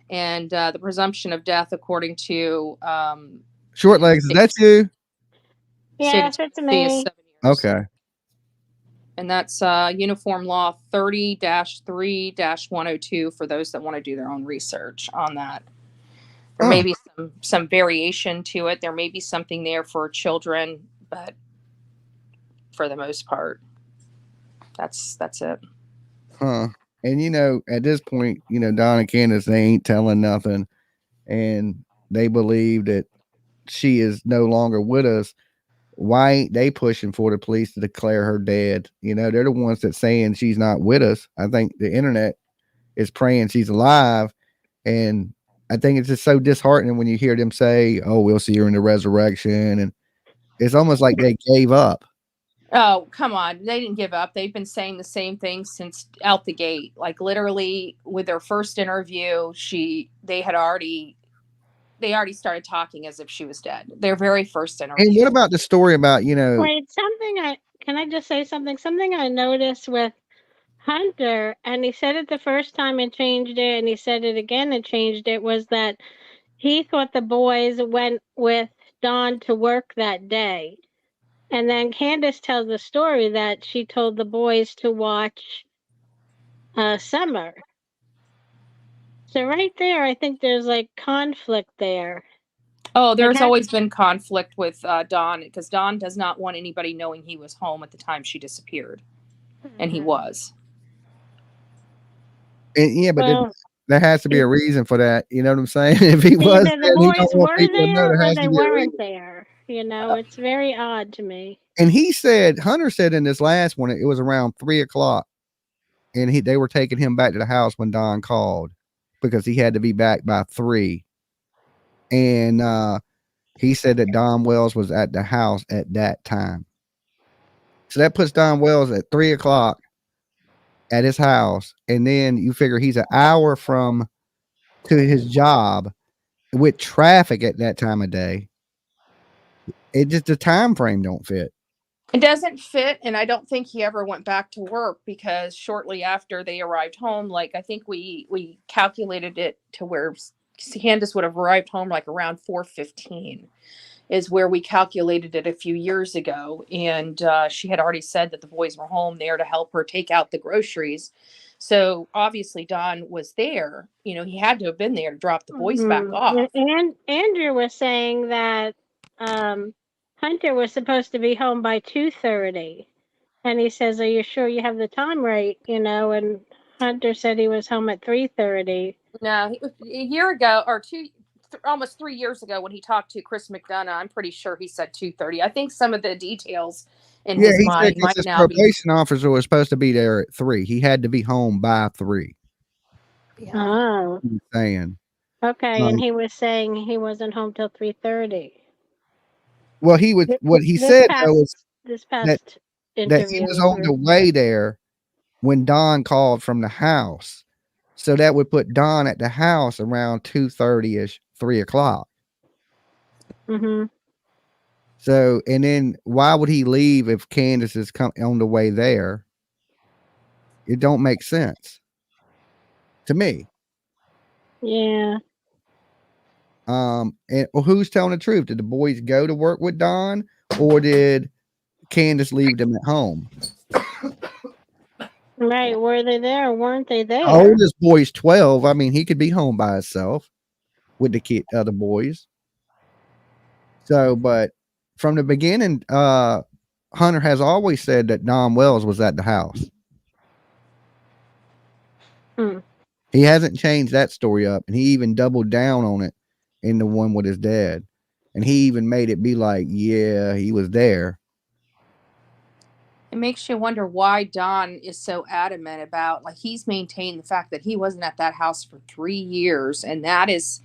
and the presumption of death according to Short Legs. Is that you? Yes, it's me. Okay. And that's Uniform Law 30-3-102 for those that want to do their own research on that. There may be some variation to it. There may be something there for children, but for the most part, that's it. And at this point, Don and Candace, they ain't telling nothing, and they believe that she is no longer with us. Why ain't they pushing for the police to declare her dead? They're the ones that saying she's not with us. I think the internet is praying she's alive. And I think it's just so disheartening when you hear them say, oh, we'll see her in the resurrection. And it's almost like they gave up. Oh, come on. They didn't give up. They've been saying the same thing since out the gate. Like literally with their first interview, they already started talking as if she was dead. Their very first interview. And what about the story about, Wait, can I just say something? Something I noticed with Hunter, and he said it the first time and changed it, and he said it again and changed it, was that he thought the boys went with Dawn to work that day. And then Candace tells the story that she told the boys to watch Summer. So right there, I think there's like conflict there. Oh, there's always been conflict with Dawn, because Dawn does not want anybody knowing he was home at the time she disappeared. And he was. And yeah, but there has to be a reason for that. You know what I'm saying? If he was either the boys were there or they weren't there. It's very odd to me. And Hunter said in this last one, it was around 3:00. and they were taking him back to the house when Don called because he had to be back by 3. And he said that Don Wells was at the house at that time. So that puts Don Wells at 3 o'clock at his house. And then you figure he's an hour to his job with traffic at that time of day. It just, the time frame don't fit. It doesn't fit, and I don't think he ever went back to work because shortly after they arrived home, like I think we calculated it to where Candace would have arrived home like around 4:15 is where we calculated it a few years ago, and she had already said that the boys were home there to help her take out the groceries. So obviously Don was there. You know, he had to have been there to drop the boys back off. And Andrew was saying that Hunter was supposed to be home by 2:30, and he says, "Are you sure you have the time right?" You know, and Hunter said he was home at 3:30. No, a year ago or almost 3 years ago when he talked to Chris McDonough, I'm pretty sure he said 2:30. I think some of the details in his mind might his now be. probation officer was supposed to be there at 3. He had to be home by 3. Yeah. Oh, He's saying. okay, and he was saying he wasn't home till 3:30. Well, he was. What he said though was this that past he interview. was on the way there when Don called from the house. So that would put Don at the house around 2:30ish, 3 o'clock. Mm-hmm. So, and then why would he leave if Candace is on the way there? It don't make sense to me. Yeah. And who's telling the truth? Did the boys go to work with Don, or did Candace leave them at home? Right. Were they there or weren't they there? The oldest boy's 12. I mean, he could be home by himself with the other boys. So, but from the beginning, Hunter has always said that Don Wells was at the house. He hasn't changed that story up, and he even doubled down on it in the one with his dad. And he even made it be like, yeah, he was there. It makes you wonder why Don is so adamant about, like, he's maintained the fact that he wasn't at that house for 3 years. And that is,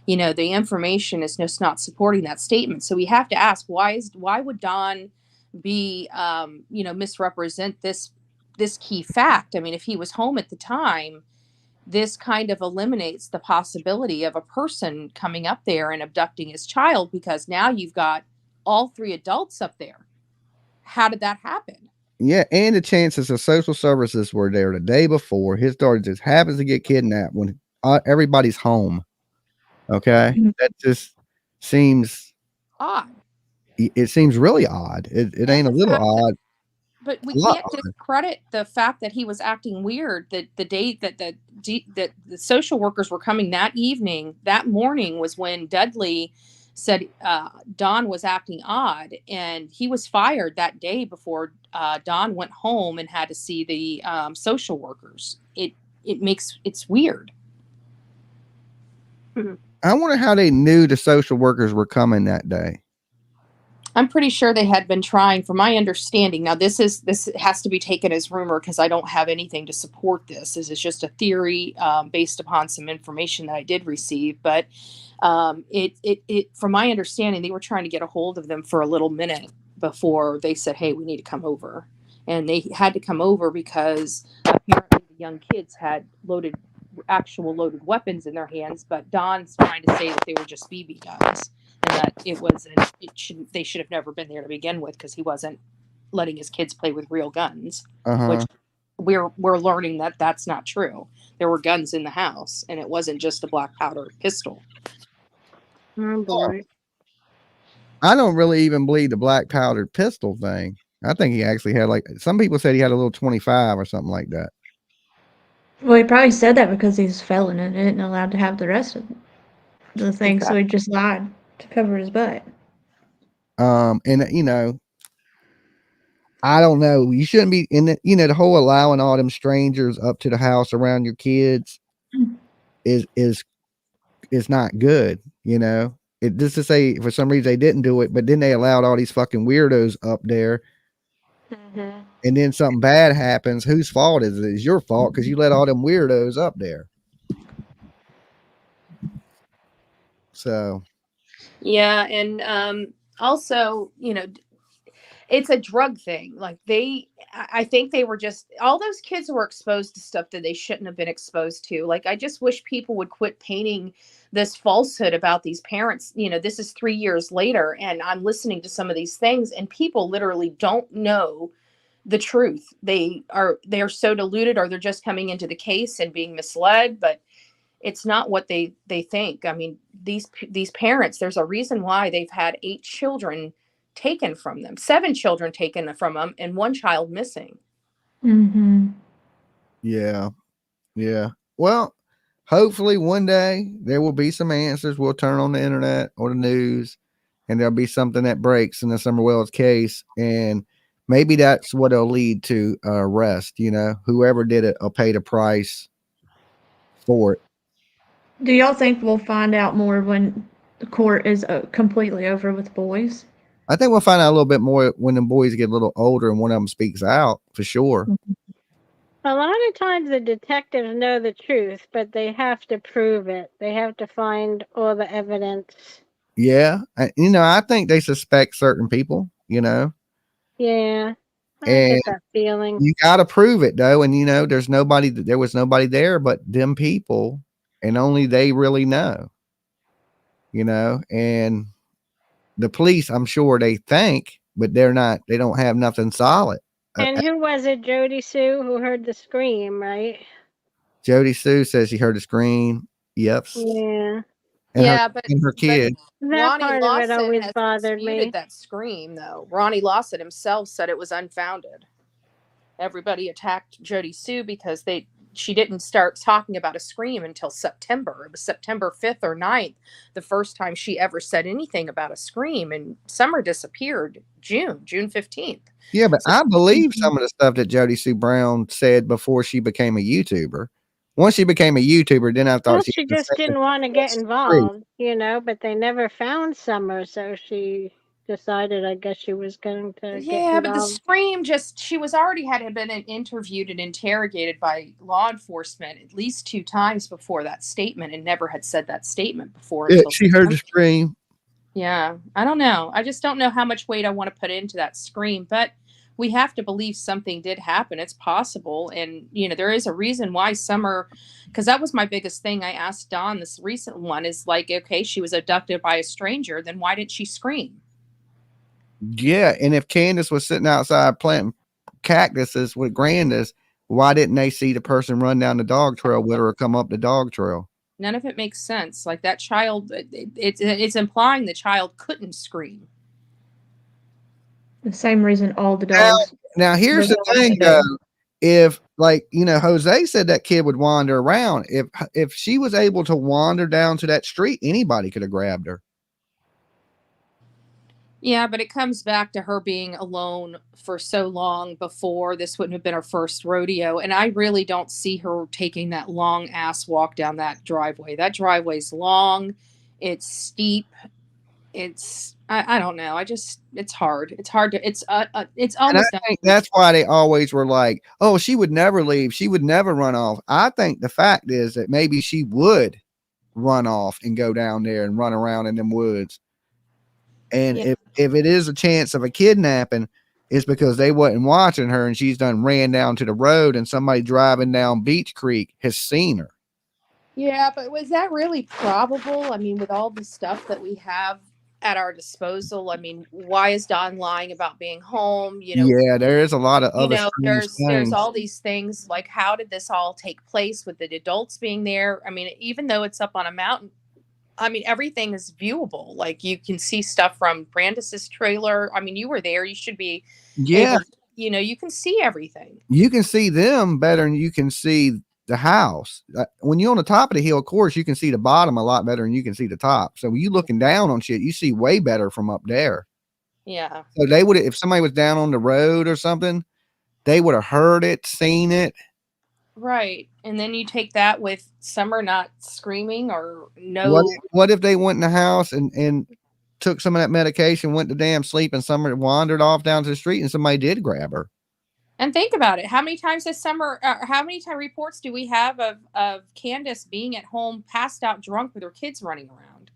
you know, the information is just not supporting that statement. So we have to ask, why would Don be, misrepresent this key fact? I mean, if he was home at the time, this kind of eliminates the possibility of a person coming up there and abducting his child, because now you've got all 3 adults up there. How did that happen? Yeah, and the chances of social services were there the day before. His daughter just happens to get kidnapped when everybody's home. Okay, that just seems odd. It seems really odd. It ain't a little odd. But we can't discredit the fact that he was acting weird. That the day that the social workers were coming that evening, that morning was when Dudley said Don was acting odd, and he was fired that day before Don went home and had to see the social workers. It's weird. I wonder how they knew the social workers were coming that day. I'm pretty sure they had been trying, from my understanding. Now, this has to be taken as rumor because I don't have anything to support this. This is just a theory based upon some information that I did receive. But from my understanding, they were trying to get a hold of them for a little minute before they said, "Hey, we need to come over." And they had to come over because apparently the young kids had actual loaded weapons in their hands. But Don's trying to say that they were just BB guns. And that they should have never been there to begin with, because he wasn't letting his kids play with real guns, which we're learning that that's not true. There were guns in the house, and it wasn't just a black powder pistol. Oh boy. I don't really even believe the black powdered pistol thing. I think he actually had, like, some people said he had a little 25 or something like that. Well, he probably said that because he's a felon and isn't allowed to have the rest of the thing, so he just lied to cover his butt. And you know, I don't know. You shouldn't be in the, the whole allowing all them strangers up to the house around your kids is not good. You know, just to say for some reason they didn't do it, but then they allowed all these fucking weirdos up there. and then something bad happens, whose fault is it? It's your fault because you let all them weirdos up there. So Yeah, and also, it's a drug thing. Like I think they were just, all those kids were exposed to stuff that they shouldn't have been exposed to. Like, I just wish people would quit painting this falsehood about these parents. This is 3 years later, and I'm listening to some of these things, and people literally don't know the truth. They are so deluded, or they're just coming into the case and being misled, but it's not what they think. I mean, these parents, there's a reason why they've had 8 children taken from them, 7 children taken from them, and 1 child missing. yeah. Well, hopefully one day there will be some answers. We'll turn on the internet or the news, and there'll be something that breaks in the Summer Wells case, and maybe that's what it'll lead to arrest. Whoever did it will pay the price for it. Do y'all think we'll find out more when the court is completely over with boys? I think we'll find out a little bit more when the boys get a little older and one of them speaks out, for sure. A lot of times the detectives know the truth, but they have to prove it. They have to find all the evidence. Yeah. I think they suspect certain people, Yeah. I and get that feeling. you got to prove it though. And there was nobody there but them people, and only they really know, and the police, I'm sure they think, but they don't have nothing solid. And who was it? Jody Sue, who heard the scream, right? Jody Sue says she heard the scream. Yep. Yeah. And her kid. That Ronnie part of it Lawson always has bothered disputed me. that scream, though. Ronnie Lawson himself said it was unfounded. Everybody attacked Jody Sue because she didn't start talking about a scream until September. It was September 5th or 9th, the first time she ever said anything about a scream, and Summer disappeared June 15th. Yeah, but I believe some of the stuff that Jody Sue Brown said before she became a YouTuber. Once she became a YouTuber, then I thought She just didn't want to get involved, but they never found Summer, so she decided, I guess, she was going to get involved. But the scream she was already had been interviewed and interrogated by law enforcement at least 2 times before that statement, and never had said that statement before. Yeah, she heard the scream. Yeah, I don't know. I just don't know how much weight I want to put into that scream, but we have to believe something did happen. It's possible. And, there is a reason why Summer, because that was my biggest thing. I asked Dawn, this recent one is like, okay, she was abducted by a stranger. Then why didn't she scream? Yeah. And if Candace was sitting outside planting cactuses with Grandis, why didn't they see the person run down the dog trail with her or come up the dog trail? None of it makes sense. Like that child, it's implying the child couldn't scream. The same reason all the dogs. Now here's the thing, though. If Jose said that kid would wander around. If she was able to wander down to that street, anybody could have grabbed her. Yeah, but it comes back to her being alone for so long before. This wouldn't have been her first rodeo. And I really don't see her taking that long ass walk down that driveway. That driveway's long. It's steep. I don't know. It's hard. It's hard to, it's almost. And I think that's why they always were like, oh, she would never leave. She would never run off. I think the fact is that maybe she would run off and go down there and run around in them woods. And if it is a chance of a kidnapping, it's because they wasn't watching her and she's done ran down to the road and somebody driving down Beach Creek has seen her. Yeah, but was that really probable? I mean, with all the stuff that we have at our disposal, I mean, why is Dawn lying about being home? Yeah, there is a lot of other there's all these things, like how did this all take place with the adults being there? I mean, even though it's up on a mountain, I mean, everything is viewable. Like you can see stuff from Brandis's trailer. I mean, you were there. You should be able, you can see everything. You can see them better than you can see the house. When you're on the top of the hill, of course, you can see the bottom a lot better than you can see the top. So when you looking down on shit, you see way better from up there. Yeah. So they would, if somebody was down on the road or something, they would have heard it, seen it. Right. And then you take that with Summer not screaming or no. What if they went in the house and took some of that medication, went to damn sleep, and Summer wandered off down to the street, and somebody did grab her. And think about it. How many times this summer, how many reports do we have of Candus being at home, passed out drunk with her kids running around?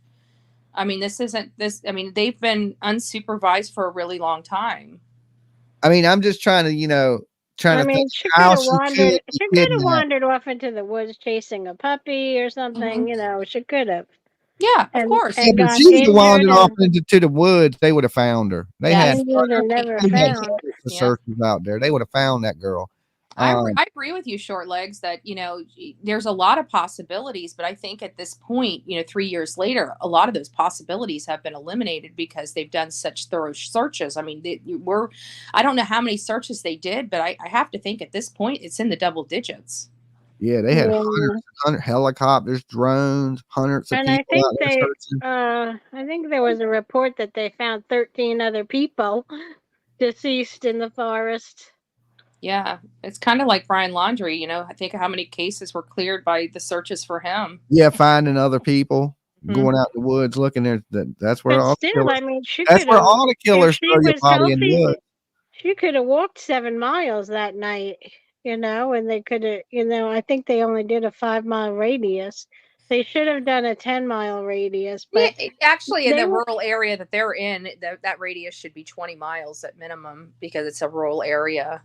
I mean, they've been unsupervised for a really long time. I mean, I'm just trying to, I mean, think she how could have wandered. She could kidnapped. have wandered off into the woods chasing a puppy or something. She could have. Yeah, of course. Yeah, And but got she would have injured wandered off and into the woods. They would have found her. They had injured and never found. the searchers out there. They would have found that girl. I agree with you, Short Legs, that, there's a lot of possibilities, but I think at this point, 3 years later, a lot of those possibilities have been eliminated because they've done such thorough searches. I mean, I don't know how many searches they did, but I have to think at this point it's in the double digits. Yeah, they had hundreds, helicopters, drones, hundreds of and people I think out there searching. I think there was a report that they found 13 other people deceased in the forest. Yeah, it's kind of like Brian Laundrie, I think how many cases were cleared by the searches for him. Yeah, finding other people, going out in the woods looking there. That's where all the killers throw your body in the woods. She could have walked 7 miles that night, and they could have, I think they only did a 5-mile radius. They should have done a 10-mile radius. But actually, in the rural area that they're in, that radius should be 20 miles at minimum because it's a rural area.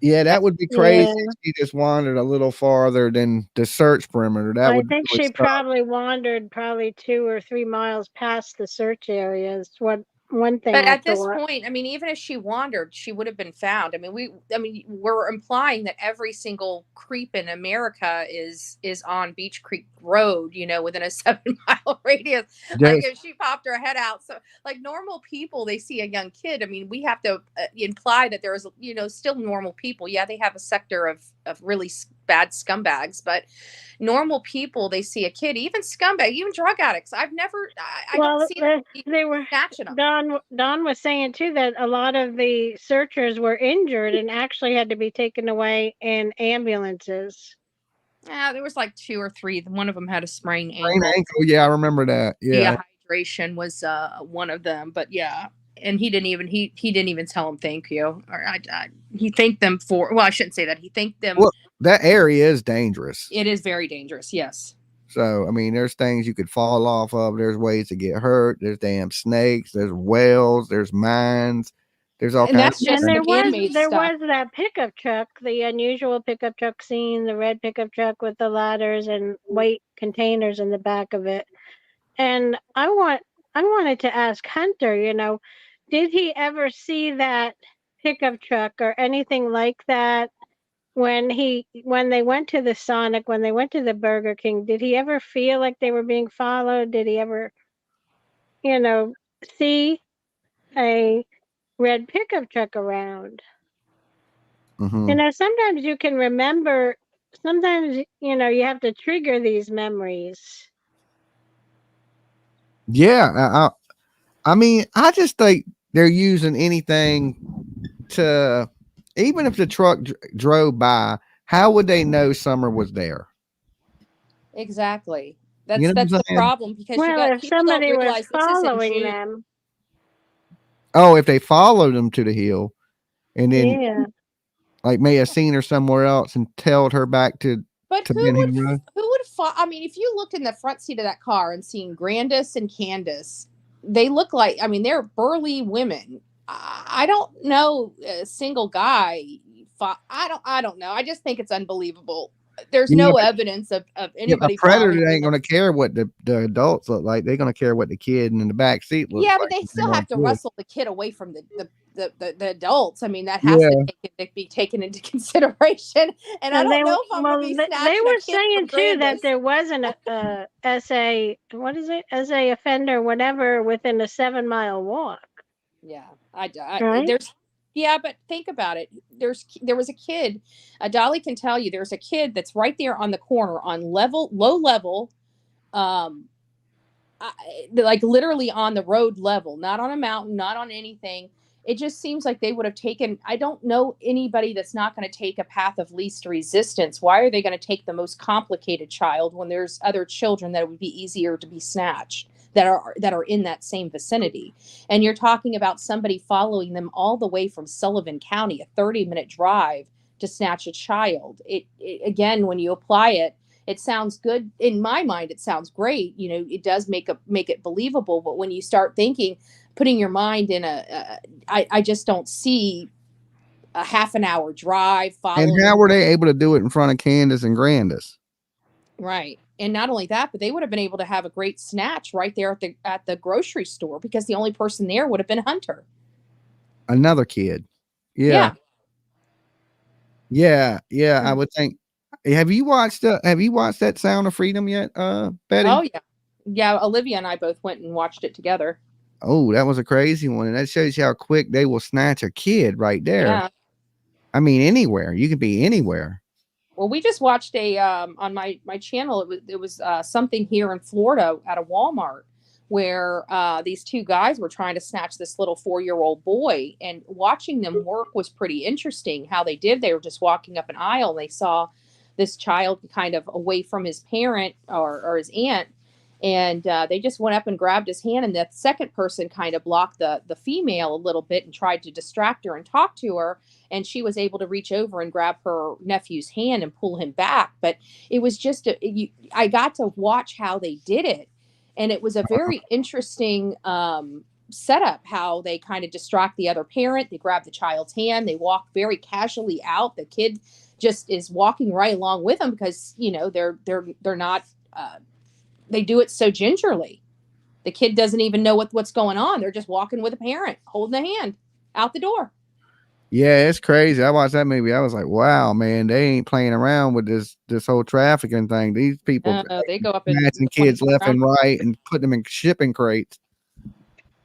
Yeah, that would be crazy if she just wandered a little farther than the search perimeter. I think she probably wandered 2 or 3 miles past the search areas. One thing. But at this point, I mean, even if she wandered, she would have been found. I mean, we're implying that every single creep in America is on Beach Creek Road, within a 7-mile radius. Like if she popped her head out. So like normal people, they see a young kid. I mean, we have to imply that there's, still normal people. Yeah, they have a sector of really bad scumbags, but normal people, they see a kid, even scumbag, even drug addicts. I don't see they were snatching them. Don was saying too that a lot of the searchers were injured and actually had to be taken away in ambulances. Yeah, there was like 2 or 3. One of them had a sprained ankle. Yeah, I remember that. Yeah, dehydration was one of them, but yeah. And he didn't even tell him thank you. Or he thanked them for. Well, I shouldn't say that. He thanked them. Well, that area is dangerous. It is very dangerous. Yes. So I mean, there's things you could fall off of. There's ways to get hurt. There's damn snakes. There's whales. There's mines. There's all kinds of things. And there was that pickup truck, the unusual pickup truck scene, the red pickup truck with the ladders and weight containers in the back of it. And I wanted to ask Hunter, did he ever see that pickup truck or anything like that when they went to the Sonic, when they went to the Burger King? Did he ever feel like they were being followed? Did he ever, see a red pickup truck around? Mm-hmm. Sometimes you can remember, sometimes, you have to trigger these memories. Yeah, I mean, I just think they're using anything to, even if the truck drove by, how would they know Summer was there? Exactly. That's the problem, because if somebody was following them. Oh, if they followed them to the hill, and then like may have seen her somewhere else and tailed her back to. But who would I mean, if you looked in the front seat of that car and seen Grandis and Candus, they look like, I mean, they're burly women. I don't know a single guy. I don't know. I just think it's unbelievable. There's no evidence of anybody. A predator ain't going to care what the adults look like. They're going to care what the kid in the back seat looks like. Yeah, but they still have to wrestle the kid away from the adults. I mean, that has to be taken into consideration. And I don't know if I'm going to be snatching They were a kid saying from too Grandis. that there wasn't a SA offender, whatever, within a 7-mile walk. Yeah, there's. Yeah, but think about it. There was a kid. Dolly can tell you. There's a kid that's right there on the corner on low level, like literally on the road level, not on a mountain, not on anything. It just seems like they would have taken. I don't know anybody that's not going to take a path of least resistance. Why are they going to take the most complicated child when there's other children that it would be easier to be snatched? that are in that same vicinity. And you're talking about somebody following them all the way from Sullivan County, a 30-minute drive to snatch a child. It again, when you apply it, it sounds good. In my mind, it sounds great. You know, it does make it believable. But when you start thinking, putting your mind in I just don't see a half an hour drive following. And how were they able to do it in front of Candus and Grandis? Right. And not only that, but they would have been able to have a great snatch right there at the grocery store, because the only person there would have been Hunter. Another kid. Yeah. I would think. Have you watched that Sound of Freedom yet, Betty? Oh yeah. Yeah, Olivia and I both went and watched it together. Oh, that was a crazy one. And that shows you how quick they will snatch a kid right there. Yeah. I mean, anywhere. You could be anywhere. Well, we just watched on my channel. It was something here in Florida at a Walmart where these two guys were trying to snatch this little 4-year-old boy, and watching them work was pretty interesting. How they did, they were just walking up an aisle and they saw this child kind of away from his parent or his aunt, and they just went up and grabbed his hand, and the second person kind of blocked the female a little bit and tried to distract her and talk to her, and she was able to reach over and grab her nephew's hand and pull him back. But it was just I got to watch how they did it, and it was a very interesting setup, how they kind of distract the other parent. They grab the child's hand, they walk very casually out. The kid just is walking right along with them because, you know, they're not they do it so gingerly. The kid doesn't even know what's going on. They're just walking with a parent, holding a hand out the door. Yeah, it's crazy. I watched that movie. I was like, wow, man, they ain't playing around with this whole trafficking thing. These people, they go up and snatching kids left and right and putting them in shipping crates.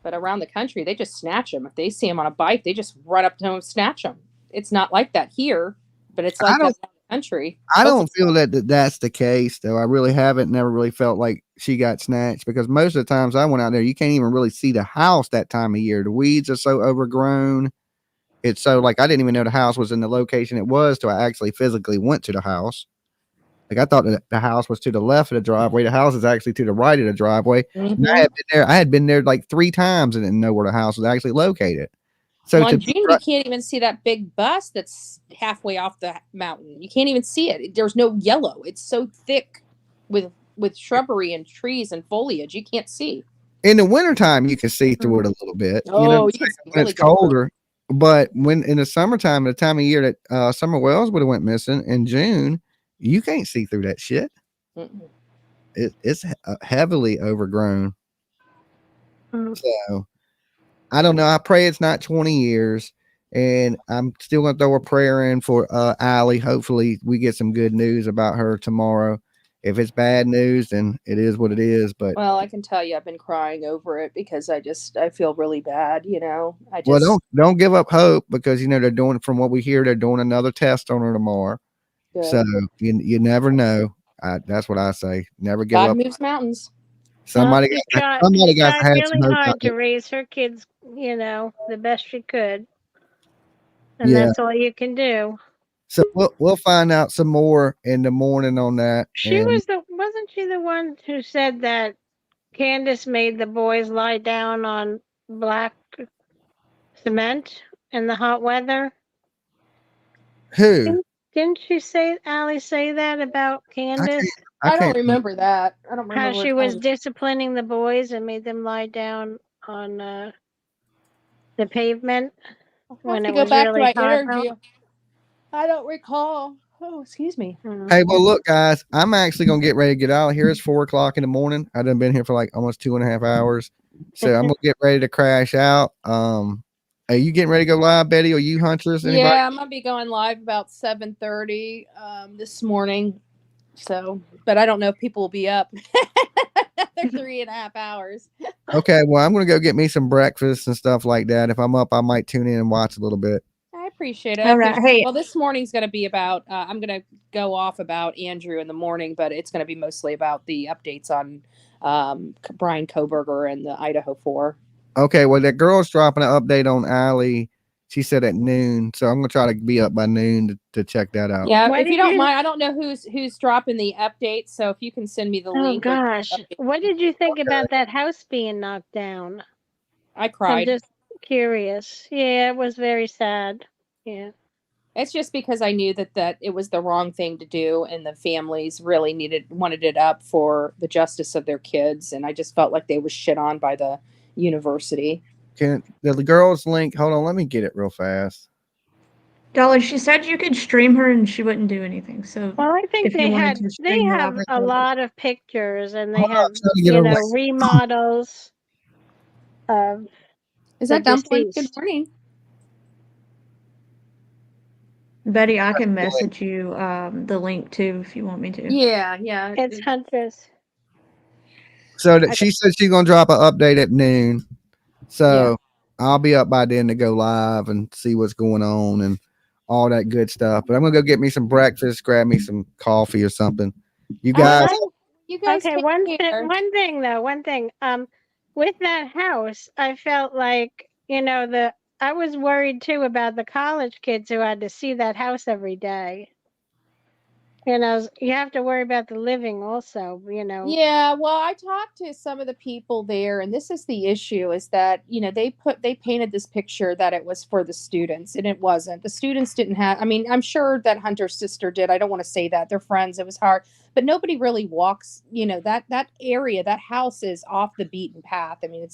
But around the country, they just snatch them. If they see them on a bike, they just run up to them and snatch them. It's not like that here, but it's like that around the country. I don't feel that's the case, though. I really haven't never really felt like she got snatched, because most of the times I went out there, you can't even really see the house that time of year. The weeds are so overgrown. It's so like I didn't even know the house was in the location it was till I actually physically went to the house. Like I thought that the house was to the left of the driveway. The house is actually to the right of the driveway. Mm-hmm. I had been there like 3 times and didn't know where the house was actually located. So on June, you can't even see that big bus that's halfway off the mountain. You can't even see it. There's no yellow. It's so thick with shrubbery and trees and foliage. You can't see. In the wintertime, you can see through it a little bit. Oh, you know, you can see when really it's colder. But when in the summertime, the time of year that Summer Wells would have went missing in June, you can't see through that shit. It's heavily overgrown. So I don't know. I pray it's not 20 years, and I'm still going to throw a prayer in for Allie. Hopefully we get some good news about her tomorrow. If it's bad news, then it is what it is. But well, I can tell you, I've been crying over it because I feel really bad. You know, don't give up hope, because you know they're doing, from what we hear, they're doing another test on her tomorrow. Good. So you never know. That's what I say. Never give up. God moves mountains. Somebody got really hard to raise her kids, you know, the best she could, and that's all you can do. So we'll find out some more in the morning on that. Wasn't she the one who said that Candus made the boys lie down on black cement in the hot weather? Who? Didn't Allie say that about Candus? I don't remember that. I don't remember how she was disciplining the boys and made them lie down on the pavement when it was really hot out. I don't recall. Oh, excuse me. Hey, well, look, guys, I'm actually going to get ready to get out of here. It's 4:00 in the morning. I've been here for like almost 2.5 hours. So I'm going to get ready to crash out. Are you getting ready to go live, Betty? Or you hunters? Anybody? Yeah, I'm going to be going live about 7:30 this morning. So, but I don't know if people will be up. They're 3.5 hours. Okay, well, I'm going to go get me some breakfast and stuff like that. If I'm up, I might tune in and watch a little bit. I appreciate it. All right. Hey, well, this morning's going to be about, I'm going to go off about Andrew in the morning, but it's going to be mostly about the updates on Brian Koberger and the Idaho 4. Okay, well, that girl's dropping an update on Allie She said at noon. So I'm going to try to be up by noon to check that out. Yeah, What if you did don't you- mind, I don't know who's dropping the updates, so if you can send me the Oh link. gosh, what did you think about that house being knocked down? I I'm cried. just curious. Yeah, it was very sad. Yeah. It's just because I knew that it was the wrong thing to do, and the families really wanted it up for the justice of their kids, and I just felt like they was shit on by the university. Can the girls link? Hold on, let me get it real fast. Dolly, she said you could stream her and she wouldn't do anything. So Well, I think if you wanted to they stream her have live, a lot of pictures and they Hold on, have I'm trying to get her link. remodels of Is the that Dumpling? Good deceased. morning. Betty, I can message you the link too if you want me to. Yeah. It's Huntress. So that she said she's going to drop an update at noon. So I'll be up by then to go live and see what's going on and all that good stuff. But I'm going to go get me some breakfast, grab me some coffee or something. You guys. You guys Okay, take one care. thing. With that house, I felt like, I was worried too about the college kids who had to see that house every day. You have to worry about the living also, Yeah, well, I talked to some of the people there, and this is the issue: is that they painted this picture that it was for the students, and it wasn't. The students didn't have. I mean, I'm sure that Hunter's sister did. I don't want to say that they're friends. It was hard, but nobody really walks. That area, that house is off the beaten path. I mean,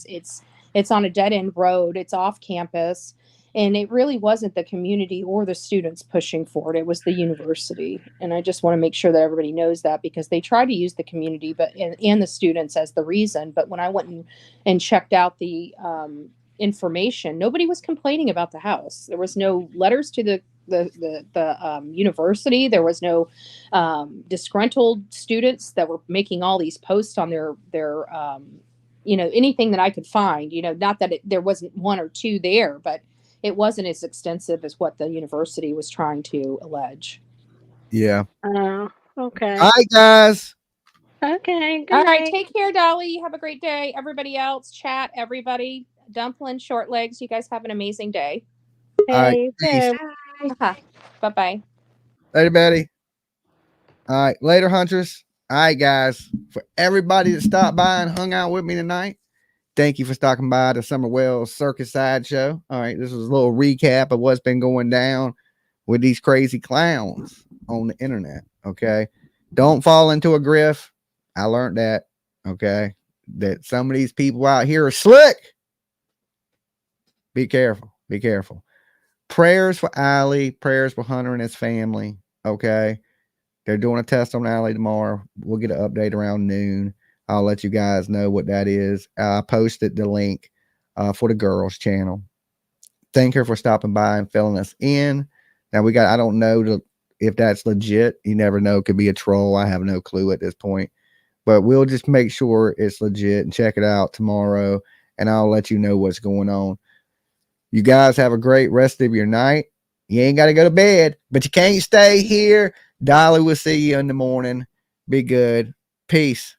it's on a dead end road. It's off campus. And it really wasn't the community or the students pushing for it. It was the university. And I just want to make sure that everybody knows that, because they try to use the community and the students as the reason. But when I went and checked out the information, nobody was complaining about the house. There was no letters to the university. There was no disgruntled students that were making all these posts on their anything that I could find. Not that there wasn't one or two there, but it wasn't as extensive as what the university was trying to allege. Yeah. Oh, okay. All right, guys. Okay. Good All right. night. Take care, Dolly. You have a great day. Everybody else, chat, everybody. Dumpling, short legs. You guys have an amazing day. All right. Hey, Bye-bye. Later, Betty. All right. Later, Huntress. All right, guys. For everybody that stopped by and hung out with me tonight, thank you for stopping by the Summer Wells Circus Sideshow. All right. This was a little recap of what's been going down with these crazy clowns on the internet. Okay. Don't fall into a grift. I learned that. Okay. That some of these people out here are slick. Be careful. Be careful. Prayers for Allie. Prayers for Hunter and his family. Okay. They're doing a test on Allie tomorrow. We'll get an update around noon. I'll let you guys know what that is. I posted the link for the girls channel. Thank her for stopping by and filling us in. Now I don't know if that's legit. You never know. It could be a troll. I have no clue at this point, but we'll just make sure it's legit and check it out tomorrow. And I'll let you know what's going on. You guys have a great rest of your night. You ain't got to go to bed, but you can't stay here. Dolly will see you in the morning. Be good. Peace.